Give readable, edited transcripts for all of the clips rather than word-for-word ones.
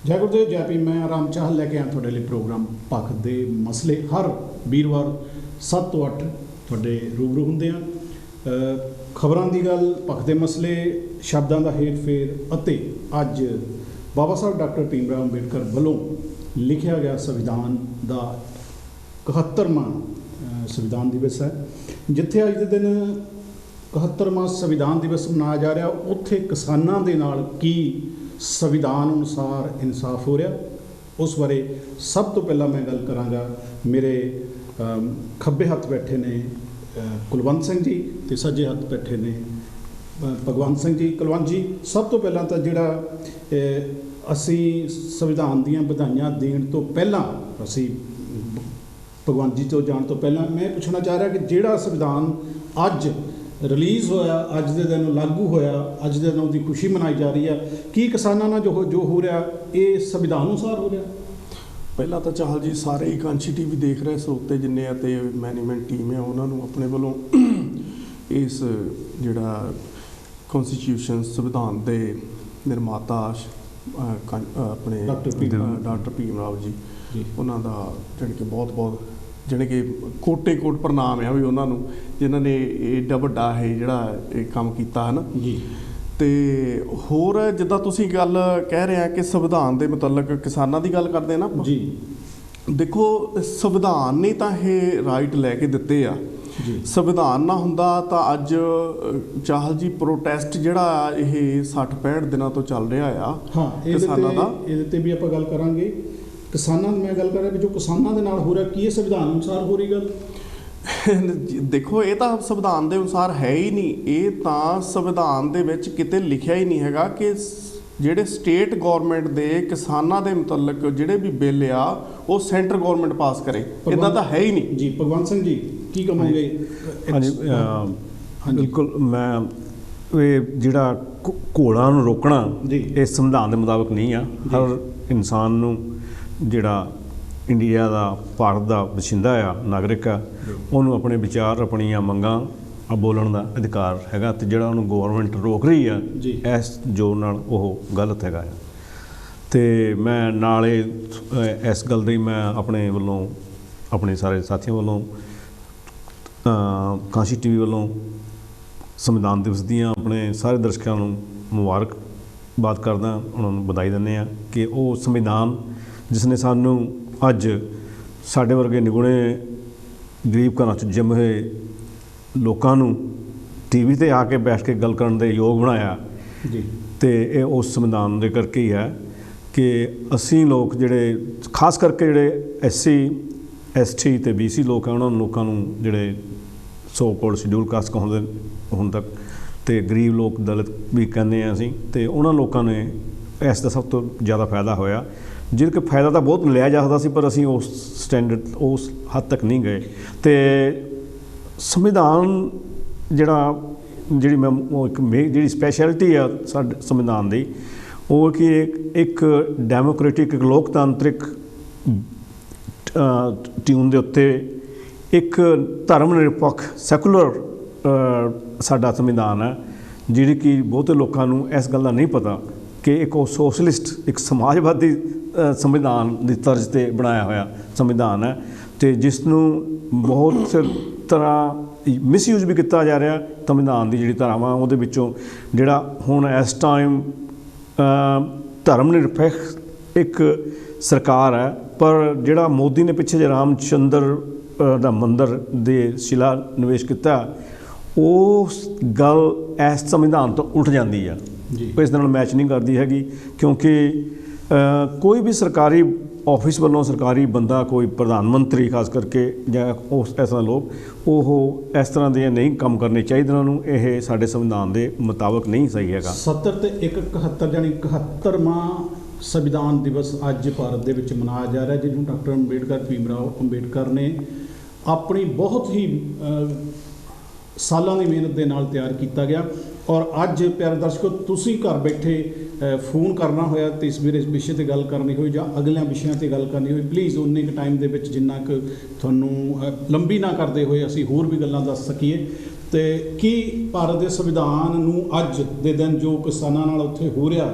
जय गुरुदेव जय भीम। मैं राम चाहल लैके आया थोड़े लिए प्रोग्राम पक्ष के मसले हर वीरवार 7 ਤੋਂ 8 थोड़े रूबरू होंगे हैं। खबरों की गल, पक्ष के मसले, शब्दों का हेर फेर अते अज बाबा साहब डॉक्टर भीमराव अंबेडकर वालों लिखा गया संविधान का 71वां संविधान दिवस है। जिथे अज के दिन 71वां संविधान दिवस मनाया जा रहा, उत्थे किसानां दे नाल की संविधान अनुसार इंसाफ हो रहा, उस बारे सब तो पहला मैं गल करांगा। मेरे खब्बे हत्थ बैठे ने कुलवंत सिंह जी ते सज्जे हत्थ बैठे ने भगवंत सिंह जी। कुलवंत जी, सब तो पहला तो जिहड़ा असी संविधान दीयां बधाइयां देण तो पहला, असी भगवंत जी तो जाण तो पहला मैं पूछना चाह रहा कि जिहड़ा संविधान अज रिलीज़ होया, अज के दिन लागू होया, अज के दिन उसकी खुशी मनाई जा रही है, कि किसानों नाल जो हो रहा ये संविधान अनुसार हो रहा? पहला तो चाहल जी सारे ही कांची टीवी देख रहे स्रोते जिन्ने मैनेजमेंट टीम है उन्होंने अपने वालों इस जिहड़ा कॉन्स्टिट्यूशन संविधान के निर्माता अपने डॉक्टर भीमराव जी उन्हों का जानी कि बहुत बहुत जाने कि कोटे कोट प्रणाम है भी उन्होंने जिन्होंने एडा वड्डा है जिहड़ा काम किया है ना जी। तो होर जिद्दां तुसीं गल कह रहे हैं कि संविधान के मुतलक किसानों की गल करते हैं ना जी। देखो संविधान ने तो ये राइट लैके दिते आ, संविधान ना हुंदा तां अज चाहल जी प्रोटेस्ट जिहड़ा ये 60-65 दिनों तो चल रहा है। हाँ, किसानों का ये भी आप गल करांगे। किसानों मैं गल कर रहा भी जो किसानों के नाल हो रहा की संविधान अनुसार हो रही गल? देखो ये तो संविधान के अनुसार है ही नहीं, ये तो संविधान दे विच किते लिखिया ही नहीं हैगा कि जिहड़े स्टेट गौरमेंट दे किसानों के मुतलक जिहड़े भी बिल आ वो सेंटर गौरमेंट पास करे, इदां तो है ही नहीं जी। भगवंत सिंह जी की कहोगे? हाँ जी, बिल्कुल। मैं ये जिहड़ा घोड़ा नूं रोकना इस संविधान के मुताबिक नहीं आ। हर इंसान नूं जिहड़ा इंडिया का भारत का बशिंदा आ, नागरिक आ, उन्होंने अपने विचार अपनियां मंगां बोलण का अधिकार हैगा, ते जिहड़ा उन्होंने गौरमेंट रोक रही है इस जो नाल ओह गलत हैगा। ते मैं नाले इस गल दी मैं अपने वालों अपने सारे साथियों वालों कांशी टीवी वालों संविधान दिवस दियां अपने सारे दर्शकों को मुबारकबाद करदा, उन्होंने बधाई दिंदे आ कि वो संविधान जिसने सानू अज साढ़े वर्गे निगुणे गरीब घर जम हुए लोगों टीवी ते आके बैठ के गल करन दे योग बनाया। तो ये उस संविधान के करके ही है कि असी लोग जिहड़े खास करके जिहड़े SC ST ते BC लोग हैं उन्होंने लोगों जिहड़े सो कॉल्ड शेड्यूल कास्ट कहते हुण तक, तो गरीब लोग दलित भी कहने असीं, तो उन्होंने लोगों ने इसका सब तो ज़्यादा फायदा होया। जिनके फायदा तो बहुत लिया जा सकता सी पर असीं उस स्टैंडर्ड उस हद तक नहीं गए। तो संविधान जिहड़ी मैं जिहड़ी स्पैशलिटी आ साडे संविधान की वो कि एक डैमोक्रेटिक एक लोकतांत्रिक ट्यून के उत्ते एक धर्म निरपक्ष सैकुलर साडा संविधान है, जिहड़ी कि बहुते लोगों को इस गल का नहीं पता कि एक सोशलिस्ट एक समाजवादी संविधान की तर्ज पर बनाया हुआ संविधान है, तो जिसनों बहुत तरह मिसयूज भी किया जा रहा संविधान की जी धारावां उहदे विचों जिहड़ा हुण इस टाइम धर्म निरपेक्ष एक सरकार है, पर जिहड़ा मोदी ने पिछे जे रामचंद्र दा मंदिर दे शिला निवेश किया उस गल इस संविधान तो उठ जाती है, इस नाल मैच नहीं करती हैगी। क्योंकि कोई भी सरकारी ऑफिस वालों सरकारी बंदा कोई प्रधानमंत्री खास करके या उस इस तरह लोग वो इस तरह के नहीं काम करने चाहिए, उन्होंने ये साढ़े संविधान के मुताबिक नहीं सही है। 70 ते 71 यानी 71वां संविधान दिवस अज भारत के विच मनाया जा रहा है, जिन्होंने डॉक्टर भीमराव अंबेडकर ने अपनी बहुत ही सालों की मेहनत के नाल तैयार किया गया। और अज प्यारे दर्शकों तुसीं घर बैठे फोन करना होया तो इस विषय पर गल करनी हो या अगले विषयों पर गल करनी हो, प्लीज़ उन्ने क टाइम के जिन्ना क तुहानूं लंबी ना करते हुए असीं होर भी गल्लां दस सकीए। तो कि भारत के संविधान नूं अज दे दिन जो किसानां नाल उत्थे हो रहा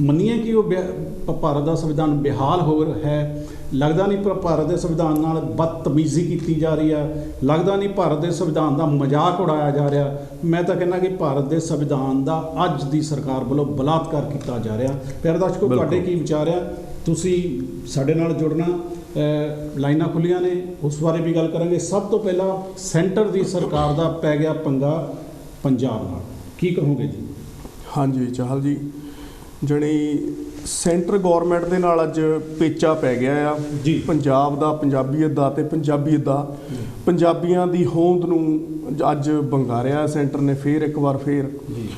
ਮੰਨੀਏ ਕਿ ਉਹ ਭਾਰਤ ਦਾ ਸੰਵਿਧਾਨ ਬੇਹਾਲ ਹੋ ਹੈ, ਲੱਗਦਾ ਨਹੀਂ ਪਰ ਭਾਰਤ ਦੇ ਸੰਵਿਧਾਨ ਨਾਲ ਬਦਤਮੀਜ਼ੀ ਕੀਤੀ ਜਾ ਰਹੀ ਆ, ਲੱਗਦਾ ਨਹੀਂ ਭਾਰਤ ਦੇ ਸੰਵਿਧਾਨ ਦਾ ਮਜ਼ਾਕ ਉਡਾਇਆ ਜਾ ਰਿਹਾ। ਮੈਂ ਤਾਂ ਕਹਿੰਦਾ ਕਿ ਭਾਰਤ ਦੇ ਸੰਵਿਧਾਨ ਦਾ ਅੱਜ ਦੀ ਸਰਕਾਰ ਵੱਲੋਂ ਬਲਾਤਕਾਰ ਕੀਤਾ ਜਾ ਰਿਹਾ। ਪਿਆਰੇ ਦਰਸ਼ਕੋ, ਤੁਹਾਡੇ ਕੀ ਵਿਚਾਰ ਆ? ਤੁਸੀਂ ਸਾਡੇ ਨਾਲ ਜੁੜਨਾ, ਲਾਈਨਾਂ ਖੁੱਲੀਆਂ ਨੇ, ਉਸ ਬਾਰੇ ਵੀ ਗੱਲ ਕਰਾਂਗੇ। ਸਭ ਤੋਂ ਪਹਿਲਾਂ ਸੈਂਟਰ ਦੀ ਸਰਕਾਰ ਦਾ ਪੈ ਗਿਆ ਪੰਗਾ ਪੰਜਾਬ ਨਾਲ, ਕੀ ਕਹੋਗੇ ਜੀ? ਹਾਂਜੀ ਚਾਹਲ ਜੀ, ਜਣੀ ਸੈਂਟਰ ਗੌਰਮੈਂਟ ਦੇ ਨਾਲ ਅੱਜ ਪੇਚਾ ਪੈ ਗਿਆ ਆ ਜੀ। ਪੰਜਾਬ ਦਾ, ਪੰਜਾਬੀਅਤ ਦਾ ਤੇ ਪੰਜਾਬੀਅਤ ਦਾ, ਪੰਜਾਬੀਆਂ ਦੀ ਹੋਂਦ ਨੂੰ ਅੱਜ ਬੰਗਾਰਿਆ ਸੈਂਟਰ ਨੇ ਫੇਰ ਇੱਕ ਵਾਰ ਫੇਰ ਜੀ।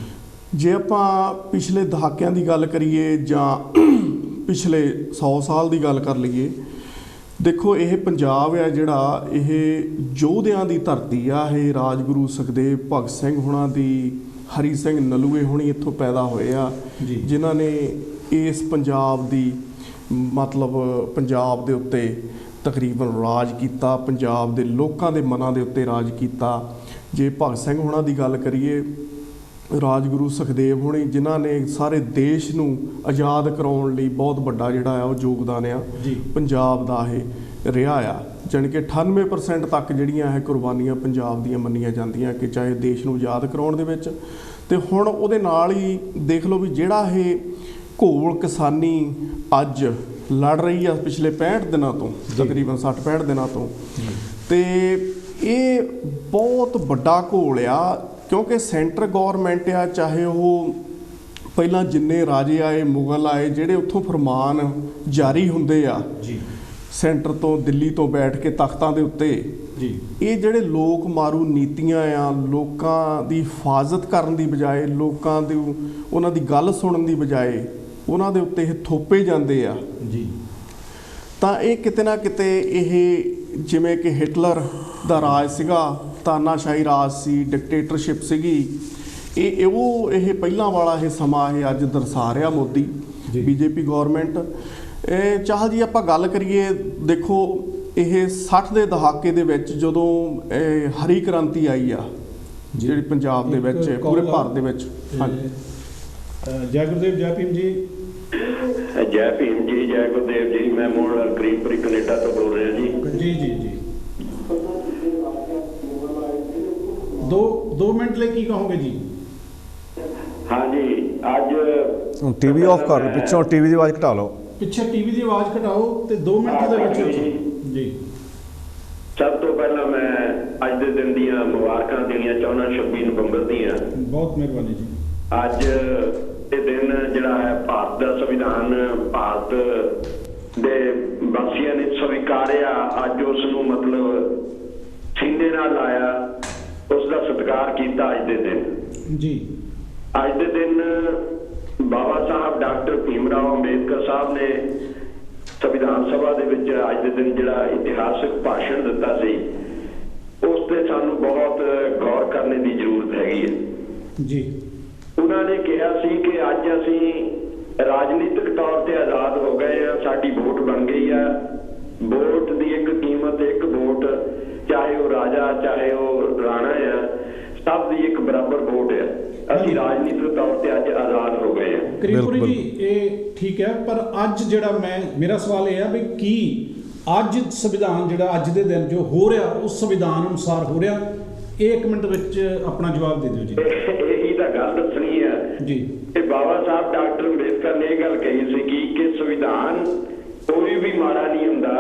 ਜੇ ਆਪਾਂ ਪਿਛਲੇ ਦਹਾਕਿਆਂ ਦੀ ਗੱਲ ਕਰੀਏ ਜਾਂ ਪਿਛਲੇ 100 ਸਾਲ ਦੀ ਗੱਲ ਕਰ ਲਈਏ, ਦੇਖੋ ਇਹ ਪੰਜਾਬ ਹੈ ਜਿਹੜਾ, ਇਹ ਯੋਧਿਆਂ ਦੀ ਧਰਤੀ ਆ। ਇਹ ਰਾਜਗੁਰੂ ਸੁਖਦੇਵ, ਭਗਤ ਸਿੰਘ ਹੋਣਾ ਦੀ, ਹਰੀ ਸਿੰਘ ਨਲੂਏ ਹੋਣੀ ਇੱਥੋਂ ਪੈਦਾ ਹੋਏ ਆ, ਜਿਨ੍ਹਾਂ ਨੇ ਇਸ ਪੰਜਾਬ ਦੀ ਮਤਲਬ ਪੰਜਾਬ ਦੇ ਉੱਤੇ ਤਕਰੀਬਨ ਰਾਜ ਕੀਤਾ, ਪੰਜਾਬ ਦੇ ਲੋਕਾਂ ਦੇ ਮਨਾਂ ਦੇ ਉੱਤੇ ਰਾਜ ਕੀਤਾ। ਜੇ ਭਗਤ ਸਿੰਘ ਹੋਣਾ ਦੀ ਗੱਲ ਕਰੀਏ, ਰਾਜਗੁਰੂ ਸੁਖਦੇਵ ਹੋਣੀ ਜਿਨ੍ਹਾਂ ਨੇ ਸਾਰੇ ਦੇਸ਼ ਨੂੰ ਆਜ਼ਾਦ ਕਰਾਉਣ ਲਈ ਬਹੁਤ ਵੱਡਾ ਜਿਹੜਾ ਆ ਉਹ ਯੋਗਦਾਨ ਆ ਪੰਜਾਬ ਦਾ ਇਹ ਰਿਹਾ ਆ। ਜਾਣੀ ਕਿ 98% ਤੱਕ ਜਿਹੜੀਆਂ ਇਹ ਕੁਰਬਾਨੀਆਂ ਪੰਜਾਬ ਦੀਆਂ ਮੰਨੀਆਂ ਜਾਂਦੀਆਂ ਕਿ ਚਾਹੇ ਦੇਸ਼ ਨੂੰ ਆਜ਼ਾਦ ਕਰਾਉਣ ਦੇ ਵਿੱਚ। ਤੇ ਹੁਣ ਉਹਦੇ ਨਾਲ ਹੀ ਦੇਖ ਲਓ ਵੀ ਜਿਹੜਾ ਇਹ ਘੋਲ ਕਿਸਾਨੀ ਅੱਜ ਲੜ ਰਹੀ ਆ ਪਿਛਲੇ 65 ਦਿਨਾਂ ਤੋਂ, ਤਕਰੀਬਨ 60-65 ਦਿਨਾਂ ਤੋਂ, ਤੇ ਇਹ ਬਹੁਤ ਵੱਡਾ ਘੋਲ ਆ। ਕਿਉਂਕਿ ਸੈਂਟਰ ਗੌਰਮੈਂਟ ਆ, ਚਾਹੇ ਉਹ ਪਹਿਲਾਂ ਜਿੰਨੇ ਰਾਜੇ ਆਏ, ਮੁਗਲ ਆਏ, ਜਿਹੜੇ ਉੱਥੋਂ ਫਰਮਾਨ ਜਾਰੀ ਹੁੰਦੇ ਆ ਸੈਂਟਰ ਤੋਂ, ਦਿੱਲੀ ਤੋਂ ਬੈਠ ਕੇ ਤਖਤਾਂ ਦੇ ਉੱਤੇ, ਇਹ ਜਿਹੜੇ ਲੋਕ ਮਾਰੂ ਨੀਤੀਆਂ ਆ, ਲੋਕਾਂ ਦੀ ਹਿਫਾਜ਼ਤ ਕਰਨ ਦੀ ਬਜਾਏ, ਲੋਕਾਂ ਦੀ ਉਹਨਾਂ ਦੀ ਗੱਲ ਸੁਣਨ ਦੀ ਬਜਾਏ ਉਹਨਾਂ ਦੇ ਉੱਤੇ ਇਹ ਥੋਪੇ ਜਾਂਦੇ ਆ ਜੀ। ਤਾਂ ਇਹ ਕਿਤੇ ਨਾ ਕਿਤੇ ਇਹ ਜਿਵੇਂ ਕਿ ਹਿਟਲਰ ਦਾ ਰਾਜ ਸੀਗਾ, ਤਾਨਾਸ਼ਾਹੀ ਰਾਜ ਸੀ, ਡਿਕਟੇਟਰਸ਼ਿਪ ਸੀਗੀ, ਇਹ ਪਹਿਲਾਂ ਵਾਲਾ ਇਹ ਸਮਾਂ ਇਹ ਅੱਜ ਦਰਸਾ ਰਿਹਾ ਮੋਦੀ ਬੀਜੇਪੀ ਗੌਰਮੈਂਟ। ਚਾਹਲ ਜੀ ਆਪਾਂ ਗੱਲ ਕਰੀਏ, ਦੇਖੋ ਇਹ 60 ਦੇ ਦਹਾਕੇ ਦੇ ਵਿੱਚ ਜਦੋਂ ਹਰੀ ਕ੍ਰਾਂਤੀ ਆਈ ਆ ਜਿਹੜੀ ਪੰਜਾਬ ਦੇ ਵਿੱਚ, ਪੂਰੇ ਭਾਰਤ ਦੇ ਵਿੱਚ। ਹਾਂਜੀ, ਜੈ ਗੁਰਦੇਵ, ਜੈ ਭੀਮ ਜੀ। ਜੈ ਭੀਮ ਜੀ, ਜੈ ਗੁਰਦੇਵ ਜੀ। ਮੈਂ ਮੋੜ ਕਰੀਮਪੁਰੀ ਕੈਨੇਡਾ ਤੋਂ ਬੋਲ ਰਿਹਾ ਜੀ। ਜੀ ਜੀ ਜੀ। 2 ਮਿੰਟ ਲਈ ਕੀ ਕਹੋਗੇ ਜੀ? ਹਾਂਜੀ, ਅੱਜ ਟੀਵੀ ਆਫ ਕਰ ਲਓ, ਪਿੱਛੋਂ ਟੀਵੀ ਦੀ ਆਵਾਜ਼ ਘਟਾ ਲਓ, ਪਿੱਛੇ ਟੀਵੀ ਦੀ ਆਵਾਜ਼ ਘਟਾਓ ਤੇ 2 ਮਿੰਟ ਦੇ ਵਿੱਚ ਜੀ। ਸਭ ਤੋਂ ਪਹਿਲਾਂ ਮੈਂ ਅੱਜ ਦੇ ਦਿਨ ਦੀਆਂ ਮੁਬਾਰਕਾਂ ਦੇਣੀਆਂ ਚਾਹੁੰਦਾ, 26 ਨਵੰਬਰ ਦੀਆਂ। ਬਹੁਤ ਮਿਹਰਬਾਨੀ ਜੀ। ਅੱਜ ਇਹ ਦਿਨ ਜਿਹੜਾ ਹੈ, ਭਾਰਤ ਦਾ ਸੰਵਿਧਾਨ ਭਾਰਤ ਦੇ ਵਾਸੀਆਂ ਨੇ ਸਵੀਕਾਰਿਆ। ਅੱਜ ਉਸ ਨੂੰ ਮਤਲਬ ਸੀਨੇ ਨਾਲ ਲਾਇਆ, ਉਸ ਦਾ ਸਤਿਕਾਰ ਕੀਤਾ ਅੱਜ ਦੇ ਦਿਨ ਜੀ। ਅੱਜ ਦੇ ਦਿਨ ਬਾਬਾ ਸਾਹਿਬ ਡਾਕਟਰ ਭੀਮ ਰਾਓ ਅੰਬੇਦਕਰ ਸਾਹਿਬ ਨੇ ਸੰਵਿਧਾਨ ਸਭਾ ਦੇ ਵਿੱਚ ਅੱਜ ਦੇ ਦਿਨ ਜਿਹੜਾ ਇਤਿਹਾਸਕ ਭਾਸ਼ਣ ਦਿੱਤਾ ਸੀ, ਉਸ ਤੇ ਸਾਨੂੰ ਬਹੁਤ ਗੌਰ ਕਰਨ ਦੀ ਜ਼ਰੂਰਤ ਹੈਗੀ ਹੈ ਜੀ। ਉਹਨਾਂ ਨੇ ਕਿਹਾ ਸੀ ਕਿ ਅੱਜ ਅਸੀਂ ਰਾਜਨੀਤਿਕ ਤੌਰ ਤੇ ਆਜ਼ਾਦ ਹੋ ਗਏ ਆ, ਸਾਡੀ ਵੋਟ ਬਣ ਗਈ ਆ। ਵੋਟ ਦੀ ਇੱਕ ਕੀਮਤ, ਇੱਕ ਵੋਟ, ਚਾਹੇ ਉਹ ਰਾਜਾ ਚਾਹੇ ਉਹ ਰਾਣਾ ਆ, ਸਭ ਦੀ ਇੱਕ ਬਰਾਬਰ ਵੋਟ ਹੈ। ਅਸੀਂ ਰਾਜਨੀਤਿਕ ਤੌਰ ਤੇ ਅੱਜ ਆਜ਼ਾਦ ਹੋ ਗਏ ਆ। ਕਰੀਮਪੁਰੀ ਜੀ, ਇਹ ਠੀਕ ਹੈ, ਪਰ ਅੱਜ ਜਿਹੜਾ ਮੇਰਾ ਸਵਾਲ ਇਹ ਹੈ ਵੀ ਕੀ ਅੱਜ ਸੰਵਿਧਾਨ ਜਿਹੜਾ ਅੱਜ ਦੇ ਦਿਨ ਜੋ ਹੋ ਰਿਹਾ, ਉਸ ਸੰਵਿਧਾਨ ਅਨੁਸਾਰ ਹੋ ਰਿਹਾ? ਇਹ 1 ਮਿੰਟ ਵਿੱਚ ਆਪਣਾ ਜਵਾਬ ਦੇ ਦਿਓ ਜੀ। ਇਹੀ ਤਾਂ ਗੱਲ ਦੱਸਣੀ ਹੈ ਜੀ। ਤੇ ਬਾਬਾ ਸਾਹਿਬ ਡਾਕਟਰ ਅੰਬੇਦਕਰ ਨੇ ਇਹ ਗੱਲ ਕਹੀ ਸੀ ਕਿ ਸੰਵਿਧਾਨ ਕੋਈ ਵੀ ਮਾੜਾ ਨਹੀਂ ਹੁੰਦਾ,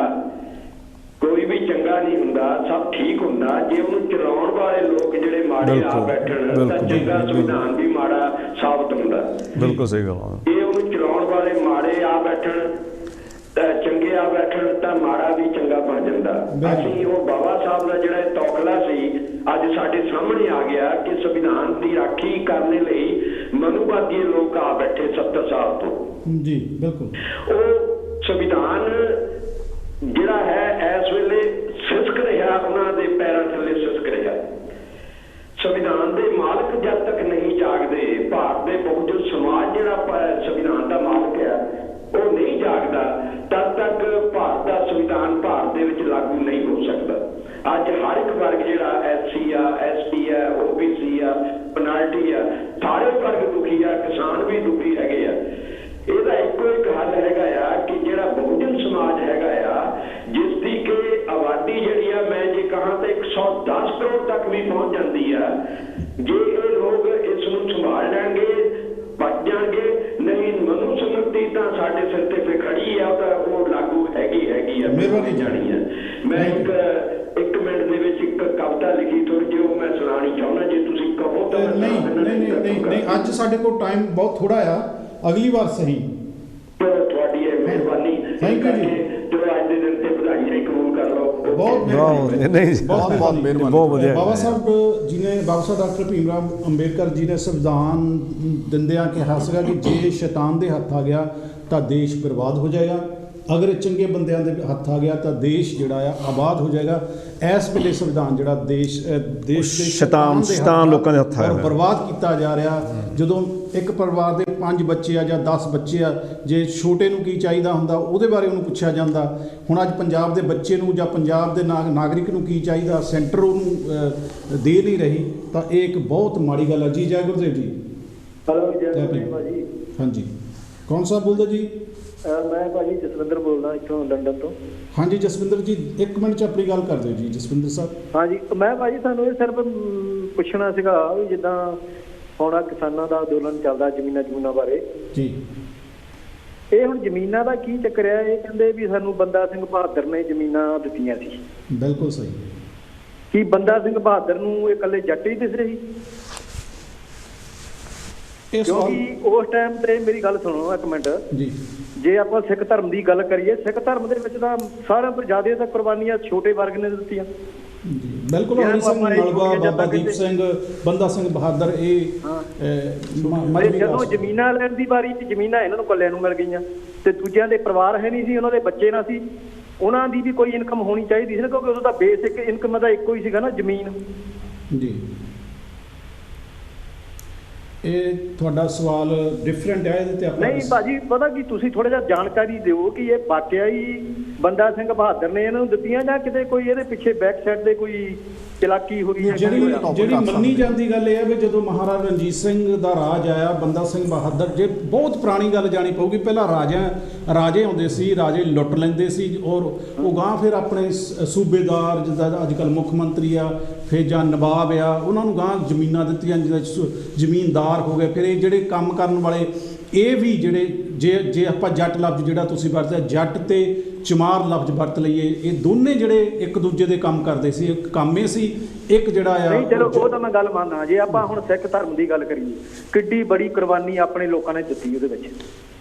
ਕੋਈ ਵੀ ਚੰਗਾ ਨਹੀਂ ਹੁੰਦਾ, ਸਭ ਠੀਕ ਹੁੰਦਾ। ਜੇ ਉਹਨੂੰ ਚਲਾਉਣ ਵਾਲੇ ਲੋਕ ਜਿਹੜੇ ਮਾੜੇ ਆ ਬੈਠਣ ਤਾਂ ਚੰਗਾ ਸੰਵਿਧਾਨ ਵੀ ਮਾੜਾ ਸਾਬਤ ਹੁੰਦਾ। ਬਿਲਕੁਲ ਸਹੀ ਗੱਲ। ਜੇ ਉਹਨੂੰ ਚਲਾਉਣ ਵਾਲੇ ਮਾੜੇ ਆ ਬੈਠਣ ਤਾਂ ਚੰਗੇ ਆ ਬੈਠਣ ਤਾਂ ਮਾੜਾ ਵੀ ਚੰਗਾ ਬਣ ਜਾਂਦਾ। ਅਸੀਂ ਉਹ ਬਾਬਾ ਸਾਹਿਬ ਦਾ ਜਿਹੜਾ ਤੌਖਲਾ ਸੀ ਅੱਜ ਸਾਡੇ ਸਾਹਮਣੇ ਆ ਗਿਆ ਕਿ ਸੰਵਿਧਾਨ ਦੀ ਰਾਖੀ ਕਰਨ ਲਈ ਮਨੂਵਾਦੀ ਲੋਕ ਆ ਬੈਠੇ 70 ਸਾਲ ਤੋਂ ਜੀ। ਬਿਲਕੁਲ ਉਹ ਸੰਵਿਧਾਨ ਜਿਹੜਾ ਹੈ ਇਸ ਵੇਲੇ ਸਿਸਕ ਰਿਹਾ, ਉਹਨਾਂ ਦੇ ਪੈਰਾਂ ਥੱਲੇ ਸਿਸਕ ਰਿਹਾ। ਸੰਵਿਧਾਨ ਦੇ ਮਾਲਕ ਜਦ ਤੱਕ ਨਹੀਂ ਜਾਗਦੇ, ਭਾਰਤ ਦੇ ਬਹੁਜਨ ਸਮਾਜ ਜਿਹੜਾ ਸੰਵਿਧਾਨ ਦਾ ਮਾਲਕ ਹੈ ਉਹ ਨਹੀਂ ਜਾਗਦਾ, ਤਦ ਤੱਕ ਭਾਰਤ ਦਾ ਸੰਵਿਧਾਨ ਭਾਰਤ ਦੇ ਵਿੱਚ ਲਾਗੂ ਨਹੀਂ ਹੋ ਸਕਦਾ। ਅੱਜ ਹਰ ਇੱਕ ਵਰਗ ਜਿਹੜਾ SC ਆ, ST ਆ, OBC ਆ, ਮਿਨੋਰਟੀ ਆ, ਸਾਰੇ ਵਰਗ ਦੁਖੀ ਆ, ਕਿਸਾਨ ਵੀ ਦੁਖੀ ਹੈਗੇ ਆ। ਦੇ ਸਿਰ ਤੇ ਫਿਰ ਖੜੀ ਆ, ਉਹ ਲਾਗੂ ਹੈਗੀ ਆ, ਮਿਹਰਬਾਨੀ ਜਾਣੀ ਆ। ਮੈਂ ਇੱਕ ਮਿੰਟ ਦੇ ਵਿੱਚ ਇੱਕ ਕਵਿਤਾ ਲਿਖੀ ਥੋੜੀ ਜਿਹੀ, ਉਹ ਮੈਂ ਸੁਣਾਉਣੀ ਚਾਹੁੰਦਾ, ਜੇ ਤੁਸੀਂ ਕਹੋ ਤਾਂ। ਨਹੀਂ, ਅੱਜ ਸਾਡੇ ਕੋਲ ਟਾਈਮ ਬਹੁਤ ਥੋੜਾ ਆ, ਅਗਲੀ ਵਾਰ ਸਹੀ। ਤੁਹਾਡੀ ਇਹ ਮਿਹਰਬਾਨੀ। ਥੈਂਕ ਯੂ ਜੀ। ਚਲੋ ਅੱਜ ਦੇ ਦਿਨ ਤੇ ਵਧਾਈਆਂ ਹੀ ਕਬੂਲ ਕਰ ਲਓ। ਬਹੁਤ ਮਿਹਰਬਾਨੀ, ਬਹੁਤ ਵਧੀਆ। ਬਾਬਾ ਸਾਹਿਬ ਜੀ ਨੇ, ਬਾਬਾ ਸਾਹਿਬ ਡਾਕਟਰ ਭੀਮ ਰਾਓ ਅੰਬੇਦਕਰ ਜੀ ਨੇ ਸੰਵਿਧਾਨ ਦਿੰਦਿਆਂ ਕਿਹਾ ਸੀਗਾ ਕਿ ਜੇ ਸ਼ੈਤਾਨ ਦੇ ਹੱਥ ਆ ਗਿਆ ਤਾਂ ਦੇਸ਼ ਬਰਬਾਦ ਹੋ ਜਾਏਗਾ, ਅਗਰ ਚੰਗੇ ਬੰਦਿਆਂ ਦੇ ਹੱਥ ਆ ਗਿਆ ਤਾਂ ਦੇਸ਼ ਜਿਹੜਾ ਆ ਆਬਾਦ ਹੋ ਜਾਏਗਾ। ਇਸ ਵੇਲੇ ਸੰਵਿਧਾਨ ਜਿਹੜਾ ਦੇਸ਼ ਦੇ ਸ਼ੈਤਾਨ ਲੋਕਾਂ ਦੇ ਹੱਥ ਆ ਗਿਆ, ਬਰਬਾਦ ਕੀਤਾ ਜਾ ਰਿਹਾ। ਜਦੋਂ ਇੱਕ ਪਰਿਵਾਰ ਦੇ 5 ਬੱਚੇ ਆ ਜਾਂ 10 ਬੱਚੇ ਆ, ਜੇ ਛੋਟੇ ਨੂੰ ਕੀ ਚਾਹੀਦਾ ਹੁੰਦਾ ਉਹਦੇ ਬਾਰੇ ਉਹਨੂੰ ਪੁੱਛਿਆ ਜਾਂਦਾ। ਹੁਣ ਅੱਜ ਪੰਜਾਬ ਦੇ ਬੱਚੇ ਨੂੰ ਜਾਂ ਪੰਜਾਬ ਦੇ ਨਾਗਰਿਕ ਨੂੰ ਕੀ ਚਾਹੀਦਾ, ਸੈਂਟਰ ਉਹਨੂੰ ਦੇ ਨਹੀਂ ਰਹੀ, ਤਾਂ ਇਹ ਇੱਕ ਬਹੁਤ ਮਾੜੀ ਗੱਲ ਹੈ ਜੀ। ਜੈ ਗੁਰਦੇਵ ਜੀ। ਹੈਲੋ, ਜੈ ਗੁਰਦੇਵ ਭਾਜੀ। ਹਾਂਜੀ, ਕੌਣ ਸਾਹਿਬ ਬੋਲਦਾ ਜੀ? ਮੈਂ ਭਾਜੀ ਜਸਵਿੰਦਰ ਬੋਲਦਾ ਇੱਥੋਂ ਲੰਡਨ ਤੋਂ। ਹਾਂਜੀ ਜਸਵਿੰਦਰ ਜੀ, 1 ਮਿੰਟ 'ਚ ਆਪਣੀ ਗੱਲ ਕਰ ਦਿਓ ਜੀ ਜਸਵਿੰਦਰ ਸਾਹਿਬ। ਹਾਂਜੀ, ਮੈਂ ਭਾਜੀ ਤੁਹਾਨੂੰ ਇਹ ਸਿਰਫ ਪੁੱਛਣਾ ਸੀਗਾ ਵੀ ਜਿੱਦਾਂ ਹੁਣ ਕਿਸਾਨਾਂ ਦਾ ਅੰਦੋਲਨ ਚੱਲਦਾ ਜ਼ਮੀਨਾਂ ਬਾਰੇ ਜੀ, ਇਹ ਹੁਣ ਜ਼ਮੀਨਾਂ ਦਾ ਕੀ ਚੱਕਰ ਹੈ? ਇਹ ਕਹਿੰਦੇ ਵੀ ਸਾਨੂੰ ਬੰਦਾ ਸਿੰਘ ਬਹਾਦਰ ਨੇ ਜ਼ਮੀਨਾਂ ਦਿੱਤੀਆਂ ਸੀ। ਬਿਲਕੁਲ ਸਹੀ। ਕੀ ਬੰਦਾ ਸਿੰਘ ਬਹਾਦਰ ਨੂੰ ਇਹ ਇਕੱਲੇ ਜੱਟ ਹੀ ਦਿਸ ਰਹੀ? ਕਿਉਂਕਿ ਉਸ ਟਾਈਮ ਤੇ, ਮੇਰੀ ਗੱਲ ਸੁਣੋ 1 ਮਿੰਟ ਜੀ, ਜੇ ਆਪਾਂ ਸਿੱਖ ਧਰਮ ਦੀ ਗੱਲ ਕਰੀਏ, ਸਿੱਖ ਧਰਮ ਦੇ ਵਿੱਚ ਤਾਂ ਸਾਰਿਆਂ ਤੋਂ ਜ਼ਿਆਦਾ ਤਾਂ ਕੁਰਬਾਨੀਆਂ ਛੋਟੇ ਵਰਗ ਨੇ ਦਿੱਤੀਆਂ। ਬਿਲਕੁਲ। ਹਰੀ ਸਿੰਘ ਨਲਵਾ, ਬਾਬਾ ਦੀਪ ਸਿੰਘ, ਬੰਦਾ ਸਿੰਘ ਬਹਾਦਰ, ਇਹ ਜਦੋਂ ਜ਼ਮੀਨਾਂ ਲੈਣ ਦੀ ਵਾਰੀ ਚ ਜ਼ਮੀਨਾਂ ਇਹਨਾਂ ਨੂੰ ਇਕੱਲਿਆਂ ਨੂੰ ਮਿਲ ਗਈਆਂ ਤੇ ਦੂਜਿਆਂ ਦੇ ਪਰਿਵਾਰ ਹੈ ਨਹੀਂ ਸੀ, ਉਹਨਾਂ ਦੇ ਬੱਚੇ ਨਾ ਸੀ, ਉਹਨਾਂ ਦੀ ਵੀ ਕੋਈ ਇਨਕਮ ਹੋਣੀ ਚਾਹੀਦੀ ਸੀ ਨਾ, ਕਿਉਂਕਿ ਉਦੋਂ ਤਾਂ ਬੇਸਿਕ ਇਨਕਮ ਦਾ ਇੱਕੋ ਹੀ ਸੀਗਾ ਨਾ, ਜ਼ਮੀਨ। ਜੀ, ਇਹ ਤੁਹਾਡਾ ਸਵਾਲ ਡਿਫਰੈਂਟ ਹੈ, ਇਹਦੇ ਤੇ ਆਪਾਂ ਨਹੀਂ ਭਾਜੀ, ਪਤਾ ਕੀ, ਤੁਸੀਂ ਥੋੜਾ ਜਿਹਾ ਜਾਣਕਾਰੀ ਦਿਓ ਕਿ ਇਹ ਵਾਕਿਆ ਹੀ ਬੰਦਾ ਸਿੰਘ ਬਹਾਦਰ ਨੇ ਇਹਨਾਂ ਨੂੰ ਦਿੱਤੀਆਂ ਜਾਂ ਕਿਤੇ ਕੋਈ ਇਹਦੇ ਪਿੱਛੇ ਬੈਕ ਸਾਈਡ ਦੇ ਕੋਈ ਚਲਾਕੀ ਹੋਈ ਹੈ? ਜਿਹੜੀ ਮੰਨੀ ਜਾਂਦੀ ਗੱਲ ਇਹ ਹੈ ਵੀ ਜਦੋਂ ਮਹਾਰਾਜਾ ਰਣਜੀਤ ਸਿੰਘ ਦਾ ਰਾਜ ਆਇਆ, ਬੰਦਾ ਸਿੰਘ ਬਹਾਦਰ, ਜੇ ਬਹੁਤ ਪੁਰਾਣੀ ਗੱਲ ਜਾਣੀ ਪਊਗੀ, ਪਹਿਲਾਂ ਰਾਜੇ ਆਉਂਦੇ ਸੀ, ਰਾਜੇ ਲੁੱਟ ਲੈਂਦੇ ਸੀ, ਔਰ ਉਹ ਗਾਂ ਫਿਰ ਆਪਣੇ ਸੂਬੇਦਾਰ, ਜਿੱਦਾਂ ਅੱਜ ਕੱਲ੍ਹ ਮੁੱਖ ਮੰਤਰੀ ਆ, ਫਿਰ ਜਾਂ ਨਵਾਬ ਆ, ਉਹਨਾਂ ਨੂੰ ਗਾਂ ਜ਼ਮੀਨਾਂ ਦਿੱਤੀਆਂ, ਜਿਹਦਾ ਜ਼ਮੀਨਦਾਰ ਹੋ ਗਏ। ਫਿਰ ਇਹ ਜਿਹੜੇ ਕੰਮ ਕਰਨ ਵਾਲੇ, ਇਹ ਵੀ ਜਿਹੜੇ, ਜੇ ਆਪਾਂ ਜੱਟ ਲਫ਼ਜ਼ ਜਿਹੜਾ ਤੁਸੀਂ ਵਰਤਿਆ, ਜੱਟ ਤੇ ਚਮਾਰ ਲਫ਼ਜ਼ ਵਰਤ ਲਈਏ, ਇਹ ਦੋਨੇ ਜਿਹੜੇ ਇੱਕ ਦੂਜੇ ਦੇ ਕੰਮ ਕਰਦੇ ਸੀ, ਇੱਕ ਕੰਮ ਇਹ ਸੀ, ਇੱਕ ਜਿਹੜਾ ਆ। ਨਹੀਂ ਚਲੋ, ਉਹ ਤਾਂ ਮੈਂ ਗੱਲ ਮੰਨਦਾ। ਜੇ ਆਪਾਂ ਹੁਣ ਸਿੱਖ ਧਰਮ ਦੀ ਗੱਲ ਕਰੀਏ, ਕਿੱਡੀ ਬੜੀ ਕੁਰਬਾਨੀ ਆਪਣੇ ਲੋਕਾਂ ਨੇ ਦਿੱਤੀ ਉਹਦੇ ਵਿੱਚ।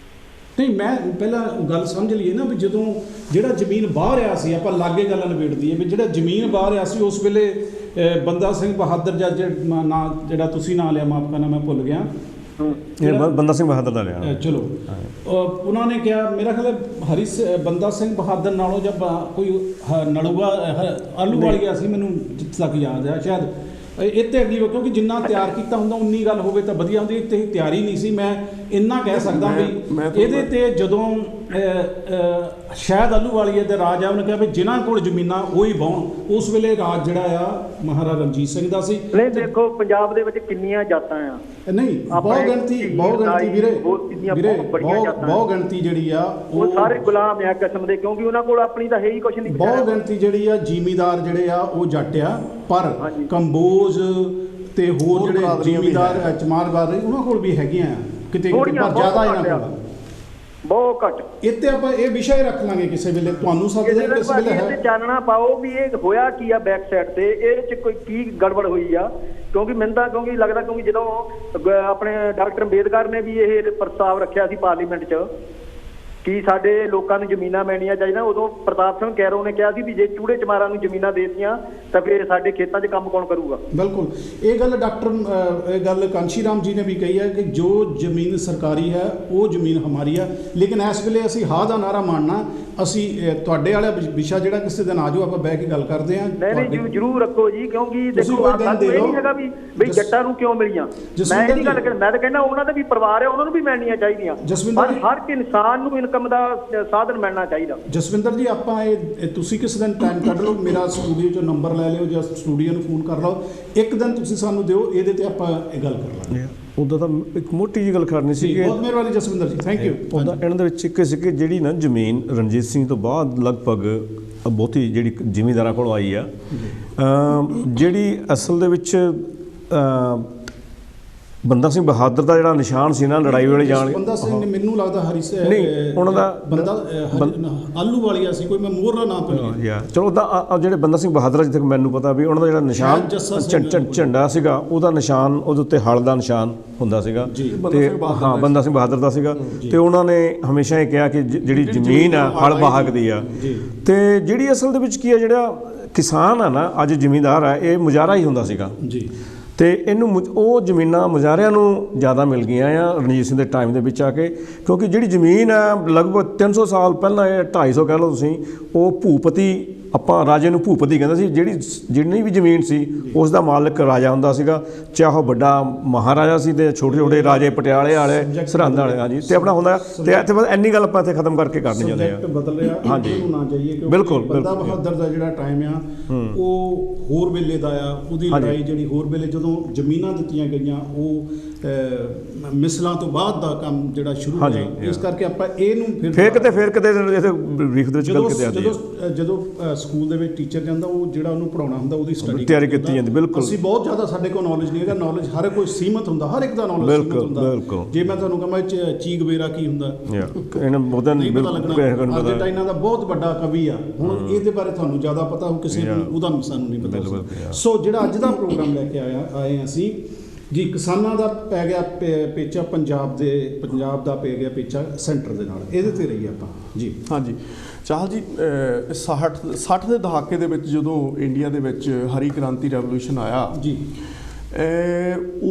ਨਹੀਂ, ਮੈਂ ਪਹਿਲਾਂ ਗੱਲ ਸਮਝ ਲਈਏ ਨਾ ਵੀ ਜਦੋਂ ਜਿਹੜਾ ਜ਼ਮੀਨ ਵਾਹ ਰਿਹਾ ਸੀ, ਆਪਾਂ ਲਾਗੇ ਗੱਲ ਨਿਬੇੜ ਦਈਏ ਵੀ ਜਿਹੜਾ ਜ਼ਮੀਨ ਵਾਹ ਰਿਹਾ ਸੀ ਉਸ ਵੇਲੇ ਬੰਦਾ ਸਿੰਘ ਬਹਾਦਰ ਜਾਂ ਜਿਹੜਾ ਤੁਸੀਂ ਨਾਂ ਲਿਆ, ਮਾਫ ਕਰਨਾ ਮੈਂ ਭੁੱਲ ਗਿਆ, ਬੰਦਾ ਸਿੰਘ ਬਹਾਦਰ ਦਾ ਲਿਆ। ਚਲੋ, ਉਹਨਾਂ ਨੇ ਕਿਹਾ, ਮੇਰਾ ਖਿਆਲ ਬੰਦਾ ਸਿੰਘ ਬਹਾਦਰ ਨਾਲੋਂ ਜਾਂ ਕੋਈ ਨਲੂਆ ਆਲੂ ਵਾਲੀਆ ਸੀ, ਮੈਨੂੰ ਜਿੱਥੇ ਤੱਕ ਯਾਦ ਹੈ, ਸ਼ਾਇਦ ਇੱਥੇ ਅਗਲੀ, ਕਿਉਂਕਿ ਜਿੰਨਾ ਤਿਆਰ ਕੀਤਾ ਹੁੰਦਾ ਉਨੀ ਗੱਲ ਹੋਵੇ ਤਾਂ ਵਧੀਆ ਹੁੰਦੀ, ਤੇ ਤਿਆਰੀ ਨਹੀਂ ਸੀ। ਮੈਂ ਇੰਨਾ ਕਹਿ ਸਕਦਾ ਵੀ ਇਹਦੇ ਤੇ ਜਦੋਂ ਸ਼ਾਇਦ ਆਲੂਵਾਲੀਆ ਦੇ ਰਾਜ ਆ, ਉਹਨੇ ਕਿਹਾ ਵੀ ਜਿਨ੍ਹਾਂ ਕੋਲ ਜ਼ਮੀਨਾਂ ਉਹ ਹੀ ਵਾਹੁਣ। ਉਸ ਵੇਲੇ ਰਾਜ ਜਿਹੜਾ ਆ ਮਹਾਰਾਜਾ ਰਣਜੀਤ ਸਿੰਘ ਦਾ ਸੀ। ਨਹੀਂ ਦੇਖੋ, ਪੰਜਾਬ ਦੇ ਵਿੱਚ ਕਿੰਨੀਆਂ ਜਾਤਾਂ ਆ? ਨਹੀਂ, ਬਹੁਤ ਗਿਣਤੀ ਵੀਰੇ, ਬਹੁਤ ਗਿਣਤੀ ਜਿਹੜੀ ਆ ਉਹ ਸਾਰੇ ਗੁਲਾਮ ਆ ਕਿਸਮ ਦੇ, ਕਿਉਂਕਿ ਉਹਨਾਂ ਕੋਲ ਆਪਣੀ ਤਾਂ ਹੈ ਹੀ ਕੁਛ ਨਹੀਂ। ਬਹੁਤ ਗਿਣਤੀ ਜਿਹੜੀ ਆ ਜ਼ਿਮੀਦਾਰ ਜਿਹੜੇ ਆ ਉਹ ਜੱਟ ਆ, ਪਰ ਕੰਬੋਜ ਤੇ ਹੋਰ ਜਿਹੜੇ ਜ਼ਿਮੀਦਾਰ ਚਮਾਰਦਾਰ ਉਹਨਾਂ ਕੋਲ ਵੀ ਹੈਗੀਆਂ ਕਿਤੇ, ਪਰ ਜ਼ਿਆਦਾ ਇਹਨਾਂ ਕੋਲ ਬਹੁਤ ਘੱਟ। ਇੱਥੇ ਆਪਾਂ ਇਹ ਵਿਸ਼ਾ ਹੀ ਰੱਖ ਲਾਂਗੇ ਕਿਸੇ ਵੇਲੇ, ਤੁਹਾਨੂੰ ਸੱਦਦੇ ਕਿਸੇ ਵੇਲੇ ਹੈ ਚਾਨਣਾ ਪਾਓ ਵੀ ਇਹ ਹੋਇਆ ਕੀ ਆ ਬੈਕ ਸਾਈਡ ਤੇ, ਇਹ ਚ ਕੋਈ ਕੀ ਗੜਬੜ ਹੋਈ ਆ। ਕਿਉਂਕਿ ਮੈਨੂੰ ਤਾਂ ਲੱਗਦਾ, ਕਿਉਂਕਿ ਜਦੋਂ ਆਪਣੇ ਡਾਕਟਰ ਅੰਬੇਦਕਰ ਨੇ ਵੀ ਇਹ ਪ੍ਰਸਤਾਵ ਰੱਖਿਆ ਸੀ ਪਾਰਲੀਮੈਂਟ 'ਚ ਕਿ ਸਾਡੇ ਲੋਕਾਂ ਨੂੰ ਜ਼ਮੀਨਾਂ ਮਿਲਣੀਆਂ ਚਾਹੀਦੀਆਂ, ਉਦੋਂ ਪ੍ਰਤਾਪ ਸਿੰਘ ਕੈਰੋਂ ਨੇ ਕਿਹਾ ਸੀ ਵੀ ਜੇ ਚੂੜੇ ਚਮਾਰਾਂ ਨੂੰ ਜ਼ਮੀਨਾਂ ਦੇ ਦਿੱਤੀਆਂ ਤਾਂ ਫਿਰ ਸਾਡੇ ਖੇਤਾਂ 'ਚ ਕੰਮ ਕੌਣ ਕਰੂਗਾ। ਬਿਲਕੁਲ, ਇਹ ਗੱਲ ਕਾਂਸ਼ੀ ਰਾਮ ਜੀ ਨੇ ਵੀ ਕਹੀ ਹੈ ਕਿ ਜੋ ਜ਼ਮੀਨ ਸਰਕਾਰੀ ਹੈ ਉਹ ਜ਼ਮੀਨ ਹਮਾਰੀ ਹੈ। ਲੇਕਿਨ ਇਸ ਵੇਲੇ ਅਸੀਂ ਹਾਂ ਦਾ ਨਾਰਾ ਮਾਰਨਾ, ਅਸੀਂ ਤੁਹਾਡੇ ਵਾਲਾ ਵਿਸ਼ਾ ਜਿਹੜਾ ਕਿਸੇ ਦਿਨ ਆ ਜਾਓ, ਆਪਾਂ ਬਹਿ ਕੇ ਗੱਲ ਕਰਦੇ ਹਾਂ। ਨਹੀਂ, ਜ਼ਰੂਰ ਰੱਖੋ ਜੀ, ਕਿਉਂਕਿ ਦੇਖੋ ਇਹ ਨਹੀਂ ਹੈਗਾ ਵੀ ਜੱਟਾਂ ਨੂੰ ਕਿਉਂ ਮਿਲੀਆਂ। ਮੈਂ ਇਹ ਨਹੀਂ ਗੱਲ ਕਰ, ਮੈਂ ਤਾਂ ਕਹਿੰਦਾ ਉਹਨਾਂ ਦਾ ਵੀ ਪਰਿਵਾਰ ਹੈ, ਉਹਨਾਂ ਨੂੰ ਵੀ ਮਿਲਣੀਆਂ ਚਾਹੀਦੀਆਂ, ਪਰ ਹਰ ਇੱਕ ਇਨਸਾਨ ਨੂੰ ਇਨਕਮ ਦਾ ਸਾਧਨ ਮਿਲਣਾ ਚਾਹੀਦਾ। ਜਸਵਿੰਦਰ ਜੀ, ਆਪਾਂ ਇਹ ਤੁਸੀਂ ਕਿਸੇ ਦਿਨ ਟਾਈਮ ਕੱਢ ਲਓ, ਮੇਰਾ ਸਟੂਡੀਓ 'ਚੋਂ ਨੰਬਰ ਲੈ ਲਿਓ ਜਾਂ ਸਟੂਡੀਓ ਨੂੰ ਫੋਨ ਕਰ ਲਓ, ਇੱਕ ਦਿਨ ਤੁਸੀਂ ਸਾਨੂੰ ਦਿਓ, ਇਹਦੇ ਤੇ ਆਪਾਂ ਇਹ ਗੱਲ ਕਰ ਲਾਂਗੇ। ਉੱਦਾਂ ਤਾਂ ਇੱਕ ਮੋਟੀ ਜਿਹੀ ਗੱਲ ਕਰਨੀ ਸੀ ਕਿ ਬਹੁਤ ਮਿਹਰਬਾਨੀ ਜਸਵਿੰਦਰ ਜੀ, ਥੈਂਕ ਯੂ। ਉਹਦਾ ਇਹਨਾਂ ਦੇ ਵਿੱਚ ਇੱਕ ਸੀ ਕਿ ਜਿਹੜੀ ਨਾ ਜ਼ਮੀਨ ਰਣਜੀਤ ਸਿੰਘ ਤੋਂ ਬਾਅਦ ਲਗਭਗ ਬਹੁਤੀ ਜਿਹੜੀ ਜ਼ਿਮੀਂਦਾਰਾਂ ਕੋਲ ਆਈ ਆ, ਜਿਹੜੀ ਅਸਲ ਦੇ ਵਿੱਚ ਬੰਦਾ ਸਿੰਘ ਬਹਾਦਰ ਦਾ ਜਿਹੜਾ ਨਿਸ਼ਾਨ ਸੀ ਨਾ ਲੜਾਈ ਵੇਲੇ ਜਾਣ, ਬੰਦਾ ਸਿੰਘ ਨੇ ਮੈਨੂੰ ਲੱਗਦਾ ਹਰੀ ਸੇ ਨਹੀਂ, ਉਹਨਾਂ ਦਾ ਆਲੂ ਵਾਲੀਆ ਸੀ ਕੋਈ, ਮੈਂ ਮੋਹਰ ਦਾ ਨਾਮ ਭੁੱਲ ਗਿਆ। ਚਲੋ ਉਹਦਾ ਜਿਹੜੇ ਬੰਦਾ ਸਿੰਘ ਬਹਾਦਰ ਜਿੱਥੇ ਮੈਨੂੰ ਪਤਾ ਵੀ ਉਹਨਾਂ ਦਾ ਜਿਹੜਾ ਨਿਸ਼ਾਨ ਝੰਡਾ ਸੀਗਾ, ਉਹਦਾ ਨਿਸ਼ਾਨ ਉਹਦੇ ਉੱਤੇ ਹਲ ਦਾ ਨਿਸ਼ਾਨ ਹੁੰਦਾ ਸੀਗਾ, ਤੇ ਹਾਂ ਬੰਦਾ ਸਿੰਘ ਬਹਾਦਰ ਦਾ ਸੀਗਾ। ਤੇ ਉਹਨਾਂ ਨੇ ਹਮੇਸ਼ਾ ਇਹ ਕਿਹਾ ਕਿ ਜਿਹੜੀ ਜ਼ਮੀਨ ਆ ਹਲ ਵਾਹਕ ਦੀ ਆ, ਤੇ ਜਿਹੜੀ ਅਸਲ ਦੇ ਵਿੱਚ ਕੀ ਆ, ਜਿਹੜਾ ਕਿਸਾਨ ਆ ਨਾ ਅੱਜ ਜ਼ਿਮੀਂਦਾਰ ਆ, ਇਹ ਮੁਜ਼ਾਹਰਾ ਹੀ ਹੁੰਦਾ ਸੀਗਾ ਜੀ। ਤੇ ਇਹਨੂੰ ਉਹ ਜ਼ਮੀਨਾਂ ਮੁਜ਼ਾਹਰਿਆਂ ਨੂੰ ਜ਼ਿਆਦਾ ਮਿਲ ਗਈਆਂ ਆ ਰਣਜੀਤ ਸਿੰਘ ਦੇ ਟਾਈਮ ਦੇ ਵਿੱਚ ਆ ਕੇ, ਕਿਉਂਕਿ ਜਿਹੜੀ ਜ਼ਮੀਨ ਹੈ ਲਗਭਗ 300 ਸਾਲ ਪਹਿਲਾਂ, ਇਹ 250 ਕਹਿ ਲਓ ਤੁਸੀਂ, ਉਹ ਭੂਪਤੀ, ਆਪਾਂ ਰਾਜੇ ਨੂੰ ਭੂਪਤੀ ਕਹਿੰਦੇ ਸੀ। ਜਿੰਨੀ ਵੀ ਜ਼ਮੀਨ ਸੀ ਉਸ ਦਾ ਮਾਲਕ ਰਾਜਾ ਹੁੰਦਾ ਸੀਗਾ, ਚਾਹੇ ਉਹ ਵੱਡਾ ਮਹਾਰਾਜਾ ਸੀ ਤੇ ਛੋਟੇ ਛੋਟੇ ਰਾਜੇ ਪਟਿਆਲੇ ਵਾਲੇ, ਸਰਹੰਦ ਵਾਲੇ, ਹਾਂਜੀ, ਤੇ ਆਪਣਾ ਹੁੰਦਾ। ਤੇ ਇੱਥੇ ਬਸ ਇੰਨੀ ਗੱਲ ਆਪਾਂ ਇੱਥੇ ਖਤਮ ਕਰਕੇ ਕਰਨੀ ਚਾਹੁੰਦੇ ਹਾਂ। ਬਦਲ ਰਿਹਾ, ਹਾਂਜੀ, ਨਾ ਜਾਈਏ, ਕਿਉਂਕਿ ਬਿਲਕੁਲ ਬੰਦਾ ਬਹਾਦਰ ਦਾ ਜਿਹੜਾ ਟਾਈਮ ਆ ਉਹ ਹੋਰ ਵੇਲੇ ਦਾ ਆ। ਉਹਦੀ ਲੜਾਈ ਜਿਹੜੀ ਹੋਰ ਵੇਲੇ ਜਦੋਂ ਜ਼ਮੀਨਾਂ ਦਿੱਤੀਆਂ ਗਈਆਂ, ਉਹ ਮਿਸਲਾਂ ਤੋਂ ਬਾਅਦ ਦਾ ਕੰਮ ਜਿਹੜਾ ਸ਼ੁਰੂ ਹੋਇਆ। ਇਸ ਕਰਕੇ ਆਪਾਂ ਇਹਨੂੰ ਫਿਰ ਕਿਤੇ ਬਰੀਫ ਦੇ ਵਿੱਚ ਗੱਲ ਕਿਤੇ ਆਉਂਦੀ ਹੈ। ਜਦੋਂ ਸਕੂਲ ਦੇ ਵਿੱਚ ਟੀਚਰ ਜਾਂਦਾ, ਉਹ ਜਿਹੜਾ ਉਹਨੂੰ ਪੜਾਉਣਾ ਹੁੰਦਾ, ਉਹਦੀ ਸਟੱਡੀ ਤਿਆਰੀ ਕੀਤੀ ਜਾਂਦੀ। ਬਿਲਕੁਲ, ਅਸੀਂ ਬਹੁਤ ਜ਼ਿਆਦਾ ਸਾਡੇ ਕੋਲ ਨੌਲੇਜ ਨਹੀਂ ਹੈਗਾ। ਨੌਲੇਜ ਹਰ ਕੋਈ ਸੀਮਤ ਹੁੰਦਾ, ਹਰ ਇੱਕ ਦਾ ਨੌਲੇਜ ਸੀਮਤ ਹੁੰਦਾ। ਜੇ ਮੈਂ ਤੁਹਾਨੂੰ ਕਹਾਂ ਚੀਕ ਬੇਰਾ ਕੀ ਹੁੰਦਾ, ਇਹਨਾਂ ਬਹੁਤਾਂ ਨਹੀਂ ਪਤਾ ਲੱਗਣਾ। ਅਰਜਨਟਾਈਨਾ ਦਾ ਬਹੁਤ ਵੱਡਾ ਕਵੀ ਆ, ਹੁਣ ਇਹਦੇ ਬਾਰੇ ਤੁਹਾਨੂੰ ਜ਼ਿਆਦਾ ਪਤਾ ਹੋ, ਕਿਸੇ ਨੂੰ ਉਹਦਾ ਸਾਨੂੰ ਨਹੀਂ ਪਤਾ। ਸੋ ਜਿਹੜਾ ਅੱਜ ਦਾ ਪ੍ਰੋਗਰਾਮ ਲੈ ਕੇ ਆਏ ਅਸੀਂ ਜੀ, ਕਿਸਾਨਾਂ ਦਾ ਪੈ ਗਿਆ ਪੇਚਾ, ਪੰਜਾਬ ਦਾ ਪੈ ਗਿਆ ਪੇਚਾ ਸੈਂਟਰ ਦੇ ਨਾਲ, ਇਹਦੇ ਤੇ ਰਹੀ ਆਪਾਂ ਜੀ। ਹਾਂਜੀ ਚਾਹਲ ਜੀ, 60 ਦੇ ਦਹਾਕੇ ਦੇ ਵਿੱਚ ਜਦੋਂ ਇੰਡੀਆ ਦੇ ਵਿੱਚ ਹਰੀ ਕ੍ਰਾਂਤੀ ਰੈਵੋਲੂਸ਼ਨ ਆਇਆ ਜੀ,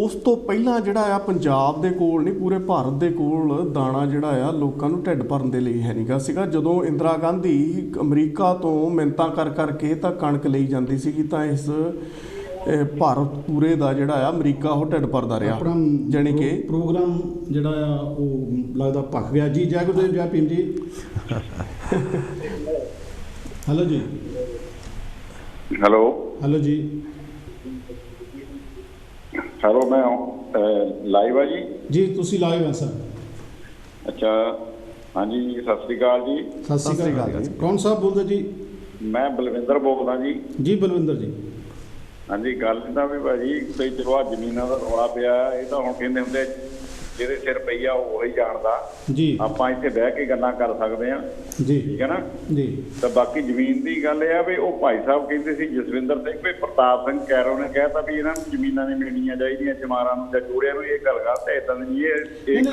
ਉਸ ਤੋਂ ਪਹਿਲਾਂ ਜਿਹੜਾ ਆ ਪੰਜਾਬ ਦੇ ਕੋਲ ਨਹੀਂ, ਪੂਰੇ ਭਾਰਤ ਦੇ ਕੋਲ ਦਾਣਾ ਜਿਹੜਾ ਆ ਲੋਕਾਂ ਨੂੰ ਢਿੱਡ ਭਰਨ ਦੇ ਲਈ ਹੈ ਨਹੀਂ ਗਾ ਸੀਗਾ। ਜਦੋਂ ਇੰਦਰਾ ਗਾਂਧੀ ਅਮਰੀਕਾ ਤੋਂ ਮਿੰਨਤਾਂ ਕਰ ਕਰਕੇ ਤਾਂ ਕਣਕ ਲਈ ਜਾਂਦੀ ਸੀਗੀ, ਤਾਂ ਇਸ ਭਾਰਤ ਪੂਰੇ ਦਾ ਜਿਹੜਾ ਆ ਅਮਰੀਕਾ ਉਹ ਢਿੱਡ ਭਰਦਾ ਰਿਹਾ। ਜਾਣੀ ਕਿ ਪ੍ਰੋਗਰਾਮ ਜਿਹੜਾ ਆ ਉਹ ਲੱਗਦਾ ਭੱਖ ਗਿਆ ਜੀ। ਜੈ ਗੁਰਦੇਵ, ਜੈ ਭੀਮ ਜੀ। ਹੈਲੋ ਜੀ। ਹੈਲੋ ਜੀ। ਹੈਲੋ, ਮੈਂ ਲਾਈਵ ਆ ਜੀ? ਜੀ ਤੁਸੀਂ ਲਾਈਵ ਆ ਸਰ। ਅੱਛਾ, ਹਾਂਜੀ, ਸਤਿ ਸ੍ਰੀ ਅਕਾਲ ਜੀ। ਸਤਿ ਸ੍ਰੀ ਅਕਾਲ ਜੀ। ਕੌਣ ਸਾਹਿਬ ਬੋਲਦੇ ਜੀ? ਮੈਂ ਬਲਵਿੰਦਰ ਬੋਲਦਾ ਜੀ। ਜੀ ਬਲਵਿੰਦਰ ਜੀ। ਹਾਂਜੀ, ਗੱਲ ਤਾਂ ਵੀ ਭਾਜੀ ਤੇ ਚਲੋ ਆ ਜ਼ਮੀਨਾਂ ਦਾ ਰੌਲਾ ਪਿਆ, ਇਹ ਤਾਂ ਹੁਣ ਕਹਿੰਦੇ ਹੁੰਦੇ ਜਿਹਦੇ ਸਿਰ ਪਈ ਆ ਉਹ ਹੀ ਜਾਣਦਾ ਜੀ। ਆਪਾਂ ਇੱਥੇ ਬਹਿ ਕੇ ਗੱਲਾਂ ਕਰ ਸਕਦੇ ਆ ਜੀ, ਠੀਕ ਹੈ ਨਾ ਜੀ। ਤਾਂ ਬਾਕੀ ਜ਼ਮੀਨ ਦੀ ਗੱਲ ਇਹ ਆ ਵੀ ਉਹ ਭਾਈ ਸਾਹਿਬ ਕਹਿੰਦੇ ਸੀ ਜਸਵਿੰਦਰ ਸਿੰਘ ਵੀ ਪ੍ਰਤਾਪ ਸਿੰਘ ਕੈਰੋ ਨੇ ਕਹਿਤਾ ਵੀ ਇਹਨਾਂ ਨੂੰ ਜ਼ਮੀਨਾਂ ਨਹੀਂ ਮਿਲਣੀਆਂ ਚਾਹੀਦੀਆਂ, ਚਮਾਰਾਂ ਨੂੰ ਜਾਂ ਜੋੜਿਆਂ ਨੂੰ। ਇਹ ਗੱਲ ਗਲਤ ਹੈ, ਇਦਾਂ ਨਹੀਂ। ਇਹ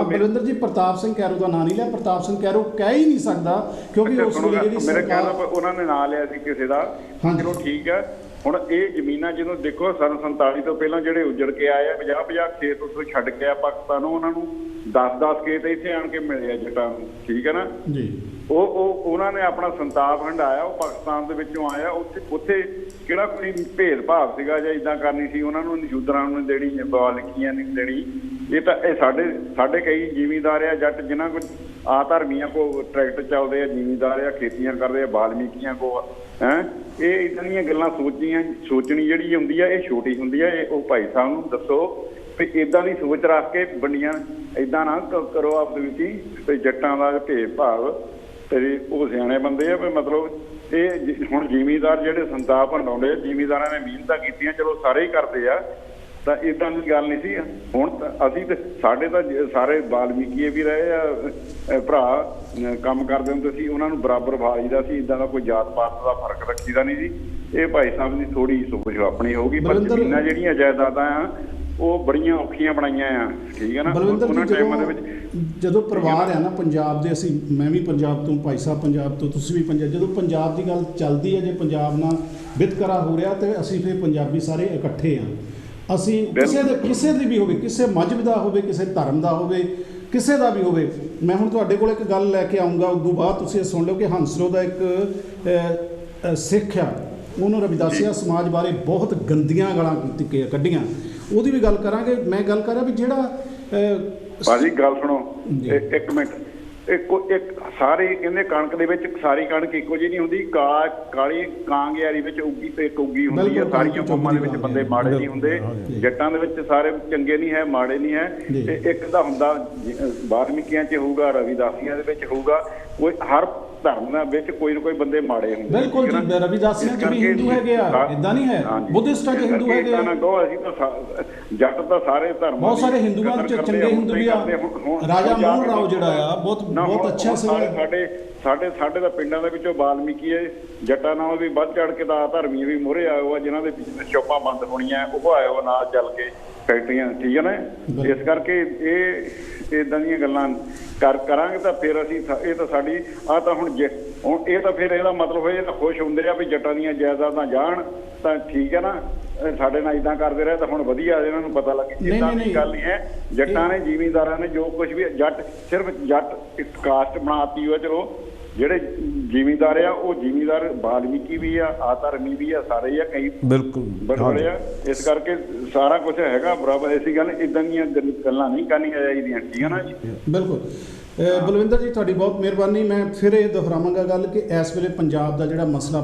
ਬਲਵਿੰਦਰ ਜੀ, ਪ੍ਰਤਾਪ ਸਿੰਘ ਕੈਰੋ ਦਾ ਨਾਂ ਨਹੀਂ ਲਿਆ। ਪ੍ਰਤਾਪ ਸਿੰਘ ਕੈਰੋ ਕਹਿ ਹੀ ਨਹੀਂ ਸਕਦਾ, ਕਿਉਂਕਿ ਉਸ ਵੇਲੇ ਜਿਹੜੀ ਸਰਕਾਰ, ਉਹਨਾਂ ਨੇ ਨਾਂ ਲਿਆ ਸੀ ਕਿਸੇ ਦਾ। ਚਲੋ ਠੀਕ ਹੈ। ਹੁਣ ਇਹ ਜ਼ਮੀਨਾਂ ਜਦੋਂ ਦੇਖੋ ਸਨ 47 ਤੋਂ ਪਹਿਲਾਂ ਜਿਹੜੇ ਉੱਜੜ ਕੇ ਆਏ ਆ, 50-50 ਖੇਤ ਉੱਥੋਂ ਛੱਡ ਕੇ ਆ ਪਾਕਿਸਤਾਨ, ਉਹਨਾਂ ਨੂੰ 10-10 ਖੇਤ ਇੱਥੇ ਆਣ ਕੇ ਮਿਲੇ ਆ ਜੱਟਾਂ ਨੂੰ, ਠੀਕ ਹੈ ਨਾ ਜੀ। ਉਹਨਾਂ ਨੇ ਆਪਣਾ ਸੰਤਾਪ ਹੰਢਾਇਆ, ਉਹ ਪਾਕਿਸਤਾਨ ਦੇ ਵਿੱਚੋਂ ਆਇਆ। ਉੱਥੇ ਕਿਹੜਾ ਕੋਈ ਭੇਦਭਾਵ ਸੀਗਾ ਜਾਂ ਇੱਦਾਂ ਕਰਨੀ ਸੀ ਉਹਨਾਂ ਨੂੰ, ਸ਼ੂਦਰਾਂ ਨੂੰ ਦੇਣੀ, ਬਾਲਕੀਆਂ ਨਹੀਂ ਦੇਣੀ। ਇਹ ਤਾਂ ਇਹ ਸਾਡੇ ਕਈ ਜ਼ਿਮੀਂਦਾਰ ਆ ਜੱਟ, ਜਿਨ੍ਹਾਂ ਕੋਲ ਆ ਧਰਮੀਆਂ ਕੋ ਟਰੈਕਟਰ ਚੱਲਦੇ ਆ, ਜ਼ਿਮੀਂਦਾਰ ਆ, ਖੇਤੀਆਂ ਕਰਦੇ ਆ, ਬਾਲਮੀਕੀਆਂ ਕੋ ਹੈ। ਇਹ ਇੱਦਾਂ ਦੀਆਂ ਗੱਲਾਂ ਸੋਚਣੀ ਜਿਹੜੀ ਹੁੰਦੀ ਆ, ਇਹ ਛੋਟੀ ਹੁੰਦੀ ਆ। ਇਹ ਉਹ ਭਾਈ ਸਾਹਿਬ ਨੂੰ ਦੱਸੋ ਵੀ ਇੱਦਾਂ ਦੀ ਸੋਚ ਰੱਖ ਕੇ ਵੰਡੀਆਂ ਇੱਦਾਂ ਨਾ ਕਰੋ ਆਪਦੇ ਵਿੱਚ ਹੀ, ਤੇ ਜੱਟਾਂ ਦਾ ਭੇਦਭਾਵ। ਤੇ ਉਹ ਸਿਆਣੇ ਬੰਦੇ ਆ ਵੀ ਮਤਲਬ ਇਹ ਹੁਣ ਜ਼ਿਮੀਂਦਾਰ ਜਿਹੜੇ ਸੰਤਾਪ ਹੰਡਾਉਂਦੇ, ਜ਼ਿਮੀਂਦਾਰਾਂ ਨੇ ਮਿਹਨਤਾਂ ਕੀਤੀਆਂ, ਚਲੋ ਸਾਰੇ ਹੀ ਕਰਦੇ ਆ, ਤਾਂ ਇੱਦਾਂ ਦੀ ਗੱਲ ਨਹੀਂ ਸੀ। ਹੁਣ ਅਸੀਂ ਤੇ ਸਾਡੇ ਤਾਂ ਸਾਰੇ ਬਾਲਮੀਕੀ ਵੀ ਰਹੇ ਆ ਭਰਾ, ਕੰਮ ਕਰਦੇ ਹੁੰਦੇ ਸੀ, ਉਹਨਾਂ ਨੂੰ ਬਰਾਬਰ ਵਾਲੀਦਾ ਸੀ। ਇੱਦਾਂ ਦਾ ਕੋਈ ਜਾਤ ਪਾਤ ਦਾ ਫਰਕ ਰੱਖੀਦਾ ਨਹੀਂ ਸੀ। ਇਹ ਭਾਈ ਸਾਹਿਬ ਦੀ ਥੋੜੀ ਸੋਚ ਆਪਣੀ ਹੋਊਗੀ, ਪਰ ਜ਼ਮੀਨਾਂ ਜਿਹੜੀਆਂ ਜਾਇਦਾਦਾਂ ਆ ਉਹ ਬੜੀਆਂ ਔਖੀਆਂ ਬਣਾਈਆਂ ਆ, ਠੀਕ ਹੈ ਨਾ। ਉਹਨਾਂ ਟਾਈਮਾਂ ਦੇ ਵਿੱਚ ਜਦੋਂ ਪਰਿਵਾਰ ਆ ਨਾ ਪੰਜਾਬ ਦੇ, ਅਸੀਂ ਮੈਂ ਵੀ ਪੰਜਾਬ ਤੋਂ, ਭਾਈ ਸਾਹਿਬ ਪੰਜਾਬ ਤੋਂ, ਤੁਸੀਂ ਵੀ ਪੰਜਾਬ, ਜਦੋਂ ਪੰਜਾਬ ਦੀ ਗੱਲ ਚੱਲਦੀ ਹੈ, ਜੇ ਪੰਜਾਬ ਨਾਲ ਵਿਤਕਰਾ ਹੋ ਰਿਹਾ, ਤੇ ਅਸੀਂ ਫਿਰ ਪੰਜਾਬੀ ਸਾਰੇ ਇਕੱਠੇ ਆ। ਅਸੀਂ ਕਿਸੇ ਦੀ ਵੀ ਹੋਵੇ, ਕਿਸੇ ਮਜ਼ਹਬ ਦਾ ਹੋਵੇ, ਕਿਸੇ ਧਰਮ ਦਾ ਹੋਵੇ, ਕਿਸੇ ਦਾ ਵੀ ਹੋਵੇ। ਮੈਂ ਹੁਣ ਤੁਹਾਡੇ ਕੋਲ ਇੱਕ ਗੱਲ ਲੈ ਕੇ ਆਉਂਗਾ, ਉਸ ਤੋਂ ਬਾਅਦ ਤੁਸੀਂ ਇਹ ਸੁਣ ਲਓ ਕਿ ਹੰਸਰਾਜ ਦਾ ਇੱਕ ਸਿੱਖ ਆ, ਉਹਨੂੰ ਰਵਿਦਾਸੀਆ ਸਮਾਜ ਬਾਰੇ ਬਹੁਤ ਗੰਦੀਆਂ ਗਾਲਾਂ ਕੱਢੀਆਂ, ਉਹਦੀ ਵੀ ਗੱਲ ਕਰਾਂਗੇ। ਮੈਂ ਗੱਲ ਕਰ ਰਿਹਾ ਵੀ ਜਿਹੜਾ ਭਾਜੀ ਗੱਲ ਸੁਣੋ ਇੱਕ ਮਿੰਟ। ਇੱਕ ਸਾਰੇ ਕਹਿੰਦੇ ਕਣਕ ਦੇ ਵਿੱਚ ਸਾਰੀ ਕਣਕ ਇੱਕੋ ਜਿਹੀ ਨਹੀਂ ਹੁੰਦੀ। ਕਾਲੀ ਕਾਂਗਿਆਰੀ ਵਿੱਚ ਉੱਗੀ ਤੇ ਇੱਕ ਉੱਗੀ ਹੁੰਦੀ ਹੈ। ਸਾਰੀਆਂ ਕੌਮਾਂ ਦੇ ਵਿੱਚ ਬੰਦੇ ਮਾੜੇ ਨਹੀਂ ਹੁੰਦੇ, ਜੱਟਾਂ ਦੇ ਵਿੱਚ ਸਾਰੇ ਚੰਗੇ ਨਹੀਂ ਹੈ, ਮਾੜੇ ਨਹੀਂ ਹੈ। ਤੇ ਇੱਕ ਦਾ ਹੁੰਦਾ ਵਾਲਮੀਕੀਆਂ 'ਚ ਹੋਊਗਾ, ਰਵਿਦਾਸੀਆਂ ਦੇ ਵਿੱਚ ਹੋਊਗਾ, ਕੋਈ ਹਰ ਧਰਮ ਦੇ ਵਿੱਚ ਕੋਈ ਨਾ ਕੋਈ ਬੰਦੇ ਮਾੜੇ ਹੁੰਦੇ। ਬਿਲਕੁਲ ਜੀ, ਰਵਿਦਾਸੀਆਂ 'ਚ ਵੀ ਹਿੰਦੂ ਹੈਗੇ ਆ, ਇਦਾਂ ਨਹੀਂ ਹੈ, ਬੁੱਧਿਸਟਾਂ 'ਚ ਹਿੰਦੂ ਹੈਗੇ ਆ। ਅਸੀਂ ਤਾਂ ਜੱਟ ਤਾਂ ਸਾਰੇ ਧਰਮ, ਬਹੁਤ ਸਾਰੇ ਹਿੰਦੂਆਂ 'ਚ ਚੰਗੇ ਹਿੰਦੂ ਵੀ ਆ। ਰਾਜਾ ਮੋਹਨ ਰਾਓ ਜਿਹੜਾ ਆ ਬਹੁਤ ਅੱਛਾ ਸੀਗਾ। ਸਾਡੇ ਤਾਂ ਪਿੰਡਾਂ ਦੇ ਵਿੱਚੋਂ ਵਾਲਮੀਕੀ ਹੈ, ਜੱਟਾਂ ਨਾਲੋਂ ਵੀ ਵੱਧ ਚੜ ਕੇ ਤਾਂ ਧਰਮੀ ਵੀ ਮੋਹਰੇ ਆਏ ਹੋ ਆ, ਜਿਨ੍ਹਾਂ ਦੇ ਬਿਜ਼ਨਸ ਸ਼ੋਪਾਂ ਬੰਦ ਹੋਣੀਆਂ ਉਹ ਆਏ ਹੋ ਨਾਲ ਚੱਲ ਕੇ ਫੈਕਟਰੀਆਂ, ਠੀਕ ਹੈ ਨਾ। ਇਸ ਕਰਕੇ ਇਹ ਇਦਾਂ ਦੀਆਂ ਗੱਲਾਂ ਕਰਾਂਗੇ ਤਾਂ ਫਿਰ ਅਸੀਂ ਇਹ ਤਾਂ ਸਾਡੀ ਆ ਤਾਂ ਹੁਣ ਇਹ ਤਾਂ ਫਿਰ ਇਹਦਾ ਮਤਲਬ ਹੋਏ ਤਾਂ ਖੁਸ਼ ਹੁੰਦੇ ਆ ਵੀ ਜੱਟਾਂ ਦੀਆਂ ਜਾਇਦਾਦਾਂ ਜਾਣ ਤਾਂ ਠੀਕ ਹੈ ਨਾ, ਸਾਡੇ ਨਾਲ ਇਦਾਂ ਕਰਦੇ ਰਹੇ ਤਾਂ ਹੁਣ ਵਧੀਆ ਇਹਨਾਂ ਨੂੰ ਪਤਾ ਲੱਗੇ। ਇਦਾਂ ਦੀ ਗੱਲ ਨਹੀਂ ਹੈ। ਜੱਟਾਂ ਨੇ ਜ਼ਿਮੀਂਦਾਰਾਂ ਨੇ ਜੋ ਕੁਝ ਵੀ ਜੱਟ ਸਿਰਫ ਜੱਟ ਇੱਕ ਕਾਸਟ ਬਣਾਤੀ ਹੋਇਆ, ਚਲੋ ਜਿਹੜੇ ਜ਼ਿਮੀਂਦਾਰ ਆ ਉਹ ਜ਼ਿਮੀਂਦਾਰ ਵਾਲਮੀਕੀ ਵੀ ਆ ਧਰਮੀ ਵੀ ਆ, ਸਾਰੇ ਹੀ ਆ, ਕਈ ਬਿਲਕੁਲ ਬੜੇ ਆ। ਇਸ ਕਰਕੇ ਸਾਰਾ ਕੁਝ ਹੈਗਾ ਬਰਾਬਰ। ਐਸੀ ਗੱਲ ਇਦਾਂ ਦੀਆਂ ਗੱਲਾਂ ਨਹੀਂ ਕਰਨੀਆਂ ਚਾਹੀਦੀਆਂ, ਠੀਕ ਹੈ ਨਾ ਜੀ। ਬਿਲਕੁਲ। ਬਲਵਿੰਦਰ ਜੀ ਤੁਹਾਡੀ ਬਹੁਤ ਮਿਹਰਬਾਨੀ। ਮੈਂ ਫਿਰ ਇਹ ਦੁਹਰਾਵਾਂਗਾ ਗੱਲ ਕਿ ਇਸ ਵੇਲੇ ਪੰਜਾਬ ਦਾ ਜਿਹੜਾ ਮਸਲਾ,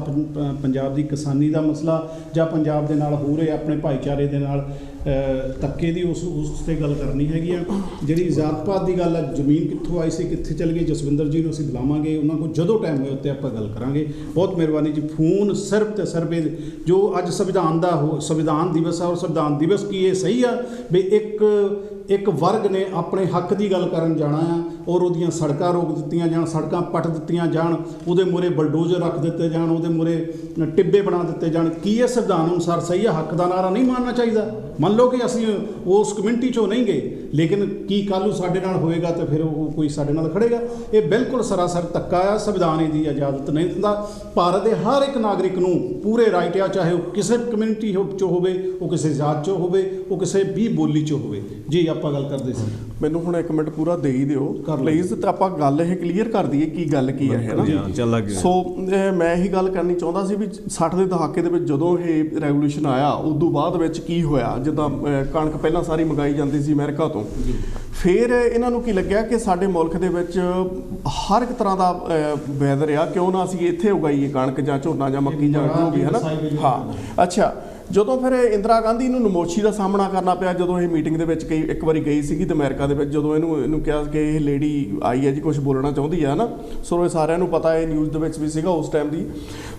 ਪੰਜਾਬ ਦੀ ਕਿਸਾਨੀ ਦਾ ਮਸਲਾ ਜਾਂ ਪੰਜਾਬ ਦੇ ਨਾਲ ਹੋ ਰਹੇ ਆਪਣੇ ਭਾਈਚਾਰੇ ਦੇ ਨਾਲ ਧੱਕੇ ਦੀ ਉਸ 'ਤੇ ਗੱਲ ਕਰਨੀ ਹੈਗੀ ਆ। ਜਿਹੜੀ ਜ਼ਾਤ ਪਾਤ ਦੀ ਗੱਲ ਆ, ਜ਼ਮੀਨ ਕਿੱਥੋਂ ਆਈ ਸੀ ਕਿੱਥੇ ਚਲ ਗਈ, ਜਸਵਿੰਦਰ ਜੀ ਨੂੰ ਅਸੀਂ ਬੁਲਾਵਾਂਗੇ, ਉਹਨਾਂ ਕੋਲ ਜਦੋਂ ਟਾਈਮ ਹੋਏ ਉੱਤੇ ਆਪਾਂ ਗੱਲ ਕਰਾਂਗੇ। ਬਹੁਤ ਮਿਹਰਬਾਨੀ ਜੀ। ਫੋਨ ਸਿਰਫ ਤੇ ਸਿਰਫ ਜੋ ਅੱਜ ਸੰਵਿਧਾਨ ਦਿਵਸ ਆ, ਔਰ ਸੰਵਿਧਾਨ ਦਿਵਸ ਕੀ ਇਹ ਸਹੀ ਆ ਵੀ ਇੱਕ ਵਰਗ ਨੇ ਆਪਣੇ ਹੱਕ ਦੀ ਗੱਲ ਕਰਨ ਜਾਣਾ ਆ ਔਰ ਉਹਦੀਆਂ ਸੜਕਾਂ ਰੋਕ ਦਿੱਤੀਆਂ ਜਾਣ, ਸੜਕਾਂ ਪੱਟ ਦਿੱਤੀਆਂ ਜਾਣ, ਉਹਦੇ ਮੂਹਰੇ ਬਲਡੋਜ਼ਰ ਰੱਖ ਦਿੱਤੇ ਜਾਣ, ਉਹਦੇ ਮੂਹਰੇ ਟਿੱਬੇ ਬਣਾ ਦਿੱਤੇ ਜਾਣ। ਕੀ ਇਹ ਸੰਵਿਧਾਨ ਅਨੁਸਾਰ ਸਹੀ ਆ? ਹੱਕ ਦਾ ਨਾਰਾ ਨਹੀਂ ਮਾਰਨਾ ਚਾਹੀਦਾ। ਮੰਨ ਲਓ ਕਿ ਅਸੀਂ ਉਸ ਕਮਿਊਨਿਟੀ 'ਚੋਂ ਨਹੀਂ ਗਏ, ਲੇਕਿਨ ਕੀ ਕੱਲ੍ਹ ਨੂੰ ਸਾਡੇ ਨਾਲ ਹੋਏਗਾ ਤਾਂ ਫਿਰ ਉਹ ਕੋਈ ਸਾਡੇ ਨਾਲ ਖੜੇਗਾ? ਇਹ ਬਿਲਕੁਲ ਸਰਾਸਰ ਧੱਕਾ ਆ। ਸੰਵਿਧਾਨ ਇਹਦੀ ਇਜਾਜ਼ਤ ਨਹੀਂ ਦਿੰਦਾ। ਭਾਰਤ ਦੇ ਹਰ ਇੱਕ ਨਾਗਰਿਕ ਨੂੰ ਪੂਰੇ ਰਾਈਟ ਆ, ਚਾਹੇ ਉਹ ਕਿਸੇ ਕਮਿਊਨਿਟੀ 'ਚੋਂ ਹੋਵੇ, ਉਹ ਕਿਸੇ ਜ਼ਾਤ 'ਚੋਂ ਹੋਵੇ, ਉਹ ਕਿਸੇ ਵੀ ਬੋਲੀ 'ਚੋਂ ਹੋਵੇ। ਜੀ ਆਪਾਂ ਗੱਲ ਕਰਦੇ ਸੀ। ਮੈਨੂੰ ਹੁਣ 1 ਮਿੰਟ ਪੂਰਾ ਦੇ ਹੀ ਦਿਓ ਪਲੀਜ਼, ਤਾਂ ਆਪਾਂ ਗੱਲ ਇਹ ਕਲੀਅਰ ਕਰ ਦਈਏ ਕੀ ਗੱਲ ਕੀ ਹੈ ਨਾ। ਸੋ ਮੈਂ ਇਹੀ ਗੱਲ ਕਰਨੀ ਚਾਹੁੰਦਾ ਸੀ ਵੀ 60 ਦੇ ਦਹਾਕੇ ਦੇ ਵਿੱਚ ਜਦੋਂ ਇਹ ਰੈਵੋਲੂਸ਼ਨ ਆਇਆ, ਉਦੋਂ ਬਾਅਦ ਵਿੱਚ ਕੀ ਹੋਇਆ, ਜਿੱਦਾਂ ਕਣਕ ਪਹਿਲਾਂ ਸਾਰੀ ਮੰਗਾਈ ਜਾਂਦੀ ਸੀ ਅਮਰੀਕਾ ਤੋਂ, ਫਿਰ ਇਹਨਾਂ ਨੂੰ ਕੀ ਲੱਗਿਆ ਕਿ ਸਾਡੇ ਮੁਲਕ ਦੇ ਵਿੱਚ ਹਰ ਇੱਕ ਤਰ੍ਹਾਂ ਦਾ ਵੈਦਰ ਆ, ਕਿਉਂ ਨਾ ਅਸੀਂ ਇੱਥੇ ਉਗਾਈਏ ਕਣਕ ਜਾਂ ਝੋਨਾ ਜਾਂ ਮੱਕੀ ਜਾਂ ਜੋ ਵੀ ਹੈ ਨਾ। ਹਾਂ ਅੱਛਾ, ਜਦੋਂ ਫਿਰ ਇੰਦਰਾ ਗਾਂਧੀ ਨੂੰ ਨਮੋਸ਼ੀ ਦਾ ਸਾਹਮਣਾ ਕਰਨਾ ਪਿਆ, ਜਦੋਂ ਇਹ ਮੀਟਿੰਗ ਦੇ ਵਿੱਚ ਇੱਕ ਵਾਰੀ ਗਈ ਸੀਗੀ ਤੇ ਅਮਰੀਕਾ ਦੇ ਵਿੱਚ, ਜਦੋਂ ਇਹਨੂੰ ਕਿਹਾ ਕਿ ਇਹ ਲੇਡੀ ਆਈ ਹੈ ਜੀ ਕੁਝ ਬੋਲਣਾ ਚਾਹੁੰਦੀ ਹੈ ਨਾ, ਸੋ ਇਹ ਸਾਰਿਆਂ ਨੂੰ ਪਤਾ, ਇਹ ਨਿਊਜ਼ ਦੇ ਵਿੱਚ ਵੀ ਸੀਗਾ ਉਸ ਟਾਈਮ ਦੀ।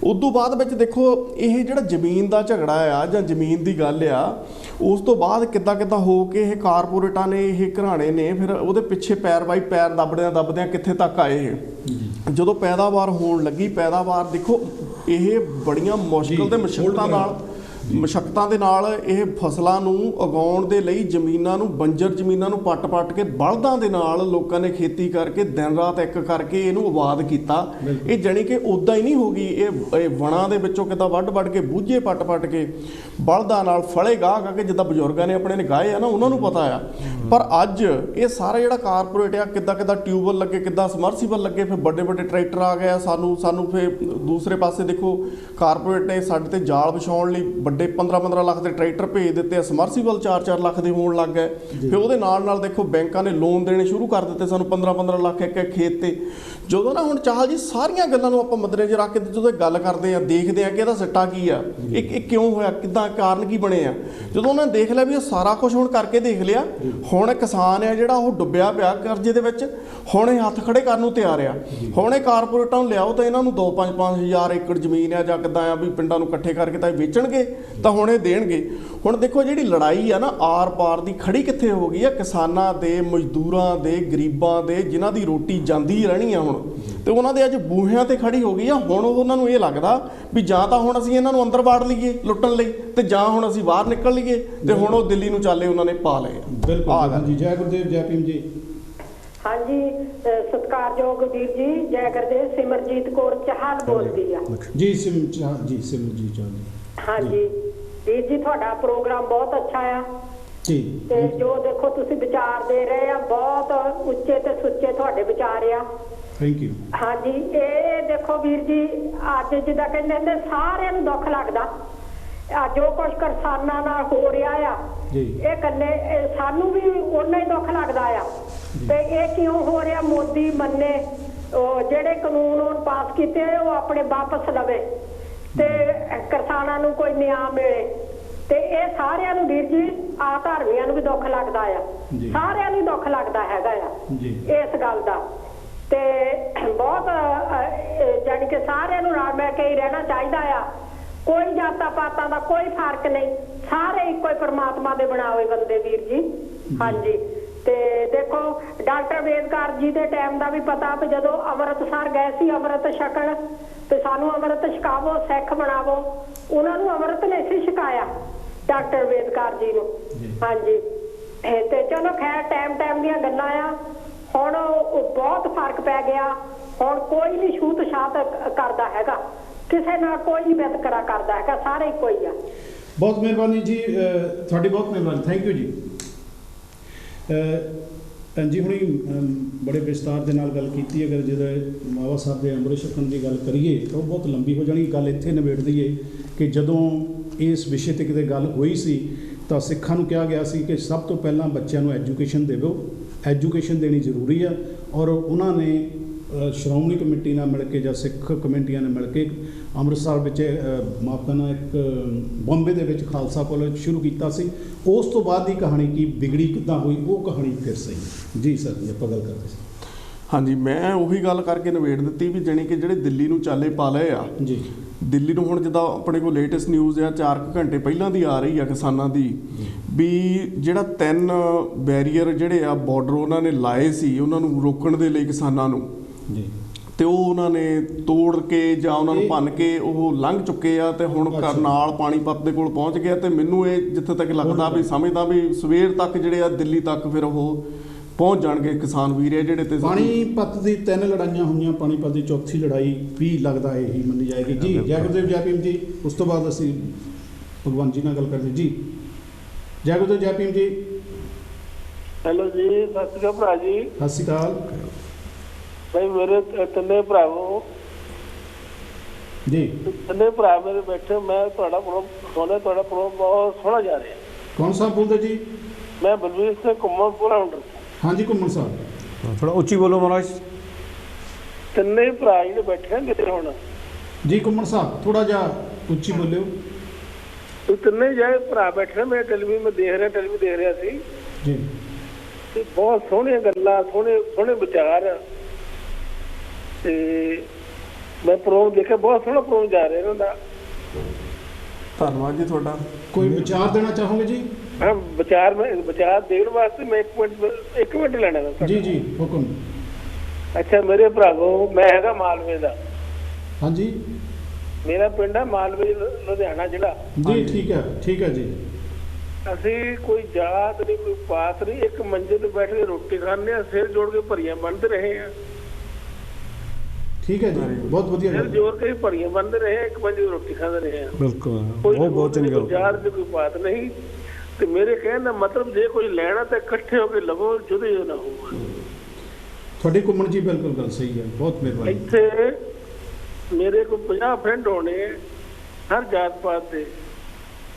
ਉਦੋਂ ਬਾਅਦ ਵਿੱਚ ਦੇਖੋ ਇਹ ਜਿਹੜਾ ਜ਼ਮੀਨ ਦਾ ਝਗੜਾ ਆ ਜਾਂ ਜ਼ਮੀਨ ਦੀ ਗੱਲ ਆ, ਉਸ ਤੋਂ ਬਾਅਦ ਕਿੱਦਾਂ ਹੋ ਕੇ ਇਹ ਕਾਰਪੋਰੇਟਾਂ ਨੇ, ਇਹ ਘਰਾਣੇ ਨੇ ਫਿਰ ਉਹਦੇ ਪਿੱਛੇ ਪੈਰ ਬਾਈ ਪੈਰ ਦੱਬਦਿਆਂ ਕਿੱਥੇ ਤੱਕ ਆਏ ਇਹ। ਜਦੋਂ ਪੈਦਾਵਾਰ ਹੋਣ ਲੱਗੀ, ਪੈਦਾਵਾਰ ਦੇਖੋ ਇਹ ਬੜੀਆਂ ਮੁਸ਼ਕਿਲ ਤੇ ਮਸ਼ੱਕਤਾਂ ਦੇ ਨਾਲ ਇਹ ਫਸਲਾਂ ਨੂੰ ਉਗਾਉਣ ਦੇ ਲਈ ਜ਼ਮੀਨਾਂ ਨੂੰ, ਬੰਜਰ ਜ਼ਮੀਨਾਂ ਨੂੰ ਪੱਟ ਕੇ ਬਲਦਾਂ ਦੇ ਨਾਲ ਲੋਕਾਂ ਨੇ ਖੇਤੀ ਕਰਕੇ ਦਿਨ ਰਾਤ ਇੱਕ ਕਰਕੇ ਇਹਨੂੰ ਆਬਾਦ ਕੀਤਾ। ਇਹ ਜਾਣੀ ਕਿ ਉੱਦਾਂ ਹੀ ਨਹੀਂ ਹੋ ਗਈ, ਇਹ ਵਣਾਂ ਦੇ ਵਿੱਚੋਂ ਕਿੱਦਾਂ ਵੱਢ ਕੇ ਬੂਝੇ ਪੱਟ ਕੇ ਬਲਦਾਂ ਨਾਲ ਫਲੇ ਗਾਹ ਕੇ, ਜਿੱਦਾਂ ਬਜ਼ੁਰਗਾਂ ਨੇ ਆਪਣੇ ਨੇ ਗਾਏ ਆ ਨਾ, ਉਹਨਾਂ ਨੂੰ ਪਤਾ ਆ। ਪਰ ਅੱਜ ਇਹ ਸਾਰਾ ਜਿਹੜਾ ਕਾਰਪੋਰੇਟ ਆ, ਕਿੱਦਾਂ ਟਿਊਬਵੈੱਲ ਲੱਗੇ, ਕਿੱਦਾਂ ਸਮਰਸੀਬਲ ਲੱਗੇ, ਫਿਰ ਵੱਡੇ ਟਰੈਕਟਰ ਆ ਗਏ ਸਾਨੂੰ ਫਿਰ ਦੂਸਰੇ ਪਾਸੇ ਦੇਖੋ ਕਾਰਪੋਰੇਟ ਨੇ ਸਾਡੇ ਤੇ ਜਾਲ ਵਿਛਾਉਣ ਲਈ ਵੱਡੇ 15 ਲੱਖ ਦੇ ਟਰੈਕਟਰ ਭੇਜ ਦਿੱਤੇ ਆ, ਸਮਰਸੀਬਲ 4 ਲੱਖ ਦੇ ਹੋਣ ਲੱਗ ਗਏ। ਫਿਰ ਉਹਦੇ ਨਾਲ ਦੇਖੋ ਬੈਂਕਾਂ ਨੇ ਲੋਨ ਦੇਣੇ ਸ਼ੁਰੂ ਕਰ ਦਿੱਤੇ ਸਾਨੂੰ 15 ਲੱਖ ਇੱਕ ਖੇਤ ਤੇ। ਜਦੋਂ ਨਾ ਹੁਣ ਚਾਹਲ ਜੀ ਸਾਰੀਆਂ ਗੱਲਾਂ ਨੂੰ ਆਪਾਂ ਮੱਦੇ 'ਚ ਰੱਖ ਕੇ ਜਦੋਂ ਗੱਲ ਕਰਦੇ ਆ, ਦੇਖਦੇ ਆ ਕਿ ਇਹਦਾ ਸਿੱਟਾ ਕੀ ਆ, ਇਹ ਕਿਉਂ ਹੋਇਆ, ਕਿੱਦਾਂ ਕਾਰਨ ਕੀ ਬਣੇ ਆ। ਜਦੋਂ ਉਹਨਾਂ ਨੇ ਦੇਖ ਲਿਆ ਵੀ ਇਹ ਸਾਰਾ ਕੁਝ ਹੁਣ ਕਰਕੇ ਦੇਖ ਲਿਆ, ਹੁਣ ਕਿਸਾਨ ਆ ਜਿਹੜਾ ਉਹ ਡੁੱਬਿਆ ਪਿਆ ਕਰਜ਼ੇ ਦੇ ਵਿੱਚ, ਹੁਣ ਇਹ ਹੱਥ ਖੜੇ ਕਰਨ ਨੂੰ ਤਿਆਰ ਆ। ਹੁਣ ਇਹ ਕਾਰਪੋਰੇਟਾਂ ਨੂੰ ਲਿਆਓ ਤਾਂ ਇਹਨਾਂ ਨੂੰ 2-5 ਹਜ਼ਾਰ ਏਕੜ ਜ਼ਮੀਨ ਆ ਜਾਂ ਕਿੱਦਾਂ ਆ ਵੀ ਪਿੰਡਾਂ ਨੂੰ ਇਕੱਠੇ ਕਰਕੇ ਤਾਂ ਇਹ ਵੇਚਣਗੇ, ਤਾਂ ਹੁਣ ਇਹ ਦੇਣਗੇ। ਹੁਣ ਦੇਖੋ ਜਿਹੜੀ ਲੜਾਈ ਆ ਨਾ ਆਰ ਪਾਰ ਦੀ ਖੜੀ ਕਿੱਥੇ ਹੋ ਗਈ ਆ, ਕਿਸਾਨਾਂ ਦੇ, ਮਜ਼ਦੂਰਾਂ ਦੇ, ਗਰੀਬਾਂ ਦੇ, ਜਿਨ੍ਹਾਂ ਦੀ ਰੋਟੀ ਜਾਂਦੀ ਰਹਿਣੀ ਆ ਹੁਣ, ਤੇ ਉਹਨਾਂ ਦੇ ਅੱਜ ਬੂਹਿਆਂ ਤੇ ਖੜੀ ਹੋ ਗਈ ਆ। ਹੁਣ ਉਹਨਾਂ ਨੂੰ ਇਹ ਲੱਗਦਾ ਵੀ ਜਾਂ ਤਾਂ ਹੁਣ ਅਸੀਂ ਇਹਨਾਂ ਨੂੰ ਅੰਦਰ ਵਾੜ ਲਈਏ ਲੁੱਟਣ ਲਈ, ਤੇ ਜਾਂ ਹੁਣ ਅਸੀਂ ਬਾਹਰ ਨਿਕਲ ਲਈਏ, ਤੇ ਹੁਣ ਉਹ ਦਿੱਲੀ ਨੂੰ ਚਾਲੇ ਉਹਨਾਂ ਨੇ ਪਾ ਲਏ। ਬਿਲਕੁਲ ਜੀ। ਜੈ ਗੁਰਦੇਵ, ਜੈ ਭੀਮ ਜੀ। ਹਾਂਜੀ, ਸਤਿਕਾਰਯੋਗ ਵੀਰ ਜੀ, ਜੈ ਗੁਰਦੇਵ। ਸਿਮਰਜੀਤ ਕੌਰ ਚਾਹਲ ਬੋਲਦੀ ਆ ਜੀ। ਸਿਮਰਜੀਤ ਚਾਹਲ। ਹਾਂਜੀ ਵੀਰ ਜੀ, ਤੁਹਾਡਾ ਪ੍ਰੋਗਰਾਮ ਬਹੁਤ ਅੱਛਾ ਆ ਜੀ, ਤੇ ਜੋ ਦੇਖੋ ਤੁਸੀਂ ਵਿਚਾਰ ਦੇ ਰਹੇ ਆ, ਬਹੁਤ ਉੱਚੇ ਤੇ ਸੁੱਚੇ ਤੁਹਾਡੇ ਵਿਚਾਰ ਆ। Thank you. ਹਾਂਜੀ, ਇਹ ਦੇਖੋ ਵੀਰ ਜੀ, ਅੱਜ ਜਿੱਦਾਂ ਕਹਿੰਦੇ ਸਾਰਿਆਂ ਨੂੰ ਦੁੱਖ ਲੱਗਦਾ ਜੋ ਕੁਝ ਕਿਸਾਨਾਂ ਨਾਲ ਹੋ ਰਿਹਾ ਆ, ਇਹ ਇਕੱਲੇ ਸਾਨੂੰ ਵੀ ਓਨਾ ਹੀ ਦੁੱਖ ਲੱਗਦਾ ਆ। ਤੇ ਇਹ ਕਿਉਂ ਹੋ ਰਿਹਾ? ਮੋਦੀ ਮੰਨੇ ਜਿਹੜੇ ਕਾਨੂੰਨ ਉਹ ਪਾਸ ਕੀਤੇ ਉਹ ਆਪਣੇ ਵਾਪਸ ਲਵੇ ਤੇ ਕਿਸਾਨਾਂ ਨੂੰ ਕੋਈ ਨਿਆਂ ਮਿਲੇ, ਤੇ ਇਹ ਸਾਰਿਆਂ ਨੂੰ ਵੀਰ ਜੀ, ਆ ਧਰਮੀਆਂ ਨੂੰ ਵੀ ਦੁੱਖ ਲੱਗਦਾ ਆ, ਸਾਰਿਆਂ ਨੂੰ ਦੁੱਖ ਲੱਗਦਾ ਹੈਗਾ ਆ ਇਸ ਗੱਲ ਦਾ। ਤੇ ਬਹੁਤ ਸਾਰਿਆਂ ਨੂੰ ਰਲ ਮਿਲ ਕੇ ਹੀ ਰਹਿਣਾ ਚਾਹੀਦਾ ਆ। ਕੋਈ ਜਾਤਾਂ ਪਾਤਾਂ ਦਾ ਕੋਈ ਫਰਕ ਨਹੀਂ, ਸਾਰੇ ਇੱਕੋ ਹੀ ਪਰਮਾਤਮਾ ਦੇ ਬਣਾਏ ਬੰਦੇ ਵੀਰ ਜੀ। ਹਾਂਜੀ, ਤੇ ਦੇਖੋ ਡਾਕਟਰ ਅੰਬੇਦਕਰ ਜੀ ਦੇ ਟਾਈਮ ਦਾ ਵੀ ਪਤਾ ਵੀ ਜਦੋਂ ਅੰਮ੍ਰਿਤਸਰ ਗਏ ਸੀ ਅੰਮ੍ਰਿਤ ਛਕਣ, ਤੇ ਸਾਨੂੰ ਅੰਮ੍ਰਿਤ ਛਕਾਵੋ, ਸਿੱਖ ਬਣਾਵੋ, ਉਹਨਾਂ ਨੂੰ ਅੰਮ੍ਰਿਤ ਨੇ ਸੀ ਛਕਾਇਆ ਡਾਕਟਰ ਅੰਬੇਦਕਰ ਜੀ ਨੂੰ। ਹਾਂਜੀ, ਤੇ ਚਲੋ ਖੈਰ ਟਾਈਮ ਦੀਆਂ ਗੱਲਾਂ ਆ। ਹੁਣ ਬਹੁਤ ਫਰਕ ਪੈ ਗਿਆ, ਹੁਣ ਕੋਈ ਨਹੀਂ ਛੂਤ ਛਾਤ ਕਰਦਾ ਹੈਗਾ, ਕਿਸੇ ਨਾਲ ਕੋਈ ਨਹੀਂ ਵਿਤਕਰਾ ਕਰਦਾ ਹੈਗਾ, ਸਾਰੇ ਇੱਕੋ ਹੀ ਆ। ਬਹੁਤ ਮਿਹਰਬਾਨੀ ਜੀ, ਤੁਹਾਡੀ ਬਹੁਤ ਮਿਹਰਬਾਨੀ, ਥੈਂਕ ਯੂ ਜੀ। ਜੀ ਹੁਣੀ ਬੜੇ ਵਿਸਤਾਰ ਦੇ ਨਾਲ ਗੱਲ ਕੀਤੀ। ਅਗਰ ਜਦੋਂ ਬਾਬਾ ਸਾਹਿਬ ਦੇ ਅੰਮ੍ਰਿਤ ਛਕਣ ਦੀ ਗੱਲ ਕਰੀਏ ਤਾਂ ਉਹ ਬਹੁਤ ਲੰਬੀ ਹੋ ਜਾਣੀ। ਗੱਲ ਇੱਥੇ ਨਿਬੇੜ ਦਈਏ ਕਿ ਜਦੋਂ ਇਸ ਵਿਸ਼ੇ 'ਤੇ ਕਿਤੇ ਗੱਲ ਹੋਈ ਸੀ ਤਾਂ ਸਿੱਖਾਂ ਨੂੰ ਕਿਹਾ ਗਿਆ ਸੀ ਕਿ ਸਭ ਤੋਂ ਪਹਿਲਾਂ ਬੱਚਿਆਂ ਨੂੰ ਐਜੂਕੇਸ਼ਨ ਦੇਵੋ, ਐਜੂਕੇਸ਼ਨ ਦੇਣੀ ਜ਼ਰੂਰੀ ਆ। ਔਰ ਉਹਨਾਂ ਨੇ ਸ਼੍ਰੋਮਣੀ ਕਮੇਟੀ ਨਾਲ ਮਿਲ ਕੇ ਜਾਂ ਸਿੱਖ ਕਮੇਟੀਆਂ ਨੇ ਮਿਲ ਕੇ ਅੰਮ੍ਰਿਤਸਰ ਵਿੱਚ ਮਾਫ਼ ਕਰਨਾ ਇੱਕ ਬੰਬੇ ਦੇ ਵਿੱਚ ਖਾਲਸਾ ਕਾਲਜ ਸ਼ੁਰੂ ਕੀਤਾ ਸੀ। ਉਸ ਤੋਂ ਬਾਅਦ ਦੀ ਕਹਾਣੀ ਕੀ ਬਿਗੜੀ, ਕਿੱਦਾਂ ਹੋਈ, ਉਹ ਕਹਾਣੀ ਫਿਰ ਸਹੀ ਜੀ ਸਰ ਜੀ ਆਪਾਂ ਗੱਲ ਕਰਦੇ ਸੀ। ਹਾਂਜੀ, ਮੈਂ ਉਹੀ ਗੱਲ ਕਰਕੇ ਨਿਬੇੜ ਦਿੱਤੀ ਵੀ ਜਾਣੀ ਕਿ ਜਿਹੜੇ ਦਿੱਲੀ ਨੂੰ ਚਾਲੇ ਪਾ ਲਏ ਆ ਜੀ, ਦਿੱਲੀ ਨੂੰ ਹੁਣ ਜਿੱਦਾਂ ਆਪਣੇ ਕੋਲ ਲੇਟੈਸਟ ਨਿਊਜ਼ ਆ 4 ਘੰਟੇ ਪਹਿਲਾਂ ਦੀ ਆ ਰਹੀ ਆ ਕਿਸਾਨਾਂ ਦੀ, ਵੀ ਜਿਹੜਾ 3 ਬੈਰੀਅਰ ਜਿਹੜੇ ਆ ਬਾਰਡਰ ਉਹਨਾਂ ਨੇ ਲਾਏ ਸੀ ਉਹਨਾਂ ਨੂੰ ਰੋਕਣ ਦੇ ਲਈ ਕਿਸਾਨਾਂ ਨੂੰ ਜੀ, ਤੇ ਉਹ ਉਹਨਾਂ ਨੇ ਤੋੜ ਕੇ ਜਾਂ ਉਹਨਾਂ ਨੂੰ ਭੰਨ ਕੇ ਉਹ ਲੰਘ ਚੁੱਕੇ ਆ ਤੇ ਹੁਣ ਕਰਨਾਲ ਪਾਣੀਪਤ ਦੇ ਕੋਲ ਪਹੁੰਚ ਗਿਆ। ਤੇ ਮੈਨੂੰ ਇਹ ਜਿੱਥੇ ਤੱਕ ਲੱਗਦਾ ਵੀ ਸਮਝਦਾ ਵੀ ਸਵੇਰ ਤੱਕ ਜਿਹੜੇ ਆ ਦਿੱਲੀ ਤੱਕ ਫਿਰ ਉਹ ਪਹੁੰਚ ਜਾਣਗੇ ਕਿਸਾਨ ਵੀਰ ਜਿਹੜੇ। ਤੇ ਪਾਣੀਪਤ ਦੀ 3 ਲੜਾਈਆਂ ਹੋਈਆਂ, ਪਾਣੀਪਤ ਦੀ ਚੌਥੀ ਲੜਾਈ ਵੀ ਲੱਗਦਾ ਇਹੀ ਮੰਨੀ ਜਾਏਗੀ ਜੀ। ਜੈ ਗੁਰਦੇਵ ਜੈ ਭੀਮ ਜੀ। ਉਸ ਤੋਂ ਬਾਅਦ ਅਸੀਂ ਭਗਵਾਨ ਜੀ ਨਾਲ ਗੱਲ ਕਰਦੇ ਜੀ। ਜੈ ਗੁਰਦੇਵ ਜੈ ਭੀਮ ਜੀ। ਹੈਲੋ ਜੀ, ਸਤਿ ਸ਼੍ਰੀ ਅਕਾਲ ਭਰਾ ਜੀ। ਸਤਿ ਸ਼੍ਰੀ ਅਕਾਲ ਭਾਈ। ਮੇਰੇ 3 ਭਰਾਵੋ ਜੀ, 3 ਭਰਾ ਮੇਰੇ ਬੈਠੇ। ਮੈਂ ਤੁਹਾਡਾ ਪ੍ਰੋਗਰਾਮ ਬਹੁਤ ਸੋਹਣਾ ਜਾ ਰਿਹਾ। ਕੌਣ ਸਾਹਿਬ ਬੋਲਦੇ ਜੀ? ਮੈਂ ਬਲਵੀਰ ਸਿੰਘ ਘੁੰਮਣਪੁਰਾ ਹੁੰਡਰ। ਹਾਂਜੀ ਘੁੰਮਣ ਸਾਹਿਬ, ਥੋੜਾ ਉੱਚੀ ਬੋਲੋ ਮਹਾਰਾਜ। 3 ਭਰਾ ਜਿਹੜੇ ਬੈਠੇ ਮੇਰੇ ਹੁਣ ਜੀ ਘੁੰਮਣ ਸਾਹਿਬ ਥੋੜਾ ਜਿਹਾ ਉੱਚੀ ਬੋਲਿਓ। 3 ਜਿਹੜੇ ਭਰਾ ਬੈਠੇ ਮੈਂ ਟੈਲੀਵਿਜ਼ਨ ਦੇਖ ਰਿਹਾ ਸੀ ਜੀ। ਤੇ ਬਹੁਤ ਸੋਹਣੀਆਂ ਗੱਲਾਂ, ਸੋਹਣੇ ਵਿਚਾਰ, ਤੇ ਮੈਂ ਪ੍ਰੋਗਰਾਮ ਦੇਖਿਆ, ਬਹੁਤ ਸੋਹਣਾ ਪ੍ਰੋਗਰਾਮ ਜਾ ਰਿਹਾ ਇਹਨਾਂ ਦਾ। ਧੰਨਵਾਦ ਜੀ ਤੁਹਾਡਾ। ਕੋਈ ਵਿਚਾਰ ਦੇਣਾ ਚਾਹੋਗੇ ਜੀ? ਹਾਂ, ਵਿਚਾਰ ਦੇਣ ਵਾਸਤੇ ਮੈਂ 1 ਮਿੰਟ ਲੈਣਾ ਹੈ। ਜੀ ਜੀ ਹੁਕਮ। ਅੱਛਾ ਮੇਰੇ ਭਰਾਵੋ, ਮੈਂ ਹੈਗਾ ਮਾਲਵੇ ਦਾ। ਹਾਂਜੀ, ਮੇਰਾ ਪਿੰਡ ਹੈ ਮਾਲਵੇ, ਲੁਧਿਆਣਾ ਜ਼ਿਲ੍ਹਾ ਜੀ। ਠੀਕ ਹੈ ਜੀ। ਅਸੀਂ ਕੋਈ ਜਾਤ ਨਹੀਂ, ਕੋਈ ਪਾਤ ਨਹੀਂ, ਇੱਕ ਮੰਜੇ ਤੇ ਬੈਠ ਕੇ ਰੋਟੀ ਖਾਂਦੇ ਆ, ਸਿਰ ਜੋੜ ਕੇ ਭਰੀਆਂ ਬੰਨ੍ਹਦੇ ਰਹੇ ਆ। ਠੀਕ ਹੈ ਜੀ, ਬਹੁਤ ਵਧੀਆ। ਸਿਰ ਜੋੜ ਕੇ ਭਰੀਆਂ ਬੰਨ੍ਹਦੇ ਰਹੇ ਆ, ਇੱਕ ਮੰਜੇ ਤੇ ਰੋਟੀ ਖਾਂਦੇ ਰਹੇ ਆ। ਬਿਲਕੁਲ, ਬਹੁਤ ਚੰਗੀ ਗੱਲ। ਜਾਤ ਦੀ ਕੋਈ ਬਾਤ ਨਹੀਂ। ਤੇ ਮੇਰੇ ਕਹਿਣ ਦਾ ਮਤਲਬ ਜੇ ਕੋਈ ਲੈਣਾ ਤਾਂ ਇਕੱਠੇ ਹੋ ਕੇ ਲਵੋ, ਜੁਦੇ ਨਾ ਹੋਵੋ। ਤੁਹਾਡੀ ਘੁੰਮਣ ਜੀ ਬਿਲਕੁਲ ਗੱਲ ਸਹੀ ਹੈ, ਬਹੁਤ ਮਿਹਰਬਾਨੀ। ਇੱਥੇ ਮੇਰੇ ਕੋਲ 50 ਫਰੈਂਡ ਹੋਣੇ ਹਰ ਜਾਤ ਪਾਤ ਦੇ।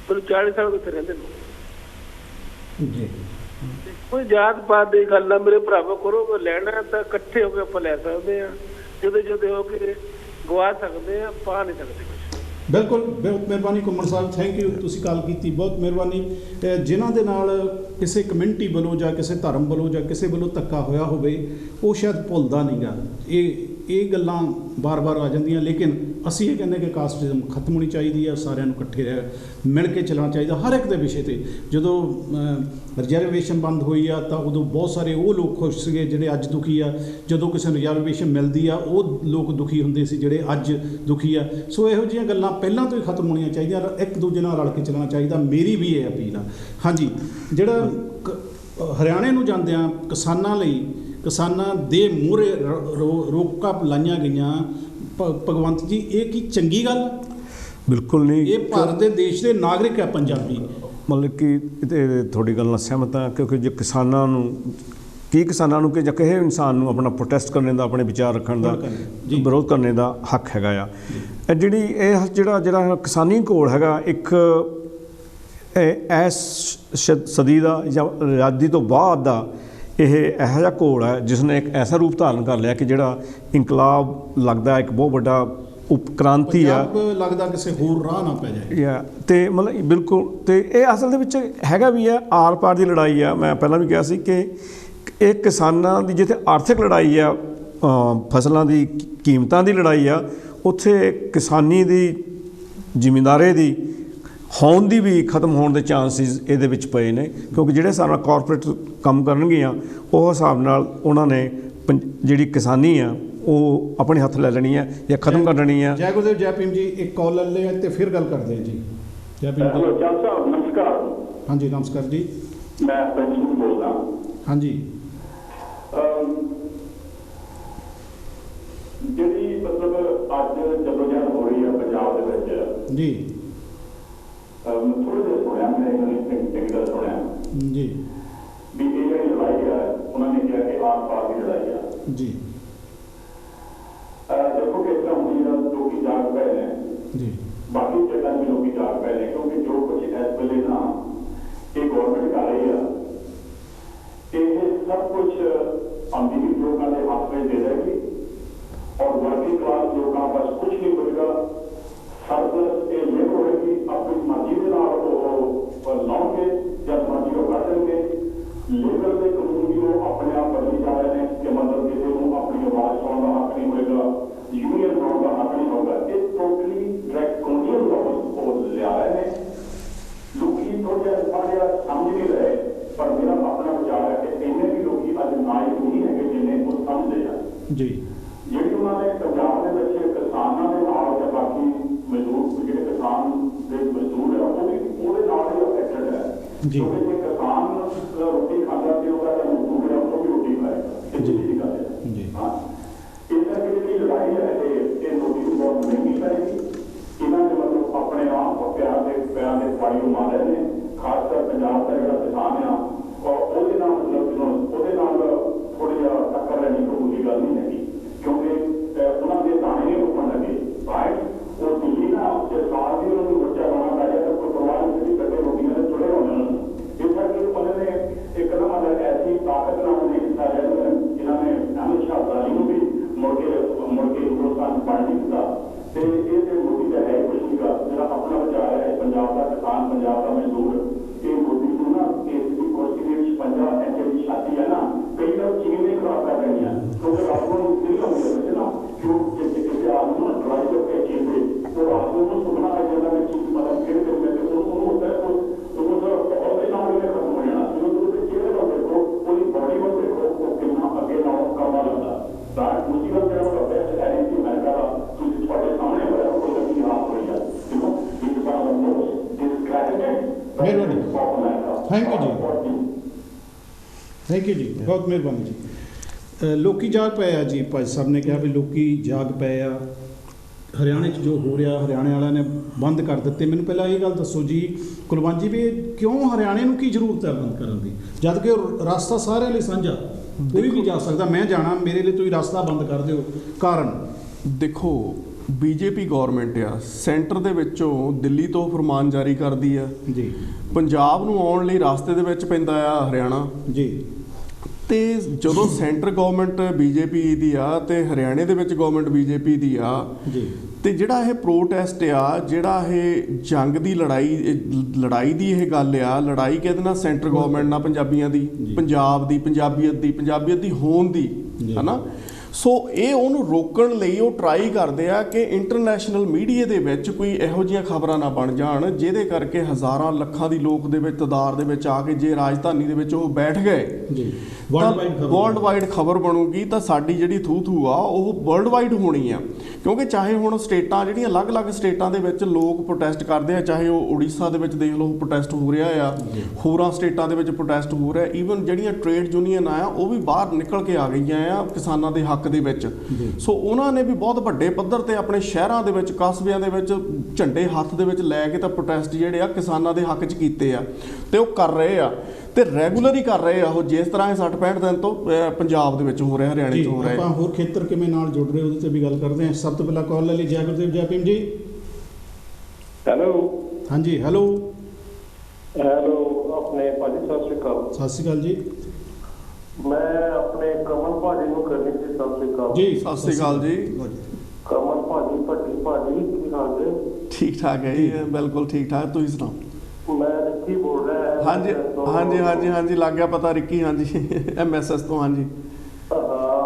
ਮੈਨੂੰ 40 ਸਾਲ ਉੱਥੇ ਰਹਿੰਦੇ ਨੇ ਜੀ। ਕੋਈ ਜਾਤ ਪਾਤ ਦੀ ਗੱਲ ਨਾ ਮੇਰੇ ਭਰਾਵੋ ਕਰੋ। ਕੋਈ ਲੈਣਾ ਤਾਂ ਇਕੱਠੇ ਹੋ ਕੇ ਆਪਾਂ ਲੈ ਸਕਦੇ ਹਾਂ, ਜੁਦੇ ਹੋ ਕੇ ਗਵਾ ਸਕਦੇ ਹਾਂ, ਪਾ ਨਹੀਂ ਸਕਦੇ। ਬਿਲਕੁਲ, ਬਹੁਤ ਮਿਹਰਬਾਨੀ ਘੁੰਮਣ ਸਾਹਿਬ, ਥੈਂਕ ਯੂ, ਤੁਸੀਂ ਕਾਲ ਕੀਤੀ, ਬਹੁਤ ਮਿਹਰਬਾਨੀ। ਜਿਨ੍ਹਾਂ ਦੇ ਨਾਲ ਕਿਸੇ ਕਮਿਊਨਿਟੀ ਵੱਲੋਂ ਜਾਂ ਕਿਸੇ ਧਰਮ ਵੱਲੋਂ ਜਾਂ ਕਿਸੇ ਵੱਲੋਂ ਧੱਕਾ ਹੋਇਆ ਹੋਵੇ ਉਹ ਸ਼ਾਇਦ ਭੁੱਲਦਾ ਨਹੀਂ ਗਾ। ਇਹ ਗੱਲਾਂ ਬਾਰ-ਬਾਰ ਆ ਜਾਂਦੀਆਂ, ਲੇਕਿਨ ਅਸੀਂ ਇਹ ਕਹਿੰਦੇ ਕਿ ਕਾਸਟਿਜ਼ਮ ਖਤਮ ਹੋਣੀ ਚਾਹੀਦੀ ਹੈ। ਸਾਰਿਆਂ ਨੂੰ ਇਕੱਠੇ ਮਿਲ ਕੇ ਚੱਲਣਾ ਚਾਹੀਦਾ ਹਰ ਇੱਕ ਦੇ ਵਿਸ਼ੇ 'ਤੇ। ਜਦੋਂ ਰਿਜ਼ਰਵੇਸ਼ਨ ਬੰਦ ਹੋਈ ਆ ਤਾਂ ਉਦੋਂ ਬਹੁਤ ਸਾਰੇ ਉਹ ਲੋਕ ਖੁਸ਼ ਸੀਗੇ ਜਿਹੜੇ ਅੱਜ ਦੁਖੀ ਆ। ਜਦੋਂ ਕਿਸੇ ਨੂੰ ਰਿਜ਼ਰਵੇਸ਼ਨ ਮਿਲਦੀ ਆ ਉਹ ਲੋਕ ਦੁਖੀ ਹੁੰਦੇ ਸੀ ਜਿਹੜੇ ਅੱਜ ਦੁਖੀ ਆ। ਸੋ ਇਹੋ ਜਿਹੀਆਂ ਗੱਲਾਂ ਪਹਿਲਾਂ ਤੋਂ ਹੀ ਖਤਮ ਹੋਣੀਆਂ ਚਾਹੀਦੀਆਂ, ਇੱਕ ਦੂਜੇ ਨਾਲ ਰਲ ਕੇ ਚੱਲਣਾ ਚਾਹੀਦਾ। ਮੇਰੀ ਵੀ ਇਹ ਅਪੀਲ ਆ। ਹਾਂਜੀ, ਜਿਹੜਾ ਹਰਿਆਣੇ ਨੂੰ ਜਾਂਦਿਆਂ ਕਿਸਾਨਾਂ ਦੇ ਮੂਹਰੇ ਰੋਕਾਂ ਲਾਈਆਂ ਗਈਆਂ, ਭਗਵੰਤ ਜੀ ਇਹ ਕੀ ਚੰਗੀ ਗੱਲ? ਬਿਲਕੁਲ ਨਹੀਂ। ਇਹ ਭਾਰਤ ਦੇ ਦੇਸ਼ ਦੇ ਨਾਗਰਿਕ ਹੈ ਪੰਜਾਬੀ। ਮਤਲਬ ਕਿ ਤੁਹਾਡੀ ਗੱਲ ਨਾਲ ਸਹਿਮਤ ਹਾਂ, ਕਿਉਂਕਿ ਜੇ ਕਿਸਾਨਾਂ ਨੂੰ ਕਿ ਜਾਂ ਕਿਸੇ ਇਨਸਾਨ ਨੂੰ ਆਪਣਾ ਪ੍ਰੋਟੈਸਟ ਕਰਨ ਦਾ, ਆਪਣੇ ਵਿਚਾਰ ਰੱਖਣ ਦਾ, ਵਿਰੋਧ ਕਰਨ ਦਾ ਹੱਕ ਹੈਗਾ ਆ। ਜਿਹੜਾ ਕਿਸਾਨੀ ਘੋਲ ਹੈਗਾ ਇੱਕ ਇਸ ਸਦੀ ਦਾ ਜਾਂ ਆਜ਼ਾਦੀ ਤੋਂ ਬਾਅਦ ਦਾ ਇਹ ਇਹੋ ਜਿਹਾ ਘੋਲ ਹੈ ਜਿਸ ਨੇ ਇੱਕ ਐਸਾ ਰੂਪ ਧਾਰਨ ਕਰ ਲਿਆ ਕਿ ਜਿਹੜਾ ਇਨਕਲਾਬ ਲੱਗਦਾ, ਇੱਕ ਬਹੁਤ ਵੱਡਾ ਉਪਕ੍ਰਾਂਤੀ ਆ। ਲੱਗਦਾ ਕਿਸੇ ਹੋਰ ਰਾਹ ਨਾ ਪੈ ਜਾਏ। ਤੇ ਮਤਲਬ ਬਿਲਕੁਲ। ਤੇ ਇਹ ਅਸਲ ਦੇ ਵਿੱਚ ਹੈਗਾ ਵੀ ਆ, ਆਰ ਪਾਰ ਦੀ ਲੜਾਈ ਆ। ਮੈਂ ਪਹਿਲਾਂ ਵੀ ਕਿਹਾ ਸੀ ਕਿ ਇਹ ਕਿਸਾਨਾਂ ਦੀ ਜਿੱਥੇ ਆਰਥਿਕ ਲੜਾਈ ਆ, ਫਸਲਾਂ ਦੀ ਕੀਮਤਾਂ ਦੀ ਲੜਾਈ ਆ, ਉੱਥੇ ਕਿਸਾਨੀ ਦੀ ਜ਼ਿਮੀਂਦਾਰੇ ਦੀ ਹੋਣ ਦੀ ਵੀ ਖਤਮ ਹੋਣ ਦੇ ਚਾਂਸਿਸ ਇਹਦੇ ਵਿੱਚ ਪਏ ਨੇ, ਕਿਉਂਕਿ ਜਿਹੜੇ ਹਿਸਾਬ ਨਾਲ ਕਾਰਪੋਰੇਟ ਕੰਮ ਕਰਨਗੀਆਂ ਉਹ ਹਿਸਾਬ ਨਾਲ ਉਹਨਾਂ ਨੇ ਜਿਹੜੀ ਕਿਸਾਨੀ ਆ ਉਹ ਆਪਣੇ ਹੱਥ ਲੈ ਲੈਣੀ ਹੈ ਜਾਂ ਖਤਮ ਕਰ ਲੈਣੀ ਹੈ। ਜੈ ਗੁਰਦੇਵ ਜੈ ਭੀਮ ਜੀ, ਇੱਕ ਕਾਲ ਲੈ ਲਿਆ ਤੇ ਫਿਰ ਗੱਲ ਕਰਦੇ ਹਾਂ ਜੀ। ਜੈ ਭੀਮ ਜੀ। ਜੱਜ ਸਾਹਿਬ ਨਮਸਕਾਰ। ਹਾਂਜੀ ਨਮਸਕਾਰ ਜੀ, ਮੈਂ ਪ੍ਰਿੰਸੀਪਲ ਬੋਲਦਾ। ਹਾਂਜੀ ਜਿਹੜੀ ਮਤਲਬ ਅੱਜ ਜਦੋਜਹਿਦ ਹੋ ਰਹੀ ਹੈ ਪੰਜਾਬ ਦੇ ਵਿੱਚ ਜੀ, ਥੋੜੇ ਜਿਹਾ ਸੁਣਿਆ ਮੈਂ ਇੱਕ ਗੱਲ ਸੁਣਿਆ ਜੀ ਵੀ ਇਹ ਜਿਹੜੀ ਲੜਾਈ ਹੈ ਉਹਨਾਂ ਨੇ ਕਿਹਾ ਕਿ ਆਪ ਪਾਰ ਦੀ ਲੜਾਈ ਹੈ ਜੀ ਦੇਖੋ ਕਿ ਇਸ ਤਰ੍ਹਾਂ ਹੁੰਦੀ ਹੈ, ਲੋਕੀ ਜਾਗ ਪਏ ਨੇ ਜੀ, ਬਾਕੀ ਜਗ੍ਹਾ ਵੀ ਲੋਕੀ ਜਾਗ ਪਏ ਨੇ, ਕਿਉਂਕਿ ਜੋ ਕੁਝ ਇਸ ਵੇਲੇ ਨਾ ਇਹ ਗੌਰਮੈਂਟ ਕਰ ਰਹੀ ਆ ਇਹ ਸਭ ਕੁਝ ਅਮੀਰ ਲੋਕਾਂ ਦੇ ਹੱਥ ਵਿੱਚ ਦੇ ਦੇਗੀ और वर्किंग क्लास लोगों पास कुछ नहीं बचेगा। सरप्लस ये लेबर होगी अपनी मर्जी के नाल लाओ के जब मर्जी को कर देंगे। लेबर के कानून भी वो अपने आप बदली जा रहे हैं कि मतलब किसी को अपनी आवाज सुनाने का हक नहीं होगा, यूनियन बनाने का हक नहीं होगा। ये टोटली ड्रैकोनियन लॉज ले आ रहे हैं। लोग थोड़े सारे समझ नहीं रहे, पर मेरा अपना विचार है कि इन्हें भी लोग अज नायक नहीं है जिन्हें वो समझे जाए जी। ਜਿਹੜੀ ਉਹਨਾਂ ਨੇ ਪੰਜਾਬ ਦੇ ਵਿੱਚ ਕਿਸਾਨਾਂ ਦੇ ਨਾਲ ਜਾਂ ਬਾਕੀ ਮਜ਼ਦੂਰ ਜਿਹੜੇ ਕਿਸਾਨ ਦੇ ਮਜ਼ਦੂਰ ਹੈ ਉਹ ਵੀ ਉਹਦੇ ਨਾਲ ਹੀ ਅਫੈਕਟਡ ਹੈ ਕਿਉਂਕਿ ਜੇ ਕਿਸਾਨ ਰੋਟੀ ਖਾਂਦਾ ਤੇ ਉਹਦਾ ਜਿਹੜਾ ਮਜ਼ਦੂਰ ਹੈ ਉਹ ਵੀ ਰੋਟੀ ਖਾਏਗਾ। ਇਹ ਜਿਹੜੀ ਗੱਲ ਹੈ ਹਾਂ ਇਸ ਕਰਕੇ ਜਿਹੜੀ ਲੜਾਈ ਹੈ ਇਹ ਨੋਟੀ ਨੂੰ ਬਹੁਤ ਮਹਿੰਗੀ ਪਏਗੀ। ਇਹਨਾਂ ਦੇ ਮਤਲਬ ਆਪਣੇ ਆਪ ਪਿਆਰ ਦੇ ਪਾਣੀ ਨੂੰ ਮਾਰ ਰਹੇ ਨੇ, ਖਾਸ ਕਰ ਪੰਜਾਬ ਦਾ ਜਿਹੜਾ ਕਿਸਾਨ ਆ ਉਹਦੇ ਨਾਲ ਮਤਲਬ ਉਹਦੇ ਨਾਲ ਥੋੜ੍ਹੀ ਜਿਹਾ ਟੱਕਰ ਲੈਣੀ ਕੋਈ ਗੱਲ ਨਹੀਂ ਹੈਗੀ क्योंकि उन्होंने दाने नहीं रुकन लगे राइट। और दिल्ली ना जो साल भी उन्होंने बच्चा बना पाया तो कोई परिवार में कटे रोटियां ने जुड़े होने इस करके उन्होंने एकदम मतलब ऐसी ताकत ना उन्हें हिस्सा लिया जिन्होंने अमित शाह अब्दाली को भी मुड़ के हिंदुस्तान पार्टी दिता तो ये मोदी का है कुछ नहीं का जो अपना विचार है पंजाब का किसान पंजाब का मजदूर ये मोदी को ना इसकी कुर्सी के पंजाब ऐसे छाती है ना कई लोग चीन में खराब कर रही है क्योंकि रातों नहीं होंगे ना क्यों जैसे आदमी ड्राइव करके चीज तो रातों में सुनना है जगह में चीज मतलब फिर में होता है तो वो बहुत ही नाम में खत्म हो जाना तो चेहरे पर देखो पूरी बॉडी पर देखो वो कितना आगे ना करना लगता रात मुसीबत जरा करते हैं ऐसी अमेरिका का कुछ थोड़े सामने हो रहा है कोई लगी हाथ हो रही है देखो इस बार हम लोग इस ग्रेजुएट थैंक यू जी, थैंक यू जी, बहुत ਮਿਹਰਬਾਨੀ ਜੀ। ਲੋਕੀ ਜਾਗ ਪਏ ਆ ਜੀ, ਭਾਈ ਸਾਹਿਬ ਨੇ ਕਿਹਾ ਵੀ ਲੋਕੀ ਜਾਗ ਪਏ ਆ। ਹਰਿਆਣੇ 'ਚ ਜੋ ਹੋ ਰਿਹਾ ਹਰਿਆਣੇ ਵਾਲਿਆਂ ਨੇ ਬੰਦ ਕਰ ਦਿੱਤੇ। ਮੈਨੂੰ ਪਹਿਲਾਂ ਇਹ ਗੱਲ ਦੱਸੋ ਜੀ ਕੁਲਵੰਤ ਜੀ ਵੀ ਕਿਉਂ ਹਰਿਆਣੇ ਨੂੰ ਕੀ ਜ਼ਰੂਰਤ ਹੈ ਬੰਦ ਕਰਨ ਦੀ, ਜਦ ਕਿ ਰਸਤਾ ਸਾਰਿਆਂ ਲਈ ਸਾਂਝਾ, ਕੋਈ ਵੀ ਜਾ ਸਕਦਾ। ਮੈਂ ਜਾਣਾ, ਮੇਰੇ ਲਈ ਤੁਸੀਂ ਰਸਤਾ ਬੰਦ ਕਰ ਦਿਓ। ਕਾਰਨ ਦੇਖੋ ਬੀਜੇਪੀ ਗੌਰਮੈਂਟ ਆ, ਸੈਂਟਰ ਦੇ ਵਿੱਚੋਂ ਦਿੱਲੀ ਤੋਂ ਫਰਮਾਨ ਜਾਰੀ ਕਰਦੀ ਆ ਜੀ, ਪੰਜਾਬ ਨੂੰ ਆਉਣ ਲਈ ਰਸਤੇ ਦੇ ਵਿੱਚ ਪੈਂਦਾ ਆ ਹਰਿਆਣਾ ਜੀ। ਤੇ ਜਦੋਂ ਸੈਂਟਰ ਗਵਰਨਮੈਂਟ ਬੀਜੇਪੀ ਦੀ ਆ ਤੇ ਹਰਿਆਣੇ ਦੇ ਵਿੱਚ ਗਵਰਨਮੈਂਟ ਬੀਜੇਪੀ ਦੀ ਆ ਜੀ, ਤੇ ਜਿਹੜਾ ਇਹ ਪ੍ਰੋਟੈਸਟ ਆ, ਜਿਹੜਾ ਇਹ ਜੰਗ ਦੀ ਲੜਾਈ ਦੀ ਇਹ ਗੱਲ ਆ, ਲੜਾਈ ਕਿਹਦੇ ਨਾਲ? ਸੈਂਟਰ ਗਵਰਨਮੈਂਟ ਨਾਲ ਪੰਜਾਬੀਆਂ ਦੀ, ਪੰਜਾਬ ਦੀ, ਪੰਜਾਬੀਅਤ ਦੀ ਹੋਣ ਦੀ, ਹੈ ਨਾ। ਸੋ ਇਹ ਉਹਨੂੰ ਰੋਕਣ ਲਈ ਉਹ ਟਰਾਈ ਕਰਦੇ ਆ ਕਿ ਇੰਟਰਨੈਸ਼ਨਲ ਮੀਡੀਆ ਦੇ ਵਿੱਚ ਕੋਈ ਇਹੋ ਜਿਹੀਆਂ ਖਬਰਾਂ ਨਾ ਬਣ ਜਾਣ ਜਿਹਦੇ ਕਰਕੇ ਹਜ਼ਾਰਾਂ ਲੱਖਾਂ ਦੀ ਲੋਕ ਦੇ ਵਿੱਚ ਤਾਦਾਦ ਦੇ ਵਿੱਚ ਆ ਕੇ ਜੇ ਰਾਜਧਾਨੀ ਦੇ ਵਿੱਚ ਉਹ ਬੈਠ ਗਏ ਜੀ, ਵਰਲਡ ਵਾਈਡ ਖਬਰ ਬਣੂਗੀ ਤਾਂ ਸਾਡੀ ਜਿਹੜੀ ਥੂ ਆ ਉਹ ਵਰਲਡ ਵਾਈਡ ਹੋਣੀ ਆ। ਕਿਉਂਕਿ ਚਾਹੇ ਹੁਣ ਸਟੇਟਾਂ ਜਿਹੜੀਆਂ ਅਲੱਗ-ਅਲੱਗ ਸਟੇਟਾਂ ਦੇ ਵਿੱਚ ਲੋਕ ਪ੍ਰੋਟੈਸਟ ਕਰਦੇ ਆ, ਚਾਹੇ ਉਹ ਉੜੀਸਾ ਦੇ ਵਿੱਚ ਦੇਖ ਲਓ ਪ੍ਰੋਟੈਸਟ ਹੋ ਰਿਹਾ ਆ, ਹੋਰਾਂ ਸਟੇਟਾਂ ਦੇ ਵਿੱਚ ਪ੍ਰੋਟੈਸਟ ਹੋ ਰਿਹਾ, ਈਵਨ ਜਿਹੜੀਆਂ ਟ੍ਰੇਡ ਯੂਨੀਅਨ ਆ ਉਹ ਵੀ ਬਾਹਰ ਨਿਕਲ ਕੇ ਆ ਗਈਆਂ ਆ ਕਿਸਾਨਾਂ ਦੇ ਹੱਕ ਦੇ ਵਿੱਚ। ਸੋ ਉਹਨਾਂ ਨੇ ਵੀ ਬਹੁਤ ਵੱਡੇ ਪੱਧਰ ਤੇ ਆਪਣੇ ਸ਼ਹਿਰਾਂ ਦੇ ਵਿੱਚ, ਕਸਬਿਆਂ ਦੇ ਵਿੱਚ ਝੰਡੇ ਹੱਥ ਦੇ ਵਿੱਚ ਲੈ ਕੇ ਤਾਂ ਪ੍ਰੋਟੈਸਟ ਜਿਹੜੇ ਆ ਕਿਸਾਨਾਂ ਦੇ ਹੱਕ 'ਚ ਕੀਤੇ ਆ ਤੇ ਉਹ ਕਰ ਰਹੇ ਆ ਤੇ ਰੈਗੂਲਰ ਹੀ ਕਰ ਰਹੇ ਆ ਉਹ, ਜਿਸ ਤਰ੍ਹਾਂ ਇਹ 60-65 ਦਿਨ ਤੋਂ ਪੰਜਾਬ ਦੇ ਵਿੱਚ ਹੋ ਰਿਹਾ, ਹਰਿਆਣੇ 'ਚ ਹੋ ਰਿਹਾ। ਆਪਾਂ ਹੋਰ ਖੇਤਰ ਕਿਵੇਂ ਨਾਲ ਜੁੜ ਰਹੇ ਉਹਦੇ ਤੇ ਵੀ ਗੱਲ ਕਰਦੇ ਹਾਂ। ਸਭ ਤੋਂ ਪਹਿਲਾਂ ਕਾਲ ਲੈ ਲਈ ਜੈ ਗੁਰਦੇਵ ਜੈ ਭੀਮ ਜੀ। ਹੈਲੋ ਹਾਂਜੀ, ਹੈਲੋ ਆਪਣੇ ਭਾਜੀ ਸਤਿ ਸ਼੍ਰੀ ਅਕਾਲ। ਸਤਿ ਸ਼੍ਰੀ ਅਕਾਲ ਜੀ। ਮੈਂ ਆਪਣੇ ਕਮਲ ਭਾਜੀ ਨੂੰ ਕਰਨੀ ਸੀ ਸਤਿ ਸ਼੍ਰੀ ਅਕਾਲ ਜੀ। ਸਤਿ ਸ਼੍ਰੀ ਅਕਾਲ ਜੀ ਕਮਲ ਭਾਜੀ, ਭੱਟੀ ਭਾਜੀ, ਕੀ ਹਾਲ ਹੈ? ਠੀਕ ਠਾਕ ਹੈ ਜੀ, ਬਿਲਕੁਲ ਠੀਕ ਠਾਕ, ਤੁਸੀਂ ਸੁਣਾਓ? ਮੈਂ ਰਿੱਕੀ ਬੋਲ ਰਿਹਾ। ਹਾਂਜੀ ਲੱਗ ਗਿਆ ਪਤਾ, ਰਿੱਕੀ, ਹਾਂਜੀ MSS ਤੋਂ। ਹਾਂਜੀ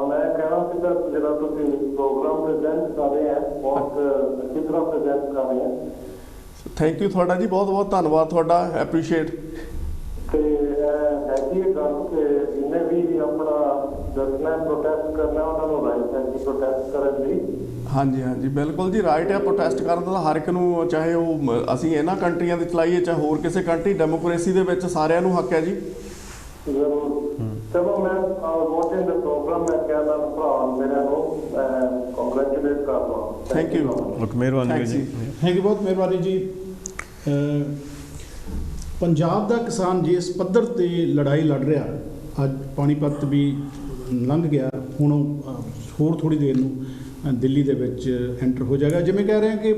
ਮੈਂ ਕਹਿਣਾ ਸੀਗਾ ਜਿਹੜਾ ਤੁਸੀਂ ਪ੍ਰੋਗਰਾਮ ਪ੍ਰੈਜ਼ੈਂਟ ਕਰ ਰਹੇ ਹੋ, ਬਹੁਤ ਅੱਛੀ ਤਰ੍ਹਾਂ ਪ੍ਰੈਜ਼ੈਂਟ ਕਰ ਰਹੇ ਹੋ। ਥੈਂਕ ਯੂ ਤੁਹਾਡਾ ਜੀ, ਬਹੁਤ ਬਹੁਤ ਧੰਨਵਾਦ ਤੁਹਾਡਾ, ਐਪਰੀਸ਼ੀਏਟ। ਤੇ ਹੈਗੀ ਇਹ ਗੱਲ ਕਿ ਜਿਹਨੇ ਵੀ ਆਪਣਾ ਦੱਸਣਾ ਪ੍ਰੋਟੈਸਟ ਕਰਨਾ ਉਹਨਾਂ ਨੂੰ ਰਾਈਟ ਹੈ ਕਿ ਪ੍ਰੋਟੈਸਟ ਕਰਨ ਦੀ। ਹਾਂਜੀ ਹਾਂਜੀ ਬਿਲਕੁਲ ਜੀ, ਰਾਈਟ ਹੈ ਪ੍ਰੋਟੈਸਟ ਕਰਨ ਦਾ ਹਰ ਇੱਕ ਨੂੰ, ਚਾਹੇ ਉਹ ਅਸੀਂ ਇਹਨਾਂ ਕੰਟਰੀਆਂ ਦੇ ਚਲਾਈਏ ਚਾਹੇ ਹੋਰ ਕਿਸੇ ਕੰਟਰੀ, ਡੈਮੋਕ੍ਰੇਸੀ ਦੇ ਵਿੱਚ ਸਾਰਿਆਂ ਨੂੰ ਹੱਕ ਹੈ ਜੀ। ਜ਼ਰੂਰ। ਚਲੋ ਮੈਂ ਵਾਚਿੰਗ ਦਾ ਪ੍ਰੋਗਰਾਮ, ਮੈਂ ਕਹਿੰਦਾ ਭਰਾ ਮੇਰਿਆਂ ਨੂੰ ਕੰਗ੍ਰੈਚੁਲੇਟ ਕਰਦਾ। ਥੈਂਕ ਯੂ, ਮਿਹਰਬਾਨੀ ਜੀ। ਥੈਂਕ ਯੂ, ਬਹੁਤ ਮਿਹਰਬਾਨੀ ਜੀ। ਪੰਜਾਬ ਦਾ ਕਿਸਾਨ ਜੇ ਇਸ ਪੱਧਰ ਤੇ ਲੜਾਈ ਲੜ ਰਿਹਾ, ਅੱਜ ਪਾਣੀਪਤ ਵੀ ਲੰਘ ਗਿਆ, ਹੁਣ ਹੋਰ ਥੋੜ੍ਹੀ ਦੇਰ ਨੂੰ ਦਿੱਲੀ ਦੇ ਵਿੱਚ ਐਂਟਰ ਹੋ ਜਾਏਗਾ। ਜਿਵੇਂ ਕਹਿ ਰਹੇ ਹਾਂ ਕਿ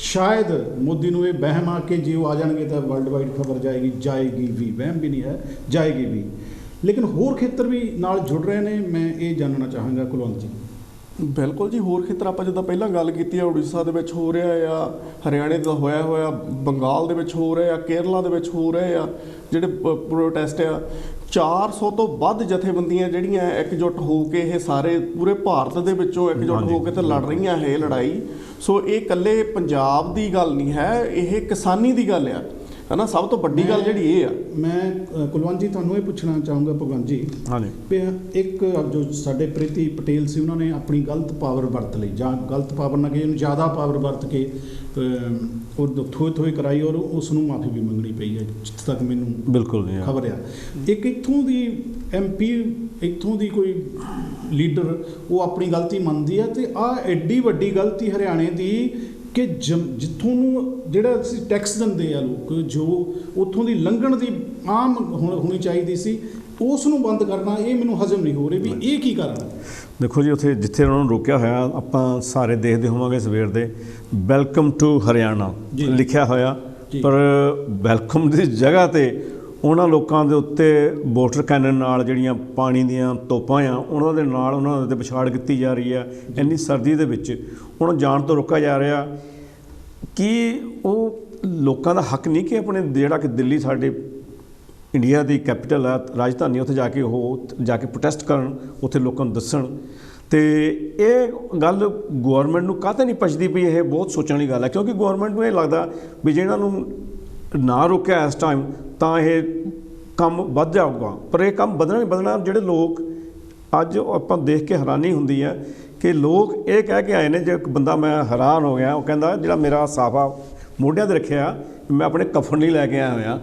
ਸ਼ਾਇਦ ਮੋਦੀ ਨੂੰ ਇਹ ਵਹਿਮ ਆ ਕਿ ਜੇ ਉਹ ਆ ਜਾਣਗੇ ਤਾਂ ਵਰਲਡ ਵਾਈਡ ਖਬਰ ਜਾਏਗੀ ਵੀ, ਵਹਿਮ ਵੀ ਨਹੀਂ ਹੈ, ਜਾਏਗੀ ਵੀ। ਲੇਕਿਨ ਹੋਰ ਖੇਤਰ ਵੀ ਨਾਲ ਜੁੜ ਰਹੇ ਨੇ, ਮੈਂ ਇਹ ਜਾਣਨਾ ਚਾਹਾਂਗਾ ਕੁਲਵੰਤ ਜੀ। ਬਿਲਕੁਲ ਜੀ, ਹੋਰ ਖੇਤਰ ਆਪਾਂ ਜਿੱਦਾਂ ਪਹਿਲਾਂ ਗੱਲ ਕੀਤੀ ਆ, ਉੜੀਸਾ ਦੇ ਵਿੱਚ ਹੋ ਰਿਹਾ ਆ, ਹਰਿਆਣੇ ਦਾ ਹੋਇਆ, ਬੰਗਾਲ ਦੇ ਵਿੱਚ ਹੋ ਰਿਹਾ, ਕੇਰਲਾ ਦੇ ਵਿੱਚ ਹੋ ਰਹੇ ਆ ਜਿਹੜੇ ਪ੍ਰੋਟੈਸਟ ਆ। 400 ਤੋਂ ਵੱਧ ਜਥੇਬੰਦੀਆਂ ਜਿਹੜੀਆਂ ਇਕਜੁੱਟ ਹੋ ਕੇ ਇਹ ਸਾਰੇ ਪੂਰੇ ਭਾਰਤ ਦੇ ਵਿੱਚੋਂ ਇਕਜੁੱਟ ਹੋ ਕੇ ਤੇ ਲੜ ਰਹੀਆਂ ਇਹ ਲੜਾਈ। ਸੋ ਇਹ ਇਕੱਲੇ ਪੰਜਾਬ ਦੀ ਗੱਲ ਨਹੀਂ ਹੈ, ਇਹ ਕਿਸਾਨੀ ਦੀ ਗੱਲ ਆ, ਹੈ ਨਾ। ਸਭ ਤੋਂ ਵੱਡੀ ਗੱਲ ਜਿਹੜੀ ਇਹ ਆ, ਮੈਂ ਕੁਲਵੰਤ ਜੀ ਤੁਹਾਨੂੰ ਇਹ ਪੁੱਛਣਾ ਚਾਹੂੰਗਾ ਭਗਵੰਤ ਜੀ, ਹਾਂਜੀ, ਇੱਕ ਜੋ ਸਾਡੇ ਪ੍ਰੀਤੀ ਪਟੇਲ ਸੀ, ਉਹਨਾਂ ਨੇ ਆਪਣੀ ਗਲਤ ਪਾਵਰ ਵਰਤ ਲਈ, ਜਾਂ ਗਲਤ ਪਾਵਰ ਨਾ ਕਿ ਉਹਨੂੰ ਜ਼ਿਆਦਾ ਪਾਵਰ ਵਰਤ ਕੇ ਉਹ ਥੋਏ ਕਰਾਈ, ਔਰ ਉਸ ਨੂੰ ਮਾਫੀ ਵੀ ਮੰਗਣੀ ਪਈ ਹੈ, ਜਿੱਥੇ ਤੱਕ ਮੈਨੂੰ ਬਿਲਕੁਲ ਖਬਰ ਆ। ਇੱਕ ਇੱਥੋਂ ਦੀ MP, ਇੱਥੋਂ ਦੀ ਕੋਈ ਲੀਡਰ, ਉਹ ਆਪਣੀ ਗਲਤੀ ਮੰਨਦੀ ਹੈ, ਅਤੇ ਆਹ ਐਡੀ ਵੱਡੀ ਗਲਤੀ ਹਰਿਆਣੇ ਦੀ ਕਿ ਜਿੱਥੋਂ ਨੂੰ ਜਿਹੜਾ ਅਸੀਂ ਟੈਕਸ ਦਿੰਦੇ ਆ ਲੋਕ, ਜੋ ਉੱਥੋਂ ਦੀ ਲੰਘਣ ਦੀ ਆਮ ਹੋਣੀ ਚਾਹੀਦੀ ਸੀ, ਉਸ ਨੂੰ ਬੰਦ ਕਰਨਾ, ਇਹ ਮੈਨੂੰ ਹਜ਼ਮ ਨਹੀਂ ਹੋ ਰਿਹਾ ਵੀ ਇਹ ਕੀ ਕਾਰਨ। ਦੇਖੋ ਜੀ, ਉੱਥੇ ਜਿੱਥੇ ਉਹਨਾਂ ਨੂੰ ਰੋਕਿਆ ਹੋਇਆ, ਆਪਾਂ ਸਾਰੇ ਦੇਖਦੇ ਹੋਵਾਂਗੇ ਸਵੇਰ ਦੇ ਵੈਲਕਮ ਟੂ ਹਰਿਆਣਾ ਲਿਖਿਆ ਹੋਇਆ, ਪਰ ਵੈਲਕਮ ਦੀ ਜਗ੍ਹਾ 'ਤੇ ਉਹਨਾਂ ਲੋਕਾਂ ਦੇ ਉੱਤੇ ਵਾਟਰ ਕੈਨਨ ਨਾਲ ਜਿਹੜੀਆਂ ਪਾਣੀ ਦੀਆਂ ਤੋਪਾਂ ਆ, ਉਹਨਾਂ ਦੇ ਨਾਲ ਉਹਨਾਂ ਦੇ ਉੱਤੇ ਵਿਛਾੜ ਕੀਤੀ ਜਾ ਰਹੀ ਹੈ। ਇੰਨੀ ਸਰਦੀ ਦੇ ਵਿੱਚ ਉਹਨਾਂ ਨੂੰ ਜਾਣ ਤੋਂ ਰੋਕਿਆ ਜਾ ਰਿਹਾ। ਕੀ ਉਹ ਲੋਕਾਂ ਦਾ ਹੱਕ ਨਹੀਂ ਕਿ ਆਪਣੇ, ਜਿਹੜਾ ਕਿ ਦਿੱਲੀ ਸਾਡੇ ਇੰਡੀਆ ਦੀ ਕੈਪੀਟਲ ਹੈ, ਰਾਜਧਾਨੀ, ਉੱਥੇ ਜਾ ਕੇ ਉਹ ਜਾ ਕੇ ਪ੍ਰੋਟੈਸਟ ਕਰਨ, ਉੱਥੇ ਲੋਕਾਂ ਨੂੰ ਦੱਸਣ। ਅਤੇ ਇਹ ਗੱਲ ਗੌਰਮੈਂਟ ਨੂੰ ਕਾਹਤੇ ਨਹੀਂ ਪਚਦੀ ਪਈ, ਇਹ ਬਹੁਤ ਸੋਚਣ ਵਾਲੀ ਗੱਲ ਹੈ, ਕਿਉਂਕਿ ਗੌਰਮੈਂਟ ਨੂੰ ਇਹ ਲੱਗਦਾ ਵੀ ਜੇ ਇਹਨਾਂ ਨੂੰ ਨਾ ਰੋਕਿਆ ਇਸ ਟਾਈਮ ਤਾਂ ਇਹ ਕੰਮ ਵੱਧ ਜਾਊਗਾ, ਪਰ ਇਹ ਕੰਮ ਵਧਣਾ ਨਹੀਂ ਵਧਣਾ। ਜਿਹੜੇ ਲੋਕ ਅੱਜ ਆਪਾਂ ਦੇਖ ਕੇ ਹੈਰਾਨੀ ਹੁੰਦੀ ਹੈ ਕਿ ਲੋਕ ਇਹ ਕਹਿ ਕੇ ਆਏ ਨੇ, ਜੇ ਇੱਕ ਬੰਦਾ, ਮੈਂ ਹੈਰਾਨ ਹੋ ਗਿਆ, ਉਹ ਕਹਿੰਦਾ ਜਿਹੜਾ ਮੇਰਾ ਸਾਫਾ ਮੋਢਿਆਂ 'ਤੇ ਰੱਖਿਆ, ਮੈਂ ਆਪਣੇ ਕਫਨ ਨਹੀਂ ਲੈ ਕੇ ਆਇਆ ਹੋਇਆ।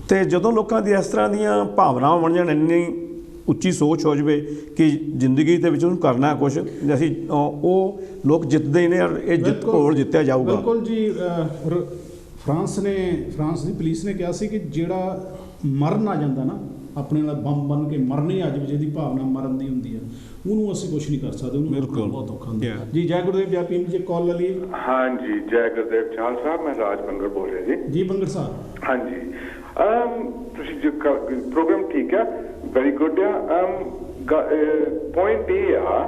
ਅਤੇ ਜਦੋਂ ਲੋਕਾਂ ਦੀ ਇਸ ਤਰ੍ਹਾਂ ਦੀਆਂ ਭਾਵਨਾਵਾਂ ਬਣ ਜਾਣ, ਇੰਨੀ ਉੱਚੀ ਸੋਚ ਹੋ ਜਾਵੇ ਕਿ ਜ਼ਿੰਦਗੀ ਦੇ ਵਿੱਚ ਉਹਨੂੰ ਕਰਨਾ ਕੁਛ, ਅਸੀਂ ਉਹ ਲੋਕ ਜਿੱਤਦੇ ਨੇ, ਇਹ ਜਿੱਤਿਆ ਜਾਊਗਾ। ਬਿਲਕੁਲ ਜੀ। ਫਰਾਂਸ ਦੀ ਪੁਲਿਸ ਨੇ ਕਿਹਾ ਸੀ ਕਿ ਜਿਹੜਾ ਮਰਨ ਆ ਜਾਂਦਾ ਨਾ, ਆਪਣੇ ਨਾਲ ਬੰਬ ਬਣ ਕੇ ਮਰਨੇ ਆ ਜਾਵੇ, ਜਿਹਦੀ ਭਾਵਨਾ ਮਰਨ ਦੀ ਹੁੰਦੀ ਹੈ, ਉਹਨੂੰ ਅਸੀਂ ਕੁਛ ਨਹੀਂ ਕਰ ਸਕਦੇ, ਉਹਨੂੰ ਬਿਲਕੁਲ ਬਹੁਤ ਔਖਾ ਹੁੰਦਾ ਜੀ। ਜੈ ਗੁਰਦੇਵ, ਜੈ ਪੀਐਮ ਜੀ, ਕਾਲ ਲੈ ਲਈਏ। ਹਾਂਜੀ, ਜੈ ਗੁਰਦੇਵ ਚਾਹਲ ਸਾਹਿਬ, ਮੈਂ ਰਾਜ ਬੰਗਰ ਬੋਲ ਰਿਹਾ ਜੀ। ਜੀ ਬੰਗਰ ਸਾਹਿਬ। ਹਾਂਜੀ, ਤੁਸੀਂ ਜੋ ਪ੍ਰੋਗਰਾਮ ਠੀਕ ਹੈ, ਵੈਰੀ ਗੁੱਡ ਆ। ਪੁਆਇੰਟ ਇਹ ਆ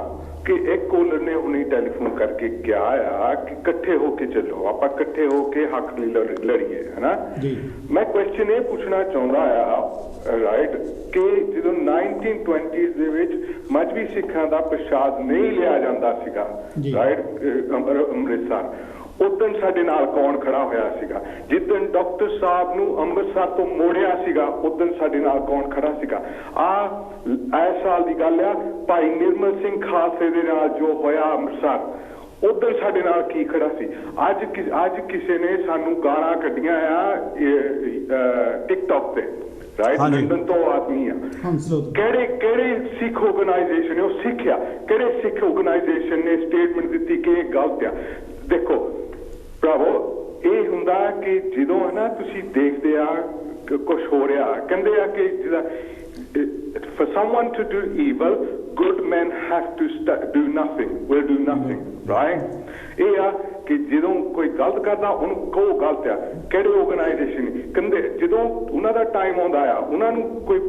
ਕਿ ਇੱਕ ਕੋਲਰ ਨੇ ਹੁਣੇ ਟੈਲੀਫੋਨ ਕਰਕੇ ਕਿਹਾ ਆ ਕਿ ਇਕੱਠੇ ਹੋ ਕੇ ਚੱਲੋ, ਆਪਾਂ ਇਕੱਠੇ ਹੋ ਕੇ ਹੱਕ ਲਈ ਲੜੀਏ, ਹੈ ਨਾ। ਮੈਂ ਕੁਐਸਚਨ ਇਹ ਪੁੱਛਣਾ ਚਾਹੁੰਦਾ ਆ, ਰਾਈਟ, ਕਿ ਜਦੋਂ 1920s ਦੇ ਵਿੱਚ ਮਜ਼੍ਹਬੀ ਸਿੱਖਾਂ ਦਾ ਪ੍ਰਸ਼ਾਦ ਨਹੀਂ ਲਿਆ ਜਾਂਦਾ ਸੀਗਾ, ਰਾਈਟ, ਅੰਮ੍ਰਿਤਸਰ, ਉਦਣ ਸਾਡੇ ਨਾਲ ਕੌਣ ਖੜਾ ਹੋਇਆ ਸੀਗਾ? ਜਿੱਦਣ ਡਾਕਟਰ ਸਾਹਿਬ ਨੂੰ ਅੰਮ੍ਰਿਤਸਰ ਤੋਂ ਮੋੜਿਆ ਸੀਗਾ, ਉਦਣ ਸਾਡੇ ਨਾਲ ਕੌਣ ਖੜਾ ਸੀਗਾ? ਇਸ ਸਾਲ ਦੀ ਗੱਲ ਆ, ਭਾਈ ਨਿਰਮਲ ਸਿੰਘ ਖਾਲਸੇ ਦੇ ਨਾਲ ਜੋ ਹੋਇਆ ਅੰਮ੍ਰਿਤਸਰ, ਉਧਰ ਸਾਡੇ ਨਾਲ ਕੀ ਖੜਾ ਸੀ? ਅੱਜ ਕਿਸੇ ਨੇ ਸਾਨੂੰ ਗਾਲਾਂ ਕੱਢੀਆਂ ਆ ਟਿਕਟੌਕ ਤੇ, ਰਾਈਟ, ਲੰਡਨ ਤੋਂ ਆਦਮੀ ਆ, ਕਿਹੜੇ ਸਿੱਖ ਆਰਗੇਨਾਈਜੇਸ਼ਨ ਨੇ, ਉਹ ਸਿੱਖਿਆ ਕਿਹੜੇ ਸਿੱਖ ਆਰਗੇਨਾਈਜੇਸ਼ਨ ਨੇ ਸਟੇਟਮੈਂਟ ਦਿੱਤੀ ਕਿ ਇਹ ਗਲਤ ਆ? ਦੇਖੋ ਭਰਾਵੋ, ਇਹ ਹੁੰਦਾ ਕਿ ਜਦੋਂ ਹੈ ਨਾ, ਤੁਸੀਂ ਦੇਖਦੇ ਆ ਕੁਛ ਹੋ ਰਿਹਾ, ਕਹਿੰਦੇ ਆ ਕਿ ਜਿਹਦਾ for someone to do evil, good men have to will do nothing, right? ਇਹ ਆ ਕਿ ਜਦੋਂ ਕੋਈ ਗਲਤ ਕਰਦਾ ਉਹਨੂੰ ਕਹੋ ਗਲਤ ਆ। ਕਿਹੜੇ ਆਰਗੇਨਾਈਜੇਸ਼ਨ ਕਹਿੰਦੇ ਜਦੋਂ ਉਹਨਾਂ ਦਾ ਟਾਈਮ ਆਉਂਦਾ ਆ, ਉਹਨਾਂ ਨੂੰ ਕੋਈ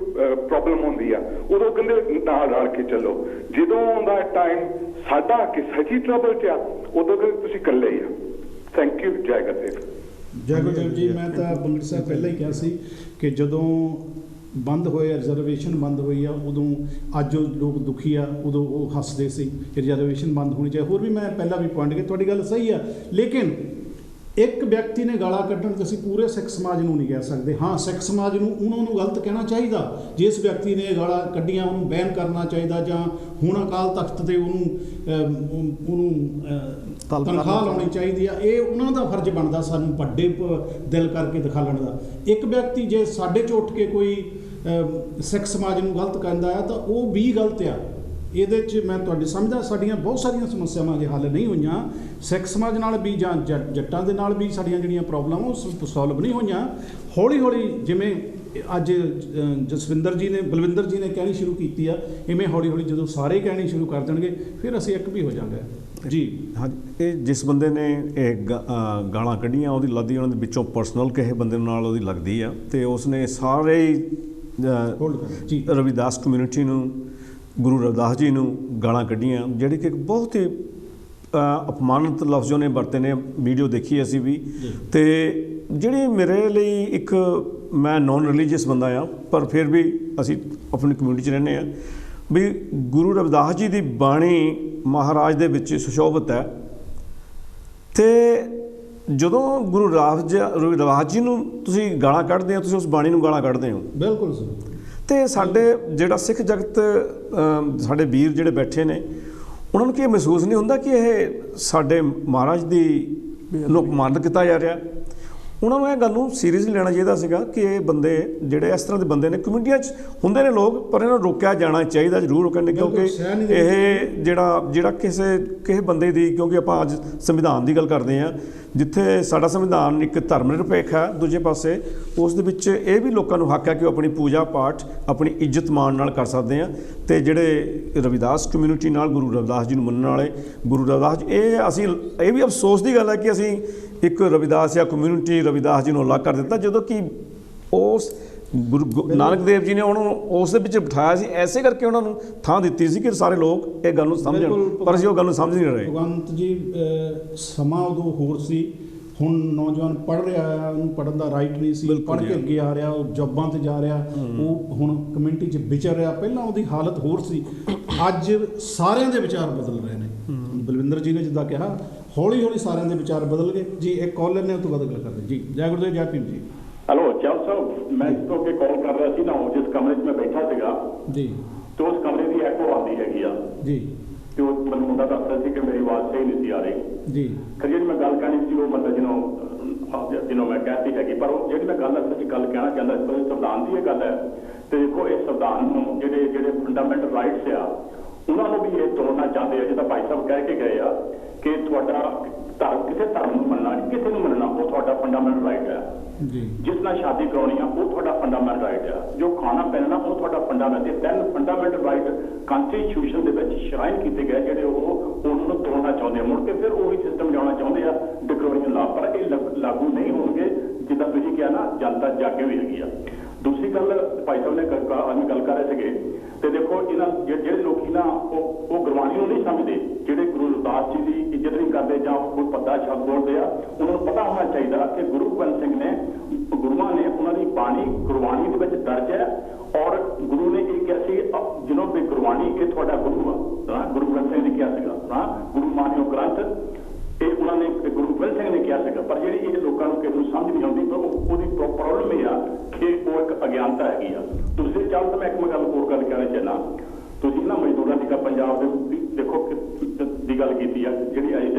ਪ੍ਰੋਬਲਮ ਹੁੰਦੀ ਆ, ਉਦੋਂ ਕਹਿੰਦੇ ਨਾਲ ਰਲ ਕੇ ਚੱਲੋ। ਜਦੋਂ ਆਉਂਦਾ ਟਾਈਮ ਸਾਡਾ ਕਿ ਸੱਚੀ ਟਰਬਲ 'ਚ ਆ, ਉਦੋਂ ਕਹਿੰਦੇ ਤੁਸੀਂ ਇਕੱਲੇ ਹੀ ਆ। Thank you. ਜੈ ਗੁਰਦੇਵ। ਜੈ ਗੁਰਦੇਵ ਜੀ। ਮੈਂ ਤਾਂ ਬੰਗਰ ਸਾਹਿਬ ਪਹਿਲਾਂ ਹੀ ਕਿਹਾ ਸੀ ਕਿ ਜਦੋਂ ਬੰਦ ਹੋਏ, ਰਿਜ਼ਰਵੇਸ਼ਨ ਬੰਦ ਹੋਈ ਆ, ਉਦੋਂ ਅੱਜ ਉਹ ਲੋਕ ਦੁਖੀ ਆ, ਉਦੋਂ ਉਹ ਹੱਸਦੇ ਸੀ ਕਿ ਰਿਜ਼ਰਵੇਸ਼ਨ ਬੰਦ ਹੋਣੀ ਚਾਹੀਦੀ। ਹੋਰ ਵੀ ਮੈਂ ਪਹਿਲਾਂ ਵੀ ਪੁਆਇੰਟ ਕੀਤਾ, ਤੁਹਾਡੀ ਗੱਲ ਸਹੀ ਆ, ਲੇਕਿਨ ਇੱਕ ਵਿਅਕਤੀ ਨੇ ਗਾਲਾਂ ਕੱਢਣ ਤੇ ਅਸੀਂ ਪੂਰੇ ਸਿੱਖ ਸਮਾਜ ਨੂੰ ਨਹੀਂ ਕਹਿ ਸਕਦੇ। ਹਾਂ, ਸਿੱਖ ਸਮਾਜ ਨੂੰ ਉਹਨਾਂ ਨੂੰ ਗਲਤ ਕਹਿਣਾ ਚਾਹੀਦਾ, ਜਿਸ ਵਿਅਕਤੀ ਨੇ ਗਾਲਾਂ ਕੱਢੀਆਂ ਉਹਨੂੰ ਬੈਨ ਕਰਨਾ ਚਾਹੀਦਾ, ਜਾਂ ਹੁਣ ਅਕਾਲ ਤਖਤ ਤੇ ਉਹਨੂੰ ਤਨਖਾਹ ਲਾਉਣੀ ਚਾਹੀਦੀ ਆ। ਇਹ ਉਹਨਾਂ ਦਾ ਫਰਜ਼ ਬਣਦਾ ਸਾਨੂੰ ਵੱਡੇ ਦਿਲ ਕਰਕੇ ਦਿਖਾਉਣ ਦਾ। ਇੱਕ ਵਿਅਕਤੀ ਜੇ ਸਾਡੇ 'ਚ ਉੱਠ ਕੇ ਕੋਈ ਸਿੱਖ ਸਮਾਜ ਨੂੰ ਗਲਤ ਕਹਿੰਦਾ ਆ ਤਾਂ ਉਹ ਵੀ ਗਲਤ ਆ। ਇਹਦੇ 'ਚ ਮੈਂ ਤੁਹਾਡੀ ਸਮਝਦਾ ਸਾਡੀਆਂ ਬਹੁਤ ਸਾਰੀਆਂ ਸਮੱਸਿਆਵਾਂ ਅਜੇ ਹੱਲ ਨਹੀਂ ਹੋਈਆਂ, ਸਿੱਖ ਸਮਾਜ ਨਾਲ ਵੀ ਜਾਂ ਜੱਟਾਂ ਦੇ ਨਾਲ ਵੀ ਸਾਡੀਆਂ ਜਿਹੜੀਆਂ ਪ੍ਰੋਬਲਮ ਉਹ ਸੋਲਵ ਨਹੀਂ ਹੋਈਆਂ। ਹੌਲੀ ਹੌਲੀ ਜਿਵੇਂ ਅੱਜ ਜਸਵਿੰਦਰ ਜੀ ਨੇ, ਬਲਵਿੰਦਰ ਜੀ ਨੇ ਕਹਿਣੀ ਸ਼ੁਰੂ ਕੀਤੀ ਆ, ਇਵੇਂ ਹੌਲੀ ਹੌਲੀ ਜਦੋਂ ਸਾਰੇ ਕਹਿਣੀ ਸ਼ੁਰੂ ਕਰ ਦੇਣਗੇ ਫਿਰ ਅਸੀਂ ਇੱਕ ਵੀ ਹੋ ਜਾਵਾਂਗੇ ਜੀ। ਹਾਂਜੀ, ਇਹ ਜਿਸ ਬੰਦੇ ਨੇ ਇਹ ਗਾਲਾਂ ਕੱਢੀਆਂ ਉਹਦੀ ਲੱਗਦੀ ਉਹਨਾਂ ਦੇ ਵਿੱਚੋਂ ਪਰਸਨਲ ਕਿਸੇ ਬੰਦੇ ਨਾਲ ਉਹਦੀ ਲੱਗਦੀ ਆ, ਅਤੇ ਉਸਨੇ ਸਾਰੇ ਜੀ ਰਵਿਦਾਸ ਕਮਿਊਨਿਟੀ ਨੂੰ, ਗੁਰੂ ਰਵਿਦਾਸ ਜੀ ਨੂੰ ਗਾਲਾਂ ਕੱਢੀਆਂ, ਜਿਹੜੀ ਕਿ ਬਹੁਤ ਹੀ ਅਪਮਾਨਿਤ ਲਫ਼ਜ਼ ਉਹਨੇ ਵਰਤੇ ਨੇ। ਵੀਡੀਓ ਦੇਖੀ ਅਸੀਂ ਵੀ, ਅਤੇ ਜਿਹੜੀ ਮੇਰੇ ਲਈ ਇੱਕ, ਮੈਂ ਨੋਨ ਰਿਲੀਜੀਅਸ ਬੰਦਾ ਆ, ਪਰ ਫਿਰ ਵੀ ਅਸੀਂ ਆਪਣੀ ਕਮਿਊਨਿਟੀ 'ਚ ਰਹਿੰਦੇ ਹਾਂ, ਵੀ ਗੁਰੂ ਰਵਿਦਾਸ ਜੀ ਦੀ ਬਾਣੀ ਮਹਾਰਾਜ ਦੇ ਵਿੱਚ ਸੁਸ਼ੋਭਿਤ ਹੈ, ਅਤੇ ਜਦੋਂ ਗੁਰੂ ਰਵਿਦਾਸ ਜੀ ਨੂੰ ਤੁਸੀਂ ਗਾਲਾਂ ਕੱਢਦੇ ਹੋ, ਤੁਸੀਂ ਉਸ ਬਾਣੀ ਨੂੰ ਗਾਲਾਂ ਕੱਢਦੇ ਹੋ। ਬਿਲਕੁਲ ਸਰ। ਅਤੇ ਸਾਡੇ ਜਿਹੜਾ ਸਿੱਖ ਜਗਤ, ਸਾਡੇ ਵੀਰ ਜਿਹੜੇ ਬੈਠੇ ਨੇ, ਉਹਨਾਂ ਨੂੰ ਕੀ ਮਹਿਸੂਸ ਨਹੀਂ ਹੁੰਦਾ ਕਿ ਇਹ ਸਾਡੇ ਮਹਾਰਾਜ ਦੀ ਨੂੰ ਅਪਮਾਨਿਤ ਕੀਤਾ ਜਾ ਰਿਹਾ? ਉਹਨਾਂ ਨੂੰ ਇਹ ਗੱਲ ਨੂੰ ਸੀਰੀਅਸਲੀ ਲੈਣਾ ਚਾਹੀਦਾ ਸੀਗਾ ਕਿ ਇਹ ਬੰਦੇ ਜਿਹੜੇ ਇਸ ਤਰ੍ਹਾਂ ਦੇ ਬੰਦੇ ਨੇ, ਕਮਿਊਨਿਟੀਆਂ 'ਚ ਹੁੰਦੇ ਨੇ ਲੋਕ, ਪਰ ਇਹਨਾਂ ਨੂੰ ਰੋਕਿਆ ਜਾਣਾ ਚਾਹੀਦਾ, ਜ਼ਰੂਰ ਰੋਕਣ, ਕਿਉਂਕਿ ਇਹ ਜਿਹੜਾ ਕਿਸੇ ਬੰਦੇ ਦੀ, ਕਿਉਂਕਿ ਆਪਾਂ ਅੱਜ ਸੰਵਿਧਾਨ ਦੀ ਗੱਲ ਕਰਦੇ ਹਾਂ, ਜਿੱਥੇ ਸਾਡਾ ਸੰਵਿਧਾਨ ਇੱਕ ਧਰਮ ਨਿਰਪੇਖ ਹੈ, ਦੂਜੇ ਪਾਸੇ ਉਸ ਦੇ ਵਿੱਚ ਇਹ ਵੀ ਲੋਕਾਂ ਨੂੰ ਹੱਕ ਹੈ ਕਿ ਉਹ ਆਪਣੀ ਪੂਜਾ ਪਾਠ ਆਪਣੀ ਇੱਜ਼ਤ ਮਾਣ ਨਾਲ ਕਰ ਸਕਦੇ ਆ। ਅਤੇ ਜਿਹੜੇ ਰਵਿਦਾਸ ਕਮਿਊਨਿਟੀ ਨਾਲ, ਗੁਰੂ ਰਵਿਦਾਸ ਜੀ ਨੂੰ ਮੰਨਣ ਵਾਲੇ, ਗੁਰੂ ਰਵਿਦਾਸ ਜੀ, ਇਹ ਵੀ ਅਫਸੋਸ ਦੀ ਗੱਲ ਹੈ ਕਿ ਅਸੀਂ ਇੱਕ ਰਵਿਦਾਸ ਜਾਂ ਕਮਿਊਨਿਟੀ ਰਵਿਦਾਸ ਜੀ ਨੂੰ ਅਲੱਗ ਕਰ ਦਿੱਤਾ, ਜਦੋਂ ਕਿ ਉਸ ਗੁਰੂ ਨਾਨਕ ਦੇਵ ਜੀ ਨੇ ਉਹਨਾਂ ਨੂੰ ਉਸ ਦੇ ਵਿੱਚ ਬਿਠਾਇਆ ਸੀ, ਐਸੇ ਕਰਕੇ ਉਹਨਾਂ ਨੂੰ ਥਾਂ ਦਿੱਤੀ ਸੀ ਕਿ ਸਾਰੇ ਲੋਕ ਇਹ ਗੱਲ ਨੂੰ ਸਮਝਣ, ਪਰ ਅਸੀਂ ਉਹ ਗੱਲ ਨੂੰ ਸਮਝ ਨਹੀਂ ਰਹੇ। ਭਗਵੰਤ ਜੀ, ਸਮਾਂ ਉਦੋਂ ਹੋਰ ਸੀ, ਹੁਣ ਨੌਜਵਾਨ ਪੜ੍ਹ ਰਿਹਾ ਆ, ਉਹਨੂੰ ਪੜ੍ਹਨ ਦਾ ਰਾਈਟ ਨਹੀਂ ਸੀ, ਪੜ੍ਹ ਕੇ ਅੱਗੇ ਆ ਰਿਹਾ, ਉਹ ਜੌਬਾਂ 'ਤੇ ਜਾ ਰਿਹਾ, ਉਹ ਹੁਣ ਕਮਿਊਨਿਟੀ 'ਚ ਵਿਚਰ ਰਿਹਾ। ਪਹਿਲਾਂ ਉਹਦੀ ਹਾਲਤ ਹੋਰ ਸੀ, ਅੱਜ ਸਾਰਿਆਂ ਦੇ ਵਿਚਾਰ ਬਦਲ ਰਹੇ ਨੇ। ਬਲਵਿੰਦਰ ਜੀ ਨੇ ਜਿੱਦਾਂ ਕਿਹਾ, ਹੌਲੀ ਹੌਲੀ ਸਾਰਿਆਂ ਦੇ ਵਿਚਾਰ ਬਦਲ ਗਏ ਜੀ। ਇੱਕ ਕਾਲਰ ਨੇ ਉਹ ਤੋਂ ਬਾਅਦ ਗੱਲ ਕਰਦੇ ਜੀ। ਜੈ ਗੁਰਦੇਵ, ਜੈ ਭੀਮ ਜੀ। ਹੈਲੋ ਚਾਲ ਸਾਹਿਬ, ਮੈਂ ਇਸ ਤੋਂ ਅੱਗੇ ਕਾਲ ਕਰ ਰਿਹਾ ਸੀ ਨਾ, ਜਿਸ ਕਮਰੇ 'ਚ ਮੈਂ ਬੈਠਾ ਸੀਗਾ ਜੀ, ਤੇ ਉਸ ਕਮਰੇ ਦੀ ਐਕੋ ਆਉਂਦੀ ਹੈਗੀ ਆ ਜੀ, ਤੇ ਉਹ ਮੈਨੂੰ ਮੁੰਡਾ ਦੱਸਦਾ ਸੀ ਕਿ ਮੇਰੀ ਆਵਾਜ਼ ਸਹੀ ਨਹੀਂ ਸੀ ਆ ਰਹੀ ਜੀ। ਫਿਰ ਜਿਹੜੀ ਮੈਂ ਗੱਲ ਕਰਨੀ ਸੀ ਉਹ ਮਤਲਬ ਜਿਹਨੂੰ ਮੈਂ ਕਹਿਤੀ ਹੈਗੀ, ਪਰ ਉਹ ਜਿਹੜੀ ਮੈਂ ਗੱਲ ਅਸਲ 'ਚ ਗੱਲ ਕਹਿਣਾ ਚਾਹੁੰਦਾ ਸੀ, ਪਰ ਸੰਵਿਧਾਨ ਦੀ ਇਹ ਗੱਲ ਹੈ। ਤੇ ਦੇਖੋ, ਇਹ ਸੰਵਿਧਾਨ ਨੂੰ ਜਿਹੜੇ ਫੰਡਾਮੈਂਟਲ ਰਾਈਟਸ ਆ, ਉਹਨਾਂ ਨੂੰ ਵੀ ਇਹ ਤੋੜਨਾ ਚਾਹੁੰਦੇ ਆ। ਜਿੱਦਾਂ ਭਾਈ ਸਾਹਿਬ ਕਹਿ ਕੇ ਗਏ ਆ ਕਿ ਤੁਹਾਡਾ ਕਿਸੇ ਧਰਮ ਨੂੰ ਮੰਨਣਾ, ਕਿਸੇ ਨੂੰ ਮੰਨਣਾ, ਉਹ ਤੁਹਾਡਾ ਫੰਡਾਮੈਂਟਲ ਰਾਈਟ ਹੈ। ਜਿਸ ਨਾਲ ਸ਼ਾਦੀ ਕਰਾਉਣੀ ਆ, ਉਹ ਤੁਹਾਡਾ ਫੰਡਾਮੈਂਟਲ ਰਾਈਟ ਆ। ਜੋ ਖਾਣਾ ਪਹਿਨਣਾ, ਉਹ ਤੁਹਾਡਾ ਫੰਡਾਮੈਂਟਲ। ਤਿੰਨ ਫੰਡਾਮੈਂਟਲ ਰਾਈਟ ਕਨਸਟੀਟਿਊਸ਼ਨ ਦੇ ਵਿੱਚ ਸ਼ਰਾਈਨ ਕੀਤੇ ਗਏ, ਜਿਹੜੇ ਉਹਨਾਂ ਨੂੰ ਤੋੜਨਾ ਚਾਹੁੰਦੇ ਆ। ਮੁੜ ਕੇ ਫਿਰ ਉਹੀ ਸਿਸਟਮ ਲਿਆਉਣਾ ਚਾਹੁੰਦੇ ਆ, ਡਿਕਲੋਰੀਅਨ ਲਾ, ਪਰ ਇਹ ਲਾਗੂ ਨਹੀਂ ਹੋਣਗੇ। ਜਿੱਦਾਂ ਤੁਸੀਂ ਕਿਹਾ ਨਾ, ਜਨਤਾ ਜਾਗੇ ਹੋਈ ਹੈਗੀ ਆ। ਦੂਸਰੀ ਗੱਲ, ਭਾਈ ਸਾਹਿਬ ਨੇ ਗੱਲ ਕਰ ਰਹੇ ਸੀਗੇ, ਤੇ ਦੇਖੋ ਇਹਨਾਂ ਜਿਹੜੇ ਲੋਕੀ ਨਾ ਉਹ ਗੁਰਬਾਣੀ ਨੂੰ ਨਹੀਂ ਸਮਝਦੇ, ਜਿਹੜੇ ਗੁਰੂ ਰਵਿਦਾਸ ਜੀ ਦੀ ਇੱਜ਼ਤ ਨਹੀਂ ਕਰਦੇ ਜਾਂ ਕੋਈ ਭੱਦਾ ਸ਼ਬਦ ਬੋਲਦੇ ਆ, ਉਹਨਾਂ ਨੂੰ ਪਤਾ ਹੋਣਾ ਚਾਹੀਦਾ ਕਿ ਗੁਰੂ ਗੋਬਿੰਦ ਸਿੰਘ ਨੇ, ਗੁਰੂਆਂ ਨੇ, ਉਹਨਾਂ ਦੀ ਬਾਣੀ ਗੁਰਬਾਣੀ ਦੇ ਵਿੱਚ ਦਰਜ ਹੈ। ਔਰ ਗੁਰੂ ਨੇ ਇਹ ਕਿਹਾ ਸੀ, ਜਿਹਨੂੰ ਵੀ ਗੁਰਬਾਣੀ ਇਹ ਤੁਹਾਡਾ ਗੁਰੂ ਆ, ਗੁਰੂ ਗੋਬਿੰਦ ਸਿੰਘ ਨੇ ਕਿਹਾ ਸੀਗਾ, ਗੁਰੂ ਮਾਨਿਓ ਗ੍ਰੰਥ, ਇਹ ਉਹਨਾਂ ਨੇ ਗੁਰੂ ਗੋਬਿੰਦ ਸਿੰਘ ਨੇ ਕਿਹਾ ਸੀਗਾ। ਪਰ ਜਿਹੜੀ ਇਹ ਲੋਕਾਂ ਨੂੰ ਕਿਸੇ ਨੂੰ ਸਮਝ ਨਹੀਂ ਆਉਂਦੀ, ਪਰ ਉਹਦੀ ਪ੍ਰੋਬਲਮ ਇਹ ਆ ਕਿ ਉਹ ਇੱਕ ਅਗਿਆਨਤਾ ਹੈਗੀ ਆ। ਦੂਸਰੇ ਚਾਲ ਤਾਂ ਮੈਂ ਇੱਕ ਹੋਰ ਗੱਲ ਕਹਿਣਾ ਚਾਹੁੰਦਾ, ਤੁਸੀਂ ਨਾ ਮਜ਼ਦੂਰਾਂ ਦੀ ਪੰਜਾਬ ਦੇ ਦੇਖੋ ਦੀ ਗੱਲ ਕੀਤੀ ਆ, ਜਿਹੜੀ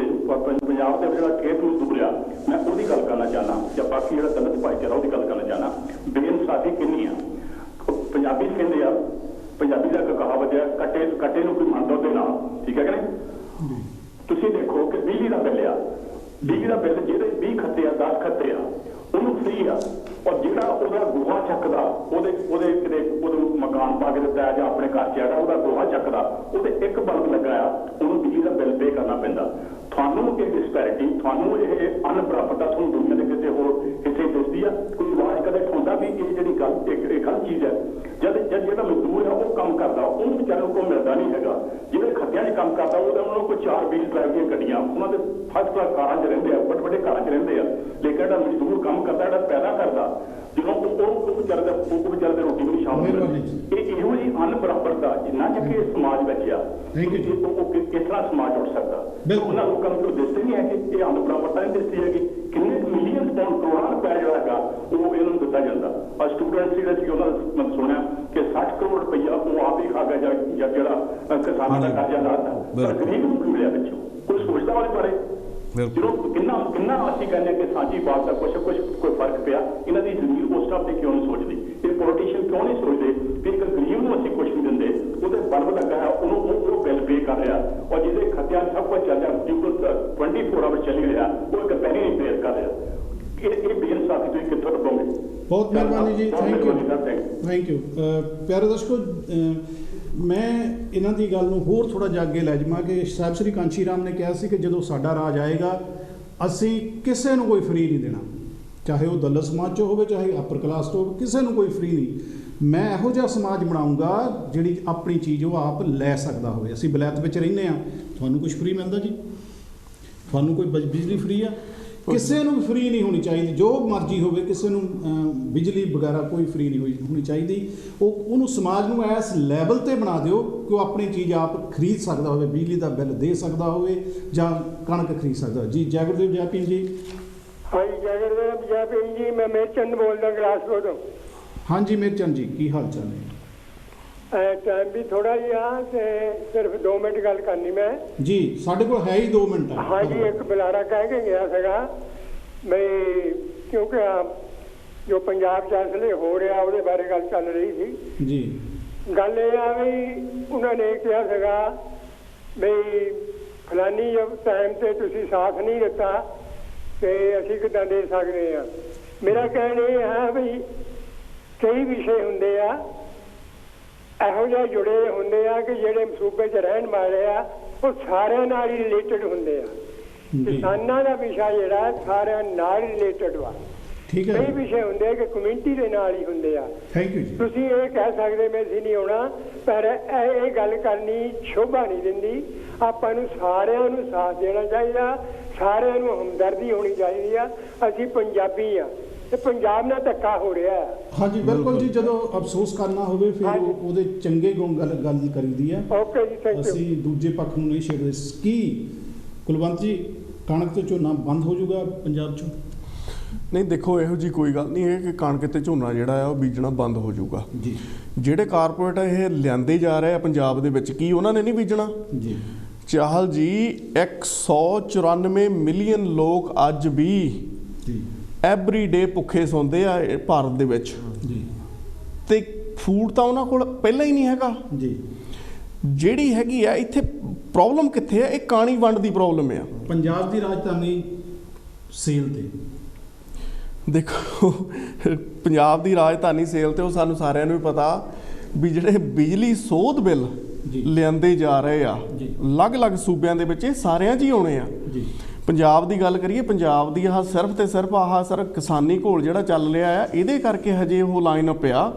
ਪੰਜਾਬ ਦੇ ਜਿਹੜਾ ਖੇਤ ਮਜ਼ਦੂਰ ਆ, ਮੈਂ ਉਹਦੀ ਗੱਲ ਕਰਨਾ ਚਾਹੁੰਦਾ, ਜਾਂ ਬਾਕੀ ਜਿਹੜਾ ਦਲਿਤ ਭਾਈਚਾਰਾ ਉਹਦੀ ਗੱਲ ਕਰਨਾ ਚਾਹੁੰਦਾ। ਬੇਇਨਸਾਫੀ ਕਿੰਨੀ ਆ। ਪੰਜਾਬੀ ਕਹਿੰਦੇ ਆ, ਪੰਜਾਬੀ ਦਾ ਇੱਕ ਕਹਾਵਤ ਹੈ, ਕੱਟੇ ਨੂੰ ਕੋਈ ਮੰਨਦਾ ਉਹਦੇ ਨਾਲ, ਠੀਕ ਹੈ ਕਿ ਨਹੀਂ? ਤੁਸੀਂ ਦੇਖੋ ਕਿ ਬਿਜਲੀ ਦਾ ਬਿੱਲ ਆ, ਬਿਜਲੀ ਦਾ ਬਿੱਲ ਜਿਹਦੇ 20 ਖੱਤੇ ਆ, 10 ਖੱਤੇ ਆ, ਉਹਨੂੰ ਫ੍ਰੀ ਆ। ਔਰ ਜਿਹੜਾ ਉਹਦਾ ਗੋਹਾ ਚੱਕਦਾ, ਉਹਦੇ ਮਕਾਨ ਪਾ ਕੇ ਦਿੱਤਾ ਜਾਂ ਆਪਣੇ ਘਰ 'ਚ ਆਇਆ, ਉਹਦਾ ਗੋਹਾ ਚੱਕਦਾ, ਉਹਦੇ ਇੱਕ ਬਲਬ ਲੱਗਾ ਆ, ਉਹਨੂੰ ਬਿਜਲੀ ਦਾ ਬਿੱਲ ਪੇ ਕਰਨਾ ਪੈਂਦਾ। ਤੁਹਾਨੂੰ ਇਹ ਡਿਸਪੈਰਿਟੀ, ਤੁਹਾਨੂੰ ਇਹ ਅਨਪ੍ਰਾਪਤਾ ਤੁਹਾਨੂੰ ਦੁਨੀਆ ਦੇ ਕਿਸੇ ਹੋਰ ਹਿੱਸੇ ਦਿਸਦੀ ਆ? ਕੋਈ ਆਵਾਜ਼ ਕਦੇ ਉਠਾਉਂਦਾ ਵੀ ਇਹ ਜਿਹੜੀ ਗੱਲ ਇਹ ਗਲਤ ਚੀਜ਼ ਹੈ? ਜਦ ਜਿਹੜਾ ਮਜ਼ਦੂਰ ਆ ਉਹ ਕੰਮ ਕਰਦਾ, ਉਹਨੂੰ ਵਿਚਾਰੇ ਨੂੰ ਕੋਈ ਮਿਲਦਾ ਨਹੀਂ ਹੈਗਾ। ਜਿਹੜੇ ਖੱਤਿਆਂ 'ਚ ਕੰਮ ਕੰਮ ਕਰਦਾ ਉਹਦਾ ਉਹਨਾਂ ਨੂੰ ਕੋਈ 4-20 ਡਰਾਈਵ ਦੀਆਂ ਗੱਡੀਆਂ, ਉਹਨਾਂ ਦੇ ਫਸਟ ਕਲਾਸ ਕਾਰਾਂ 'ਚ ਰਹਿੰਦੇ ਆ, ਵੱਡੇ ਘਰਾਂ 'ਚ ਰਹਿੰਦੇ ਆ, ਲੇਕਿਨ ਜਿਹੜਾ ਮਜ਼ਦੂਰ ਕੰਮ ਕਰਦਾ, ਜਿਹੜਾ ਪੈਦਾ ਕਰਦਾ, ਜਦੋਂ ਉਹ ਵਿਚਾਰੇ ਦਾ ਰੋਟੀ ਵੀ ਨਹੀਂ ਸ਼ਾਮਲ ਇਹ ਇਹੋ ਜਿਹੀ ਅਨਬਰਾਬਰਤਾ ਜਿੰਨਾ ਕਿ ਇਹ ਸਮਾਜ ਵਿੱਚ ਆ, ਉਹ ਕਿਸ ਤਰ੍ਹਾਂ ਸਮਾਜ ਉੱਠ ਸਕਦਾ। ਉਹਨਾਂ ਲੋਕਾਂ ਨੂੰ ਦਿਸਦੇ ਨਹੀਂ ਹੈ ਕਿ ਇਹ ਅਨਬਰਾਬਰਤਾ ਨਹੀਂ ਦਿਸਦੀ ਹੈਗੀ। ਕਿੰਨੇ ਮਿਲੀਅਨ ਪਾਉਂਡ, ਕਰੋੜਾਂ ਰੁਪਇਆ ਜਿਹੜਾ ਹੈਗਾ ਉਹ ਇਹਨਾਂ ਨੂੰ ਦਿੱਤਾ ਜਾਂਦਾ। ਆ ਸਟੂਡੈਂਟਸ ਜਿਹੜੇ ਸੀ ਉਹਨਾਂ ਦਾ ਮੈਂ ਸੁਣਿਆ ਕਿ 60 ਕਰੋੜ ਰੁਪਈਆ ਉਹ ਆਪ ਹੀ ਖਾ ਗਿਆ ਜਾਂ ਜਿਹੜਾ ਕਿਸਾਨਾਂ ਦਾ ਕਰਜ਼ਾ ਲਾਤਾ, ਪਰ ਗਰੀਬ ਨੂੰ ਮਿਲਿਆ ਪਿੱਛੋਂ। ਕੋਈ ਸੋਚਦਾ ਉਹਦੇ ਬਾਰੇ? ਜਦੋਂ ਕਿੰਨਾ ਅਸੀਂ ਕਹਿੰਦੇ ਕਿ ਸਾਂਝੀ ਬਾਤ ਦਾ ਕੋਈ ਫਰਕ ਪਿਆ, ਇਹਨਾਂ ਦੀ ਜ਼ਮੀਰ ਉਸ ਟਾਪ ਤੇ ਕਿਉਂ ਨਹੀਂ ਸੋਚਦੀ? ਇਹ ਪੋਲੀਟੀਸ਼ੀਅਨ ਕਿਉਂ ਨਹੀਂ ਸੋਚਦੇ ਕਿ ਇੱਕ ਗਰੀਬ ਨੂੰ ਅਸੀਂ ਕੁਛ ਨਹੀਂ ਦਿੰਦੇ, ਉਹਦੇ ਬਲਬ ਲੱਗਾ ਹੈ, ਉਹਨੂੰ ਬਿੱਲ ਪੇ ਕਰ ਰਿਹਾ, ਔਰ ਜਿਹਦੇ ਖੱਤਿਆਂ ਸਭ ਕੁਝ ਚੱਲ ਰਿਹਾ, 24 ਆਵਰ ਚੱਲ ਰਿਹਾ, ਉਹ ਇੱਕ ਪੈਸੇ ਨਹੀਂ ਪੇ ਕਰ ਰਿਹਾ। ਇਹ ਬੇਇਨਸਾਫੀ ਤੁਸੀਂ ਕਿੱਥੋਂ ਲੱਭੋਗੇ? ਬਹੁਤ ਮਿਹਰਬਾਨੀ ਜੀ, ਥੈਂਕ ਯੂ। ਪਿਆਰੇ ਦਰਸ਼ਕੋ, ਮੈਂ ਇਹਨਾਂ ਦੀ ਗੱਲ ਨੂੰ ਹੋਰ ਥੋੜ੍ਹਾ ਜਿਹਾ ਅੱਗੇ ਲੈ ਜਾਵਾਂ ਕਿ ਸਾਹਿਬ ਸ੍ਰੀ ਕਾਂਸ਼ੀ ਰਾਮ ਨੇ ਕਿਹਾ ਸੀ ਕਿ ਜਦੋਂ ਸਾਡਾ ਰਾਜ ਆਏਗਾ ਅਸੀਂ ਕਿਸੇ ਨੂੰ ਕੋਈ ਫਰੀ ਨਹੀਂ ਦੇਣਾ, ਚਾਹੇ ਉਹ ਦਲਿਤ ਸਮਾਜ 'ਚੋਂ ਹੋਵੇ, ਚਾਹੇ ਅਪਰ ਕਲਾਸ 'ਚੋਂ ਹੋਵੇ, ਕਿਸੇ ਨੂੰ ਕੋਈ ਫਰੀ ਨਹੀਂ। ਮੈਂ ਇਹੋ ਜਿਹਾ ਸਮਾਜ ਬਣਾਊਂਗਾ ਜਿਹੜੀ ਆਪਣੀ ਚੀਜ਼ ਉਹ ਆਪ ਲੈ ਸਕਦਾ ਹੋਵੇ। ਅਸੀਂ ਵਲਾਇਤ ਵਿੱਚ ਰਹਿੰਦੇ ਹਾਂ, ਤੁਹਾਨੂੰ ਕੁਛ ਫਰੀ ਮਿਲਦਾ ਜੀ? ਤੁਹਾਨੂੰ ਕੋਈ ਬਿਜਲੀ ਫਰੀ ਆ? ਕਿਸੇ ਨੂੰ ਫਰੀ ਨਹੀਂ ਹੋਣੀ ਚਾਹੀਦੀ, ਜੋ ਮਰਜ਼ੀ ਹੋਵੇ, ਕਿਸੇ ਨੂੰ ਬਿਜਲੀ ਵਗੈਰਾ ਕੋਈ ਫਰੀ ਨਹੀਂ ਹੋਣੀ ਚਾਹੀਦੀ। ਉਹਨੂੰ ਸਮਾਜ ਨੂੰ ਇਸ ਲੈਵਲ 'ਤੇ ਬਣਾ ਦਿਓ ਕਿ ਉਹ ਆਪਣੀ ਚੀਜ਼ ਆਪ ਖਰੀਦ ਸਕਦਾ ਹੋਵੇ, ਬਿਜਲੀ ਦਾ ਬਿੱਲ ਦੇ ਸਕਦਾ ਹੋਵੇ ਜਾਂ ਕਣਕ ਖਰੀਦ ਸਕਦਾ। ਜੀ ਜੈ ਗੁਰਦੇਵ ਜੈਪੀਨ ਜੀ। ਹਾਂਜੀ ਜੈ ਗੁਰਦੇਵ ਜੈਪੀਨ ਜੀ, ਮੈਂ ਮੇਰਚੰਦ ਬੋਲਦਾ ਗਲਾਸਗੋ ਤੋਂ। ਹਾਂਜੀ ਮੇਰਚੰਦ ਜੀ, ਕੀ ਹਾਲ ਚਾਲ ਹੈ? ਟਾਈਮ ਵੀ ਥੋੜਾ ਜਿਹਾ ਤੇ ਸਿਰਫ 2 ਮਿੰਟ ਗੱਲ ਕਰਨੀ ਮੈਂ ਜੀ। ਸਾਡੇ ਕੋਲ ਹੈ ਹੀ 2 ਮਿੰਟ। ਹਾਂਜੀ, ਇੱਕ ਬੁਲਾਰਾ ਕਹਿ ਕੇ ਗਿਆ ਸੀਗਾ ਬਈ ਕਿਉਂਕਿ ਜੋ ਪੰਜਾਬ 'ਚ ਅਸਲੇ ਹੋ ਰਿਹਾ ਉਹਦੇ ਬਾਰੇ ਗੱਲ ਚੱਲ ਰਹੀ ਸੀ ਜੀ। ਗੱਲ ਇਹ ਆ ਵੀ ਉਹਨਾਂ ਨੇ ਕਿਹਾ ਸੀਗਾ ਬਈ ਫਲਾਨੀ ਟਾਈਮ ਤੇ ਤੁਸੀਂ ਸਾਥ ਨਹੀਂ ਦਿੱਤਾ ਤੇ ਅਸੀਂ ਕਿੱਦਾਂ ਦੇ ਸਕਦੇ ਹਾਂ। ਮੇਰਾ ਕਹਿਣਾ ਇਹ ਹੈ ਵੀ ਕਈ ਵਿਸ਼ੇ ਹੁੰਦੇ ਆ ਇਹੋ ਜਿਹੇ ਜੁੜੇ ਹੁੰਦੇ ਆ ਕਿ ਜਿਹੜੇ ਸੂਬੇ 'ਚ ਰਹਿਣ ਵਾਲੇ ਆ ਉਹ ਸਾਰਿਆਂ ਨਾਲ ਹੀ ਰਿਲੇਟਡ ਹੁੰਦੇ ਆ। ਕਿਸਾਨਾਂ ਦਾ ਵਿਸ਼ਾ ਜਿਹੜਾ ਸਾਰਿਆਂ ਨਾਲ ਰਿਲੇਟਡ ਵਾ। ਠੀਕ ਹੈ। ਕਈ ਵਿਸ਼ੇ ਹੁੰਦੇ ਕਿ ਕਮਿਊਨਿਟੀ ਦੇ ਨਾਲ ਹੀ ਹੁੰਦੇ ਆ। ਥੈਂਕ ਯੂ ਜੀ। ਤੁਸੀਂ ਇਹ ਕਹਿ ਸਕਦੇ ਮੈਂ ਅਸੀਂ ਨਹੀਂ ਆਉਣਾ, ਪਰ ਇਹ ਗੱਲ ਕਰਨੀ ਸ਼ੋਭਾ ਨਹੀਂ ਦਿੰਦੀ। ਆਪਾਂ ਨੂੰ ਸਾਰਿਆਂ ਨੂੰ ਸਾਥ ਦੇਣਾ ਚਾਹੀਦਾ, ਸਾਰਿਆਂ ਨੂੰ ਹਮਦਰਦੀ ਹੋਣੀ ਚਾਹੀਦੀ ਆ। ਅਸੀਂ ਪੰਜਾਬੀ ਆ ਤੇ ਪੰਜਾਬ ਨਾਲ ਧੱਕਾ ਹੋ ਰਿਹਾ ਹੈ। ਹਾਂਜੀ ਬਿਲਕੁਲ ਜੀ, ਜਦੋਂ ਅਫਸੋਸ ਕਰਨਾ ਹੋਵੇ ਫਿਰ ਉਹਦੇ ਚੰਗੇ ਗੁਣ ਗੱਲ ਕਰੀਦੀ ਹੈ। ਓਕੇ ਜੀ, ਥੈਂਕ ਯੂ। ਅਸੀਂ ਦੂਜੇ ਪੱਖ ਨੂੰ ਨਹੀਂ ਛੇੜਦੇ। ਕੀ ਕੁਲਵੰਤ ਜੀ, ਕਣਕ ਤੇ ਝੋਨਾ ਬੰਦ ਹੋ ਜਾਊਗਾ ਪੰਜਾਬ 'ਚੋਂ? ਨਹੀਂ ਦੇਖੋ, ਇਹੋ ਜੀ ਕੋਈ ਗੱਲ ਨਹੀਂ ਹੈ ਕਿ ਕਣਕ ਤੇ ਝੋਨਾ ਜਿਹੜਾ ਆ ਉਹ ਬੀਜਣਾ ਬੰਦ ਹੋ ਜਾਊਗਾ ਜੀ। ਜਿਹੜੇ ਕਾਰਪੋਰੇਟ ਇਹ ਲਿਆਂਦੇ ਜਾ ਰਹੇ ਆ ਪੰਜਾਬ ਦੇ ਵਿੱਚ, ਕੀ ਉਹਨਾਂ ਨੇ ਨਹੀਂ ਬੀਜਣਾ ਜੀ? ਚਾਹਲ ਜੀ 194 ਮਿਲੀਅਨ ਲੋਕ ਅੱਜ ਵੀ ਐਵਰੀ ਡੇ ਭੁੱਖੇ ਸੌਂਦੇ ਆ ਭਾਰਤ ਦੇ ਵਿੱਚ ਜੀ, ਤੇ ਫੂਡ ਤਾਂ ਉਹਨਾਂ ਕੋਲ ਪਹਿਲਾਂ ਹੀ ਨਹੀਂ ਹੈਗਾ ਜੀ। ਜਿਹੜੀ ਹੈਗੀ ਆ ਇੱਥੇ ਪ੍ਰੋਬਲਮ ਕਿੱਥੇ ਆ? ਇਹ ਕਾਣੀ ਵੰਡ ਦੀ ਪ੍ਰੋਬਲਮ ਆ। ਪੰਜਾਬ ਦੀ ਰਾਜਧਾਨੀ ਸੇਲ ਤੇ ਦੇਖੋ, ਪੰਜਾਬ ਦੀ ਰਾਜਧਾਨੀ ਸੇਲ ਤੇ ਉਹ ਸਾਨੂੰ ਸਾਰਿਆਂ ਨੂੰ ਵੀ ਪਤਾ ਵੀ ਜਿਹੜੇ ਬਿਜਲੀ ਸੋਧ ਬਿੱਲ ਲਿਆਂਦੇ ਜਾ ਰਹੇ ਆ ਅਲੱਗ-ਅਲੱਗ ਸੂਬਿਆਂ ਦੇ ਵਿੱਚ, ਇਹ ਸਾਰਿਆਂ 'ਚ ਹੀ ਆਉਣੇ ਆ ਜੀ। ਪੰਜਾਬ ਦੀ ਗੱਲ ਕਰੀਏ, ਪੰਜਾਬ ਦੀ ਆਹ ਸਿਰਫ ਤੇ ਸਿਰਫ ਸਰ ਕਿਸਾਨੀ ਘੋਲ ਜਿਹੜਾ ਚੱਲ ਰਿਹਾ ਆ, ਇਹਦੇ ਕਰਕੇ ਹਜੇ ਉਹ ਲਾਈਨ ਅਪ ਆ।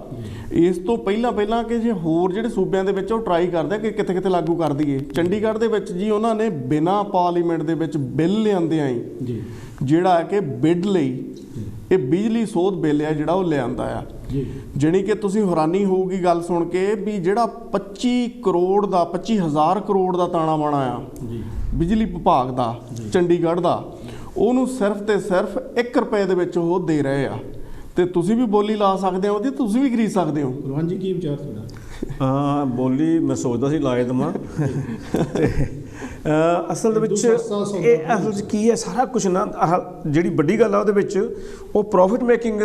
ਇਸ ਤੋਂ ਪਹਿਲਾਂ ਕਿ ਜੇ ਹੋਰ ਜਿਹੜੇ ਸੂਬਿਆਂ ਦੇ ਵਿੱਚ ਉਹ ਟਰਾਈ ਕਰਦੇ ਆ ਕਿ ਕਿਤੇ ਲਾਗੂ ਕਰ ਦਈਏ। ਚੰਡੀਗੜ੍ਹ ਦੇ ਵਿੱਚ ਜੀ ਉਹਨਾਂ ਨੇ ਬਿਨਾਂ ਪਾਰਲੀਮੈਂਟ ਦੇ ਵਿੱਚ ਬਿੱਲ ਲਿਆਂਦੇ ਆਈ ਜਿਹੜਾ ਕਿ ਬਿੱਡ ਲਈ ਇਹ ਬਿਜਲੀ ਸੋਧ ਬਿੱਲ ਆ ਜਿਹੜਾ ਉਹ ਲਿਆਂਦਾ ਆ। ਜਾਣੀ ਕਿ ਤੁਸੀਂ ਹੈਰਾਨੀ ਹੋਊਗੀ ਗੱਲ ਸੁਣ ਕੇ ਵੀ ਜਿਹੜਾ 25,000 ਕਰੋੜ ਦਾ ਤਾਣਾ ਬਾਣਾ ਆ ਬਿਜਲੀ ਵਿਭਾਗ ਦਾ ਚੰਡੀਗੜ੍ਹ ਦਾ, ਉਹਨੂੰ ਸਿਰਫ ਤੇ ਸਿਰਫ 1 ਰੁਪਏ ਦੇ ਵਿੱਚ ਉਹ ਦੇ ਰਹੇ ਆ। ਤੇ ਤੁਸੀਂ ਵੀ ਬੋਲੀ ਲਾ ਸਕਦੇ ਹੋ ਉਹਦੀ, ਤੁਸੀਂ ਵੀ ਖਰੀਦ ਸਕਦੇ ਹੋ। ਹਾਂਜੀ, ਕੀ ਵਿਚਾਰ ਤੁਹਾਡਾ? ਬੋਲੀ ਮੈਂ ਸੋਚਦਾ ਸੀ ਲਾਏ ਦੇਵਾਂ ਤੇ ਅਸਲ ਦੇ ਵਿੱਚ ਇਹ ਅਸਲ 'ਚ ਕੀ ਹੈ, ਸਾਰਾ ਕੁਛ ਨਾ ਜਿਹੜੀ ਵੱਡੀ ਗੱਲ ਆ ਉਹਦੇ ਵਿੱਚ ਉਹ ਪ੍ਰੋਫਿਟ ਮੇਕਿੰਗ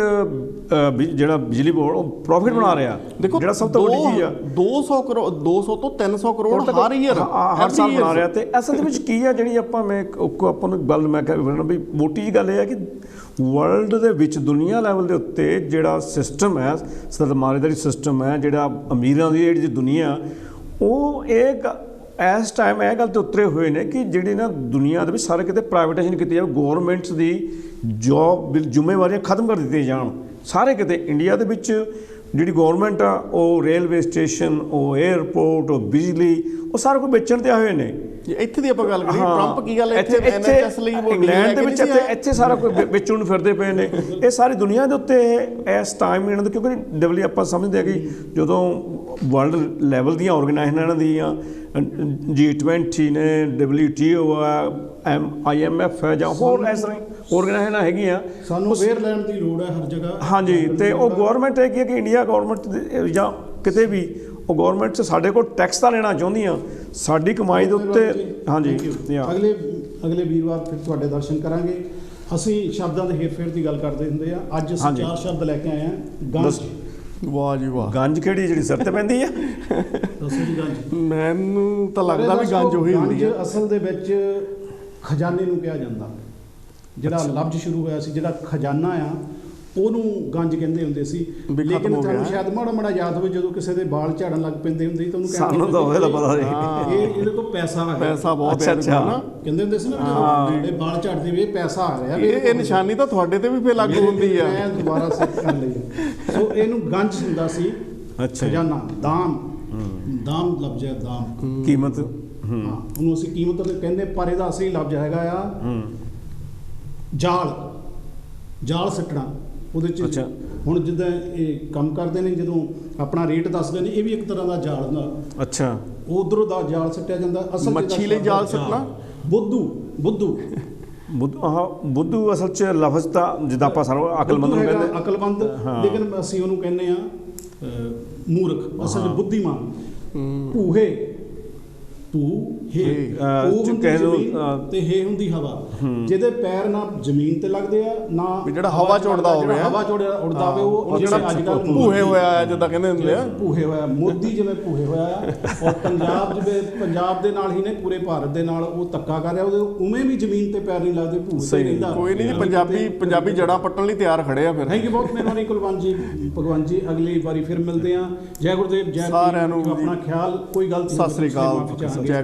ਜਿਹੜਾ ਬਿਜਲੀ ਬੋਰਡ ਉਹ ਪ੍ਰੋਫਿਟ ਬਣਾ ਰਿਹਾ। ਦੇਖੋ ਜਿਹੜਾ ਸਭ ਤੋਂ ਵੱਡੀ ਚੀਜ਼ ਆ 200 ਤੋਂ 300 ਕਰੋੜ ਹਰ ਸਾਲ ਬਣਾ ਰਿਹਾ। ਤੇ ਅਸਲ ਦੇ ਵਿੱਚ ਕੀ ਆ ਜਿਹੜੀ ਆਪਾਂ ਨੂੰ ਗੱਲ ਮੈਂ ਕਹਿ ਵੀ ਮੋਟੀ ਜਿਹੀ ਗੱਲ ਇਹ ਹੈ ਕਿ ਵਰਲਡ ਦੇ ਵਿੱਚ ਦੁਨੀਆ ਲੈਵਲ ਦੇ ਉੱਤੇ ਜਿਹੜਾ ਸਿਸਟਮ ਹੈ, ਸਰਮਾਏਦਾਰੀ ਸਿਸਟਮ ਹੈ, ਜਿਹੜਾ ਅਮੀਰਾਂ ਦੀ ਜਿਹੜੀ ਦੁਨੀਆ, ਉਹ ਇਸ ਟਾਈਮ ਇਹ ਗੱਲ 'ਤੇ ਉਤਰੇ ਹੋਏ ਨੇ ਕਿ ਜਿਹੜੀ ਨਾ ਦੁਨੀਆ ਦੇ ਵਿੱਚ ਸਾਰੇ ਕਿਤੇ ਪ੍ਰਾਈਵੇਟਾਈਜ਼ੇਸ਼ਨ ਕੀਤੀ ਜਾਵੇ, ਗੌਰਮੈਂਟਸ ਦੀ ਜੋਬ ਜ਼ਿੰਮੇਵਾਰੀਆਂ ਖਤਮ ਕਰ ਦਿੱਤੀਆਂ ਜਾਣ ਸਾਰੇ ਕਿਤੇ। ਇੰਡੀਆ ਦੇ ਵਿੱਚ ਜਿਹੜੀ ਗਵਰਨਮੈਂਟ ਆ ਉਹ ਰੇਲਵੇ ਸਟੇਸ਼ਨ, ਉਹ 에ਅਰਪੋਰਟ, ਉਹ ਬਿਜਲੀ, ਉਹ ਸਾਰਾ ਕੁਝ ਵੇਚਣ ਤੇ ਆਏ ਹੋਏ ਨੇ। ਇੱਥੇ ਦੀ ਆਪਾਂ ਗੱਲ ਕਰੀਏ, ਟਰੰਪ ਕੀ ਗੱਲ ਇੱਥੇ NHS ਲਈ ਇੰਗਲੈਂਡ ਦੇ ਵਿੱਚ ਇੱਥੇ ਸਾਰਾ ਕੁਝ ਵੇਚਣ ਨੂੰ ਫਿਰਦੇ ਪਏ ਨੇ। ਇਹ ਸਾਰੀ ਦੁਨੀਆ ਦੇ ਉੱਤੇ ਇਸ ਟਾਈਮ ਇਹਨਾਂ ਦੇ, ਕਿਉਂਕਿ ਡਬਲਯੂ ਆਪਾਂ ਸਮਝਦੇ ਹਾਂ ਕਿ ਜਦੋਂ ਵਰਲਡ ਲੈਵਲ ਦੀਆਂ ਆਰਗੇਨਾਈਜੇਸ਼ਨਾਂ ਇਹਨਾਂ ਦੀਆਂ G20 ਨੇ, WTO ਆ, IMF ਹੈ, ਜਾਂ ਹੋਰ ਇਸ ਤਰ੍ਹਾਂ ਆਰਗੇਨਾਈਜੇਸ਼ਨਾਂ ਹੈਗੀਆਂ, ਸਾਨੂੰ ਅਵੇਅਰ ਲੈਣ ਦੀ ਲੋੜ ਹੈ ਹਰ ਜਗ੍ਹਾ। ਹਾਂਜੀ, ਤੇ ਉਹ ਗਵਰਨਮੈਂਟ ਹੈਗੀ ਹੈ ਕਿ ਇੰਡੀਆ ਗਵਰਨਮੈਂਟ ਜਾਂ ਕਿਤੇ ਵੀ ਉਹ ਗਵਰਨਮੈਂਟ 'ਚ ਸਾਡੇ ਕੋਲ ਟੈਕਸ ਤਾਂ ਲੈਣਾ ਚਾਹੁੰਦੀਆਂ, ਸਾਡੀ ਕਮਾਈ ਦੇ ਉੱਤੇ। ਹਾਂਜੀ, ਅਗਲੇ ਵੀਰਵਾਰ ਫਿਰ ਤੁਹਾਡੇ ਦਰਸ਼ਨ ਕਰਾਂਗੇ। ਅਸੀਂ ਸ਼ਬਦਾਂ ਦੇ ਹੇਰ-ਫੇਰ ਦੀ ਗੱਲ ਕਰਦੇ ਹੁੰਦੇ ਆ। ਅੱਜ ਅਸੀਂ 4 ਸ਼ਬਦ ਲੈ ਕੇ ਆਏ ਹਾਂ। ਗੰਜ। ਵਾਹ ਜੀ ਵਾਹ। ਗੰਜ ਕਿਹੜੀ, ਜਿਹੜੀ ਸਿਰ ਤੇ ਪੈਂਦੀ ਆ? ਦੱਸੋ ਜੀ ਗੰਜ। ਮੈਨੂੰ ਤਾਂ ਲੱਗਦਾ ਵੀ ਗੰਜ ਉਹੀ ਹੁੰਦੀ ਹੈ। ਅਸਲ ਦੇ ਵਿੱਚ ਖਜ਼ਾਨੇ ਨੂੰ ਕਿਹਾ ਜਾਂਦਾ। ਜਿਹੜਾ ਲਫ਼ਜ਼ ਸ਼ੁਰੂ ਹੋਇਆ ਸੀ, ਜਿਹੜਾ ਖਜ਼ਾਨਾ ਆ, ਉਹਨੂੰ ਗੰਜ ਕਹਿੰਦੇ ਹੁੰਦੇ ਸੀ। ਲੇਕਿਨ ਤੁਹਾਨੂੰ ਸ਼ਾਇਦ ਮਾੜਾ ਯਾਦ ਹੋਵੇ, ਜਦੋਂ ਕਿਸੇ ਦੇ ਵਾਲ ਝਾੜਨ ਲੱਗ ਪੈਂਦੇ ਹੁੰਦੇ ਸੀ ਤਾਂ ਉਹਨੂੰ ਸਾਨੂੰ ਤਾਂ ਉਹਦਾ ਪਤਾ ਨਹੀਂ, ਇਹਦੇ ਕੋਲ ਪੈਸਾ ਆ ਗਿਆ, ਪੈਸਾ ਬਹੁਤ ਹੈ ਨਾ ਕਹਿੰਦੇ ਹੁੰਦੇ ਸੀ ਨਾ, ਜਿਹੜੇ ਵਾਲ ਝਾੜਦੇ ਵੀ ਪੈਸਾ ਆ ਰਿਹਾ। ਇਹ ਨਿਸ਼ਾਨੀ ਤਾਂ ਤੁਹਾਡੇ ਤੇ ਵੀ ਫੇਰ ਲਾਗੂ ਹੁੰਦੀ ਆ। ਮੈਂ ਦੁਬਾਰਾ ਸੈੱਟ ਕਰ ਲਈ। ਸੋ ਇਹਨੂੰ ਗੰਜ ਹੁੰਦਾ ਸੀ, ਖਜ਼ਾਨਾ। ਦਾਮ ਲਫ਼ਜ਼ ਹੈ, ਦਾਮ ਕੀਮਤ। ਹਾਂ, ਉਹਨੂੰ ਅਸੀਂ ਕੀਮਤ ਕਹਿੰਦੇ, ਪਰ ਇਹਦਾ ਅਸਲੀ ਲਫ਼ਜ਼ ਹੈਗਾ ਆ ਜਾਲ ਸੱਟਣਾ। ਉਹਦੇ 'ਚ ਹੁਣ ਜਿੱਦਾਂ ਇਹ ਕੰਮ ਕਰਦੇ ਨੇ, ਜਦੋਂ ਆਪਣਾ ਰੇਟ ਦੱਸਦੇ ਨੇ, ਇਹ ਵੀ ਇੱਕ ਤਰ੍ਹਾਂ ਦਾ ਜਾਲ ਹੁੰਦਾ। ਅੱਛਾ, ਉਧਰੋਂ ਦਾ ਜਾਲ ਸੱਟਿਆ ਜਾਂਦਾ। ਅਸਲ ਮੱਛੀ ਲਈ ਜਾਲ ਸੱਟਣਾ। ਬੁੱਧੂ ਅਸਲ 'ਚ ਲਫ਼ਜ਼ ਤਾਂ ਜਿੱਦਾਂ ਆਪਾਂ ਸਾਰਾ ਅਕਲਮੰਦ ਨੂੰ ਕਹਿੰਦੇ, ਅਕਲਮੰਦ, ਲੇਕਿਨ ਅਸੀਂ ਉਹਨੂੰ ਕਹਿੰਦੇ ਆ ਮੂਰਖ। ਅਸਲ 'ਚ ਬੁੱਧੀਮਾਨ। ਭੂਹੇ ਤੇ ਹੇ ਹੁੰਦੀ ਹਵਾ। ਜਿਹਦੇ ਪੈਰ ਨਾ ਜ਼ਮੀਨ ਤੇ ਲੱਗਦੇ ਆ, ਨਾ ਜਿਹੜਾ ਹਵਾ ਚ ਉੜਦਾ ਹੋਵੇ, ਉੜਦਾ ਹੋਵੇ, ਉਹ ਜਿਹੜਾ ਅੱਜ ਕੱਲ੍ਹ ਭੂਹੇ ਹੋਇਆ ਆ, ਜਿੱਦਾਂ ਕਹਿੰਦੇ ਹੁੰਦੇ ਆ, ਭੂਹੇ ਹੋਇਆ। ਮੋਦੀ ਜਿਵੇਂ ਭੂਹੇ ਹੋਇਆ ਆ, ਔਰ ਪੰਜਾਬ ਦੇ ਨਾਲ ਹੀ ਨੇ, ਪੂਰੇ ਭਾਰਤ ਦੇ ਨਾਲ ਉਹ ਧੱਕਾ ਕਰ ਰਿਹਾ। ਉਹਦੇ ਉਵੇਂ ਵੀ ਜ਼ਮੀਨ ਤੇ ਪੈਰ ਨਹੀਂ ਲੱਗਦੇ, ਭੂਹੇ ਤੇ ਰਹਿੰਦਾ। ਕੋਈ ਨਹੀਂ ਜੀ, ਪੰਜਾਬੀ ਜੜ੍ਹਾਂ ਪੱਟਣ ਲਈ ਤਿਆਰ ਖੜੇ ਆ ਫਿਰ। ਥੈਂਕ ਯੂ, ਬਹੁਤ ਮਿਹਰਬਾਨੀ ਭਗਵਾਨ ਜੀ। ਅਗਲੀ ਵਾਰੀ ਫਿਰ ਮਿਲਦੇ ਆ। ਜੈ ਗੁਰਦੇਵ, ਜੈ ਸਾਰਿਆਂ ਨੂੰ ਆਪਣਾ ਖਿਆਲ। ਕੋਈ ਗਲਤੀ, ਸਤਿ ਸ੍ਰੀ ਅਕਾਲ।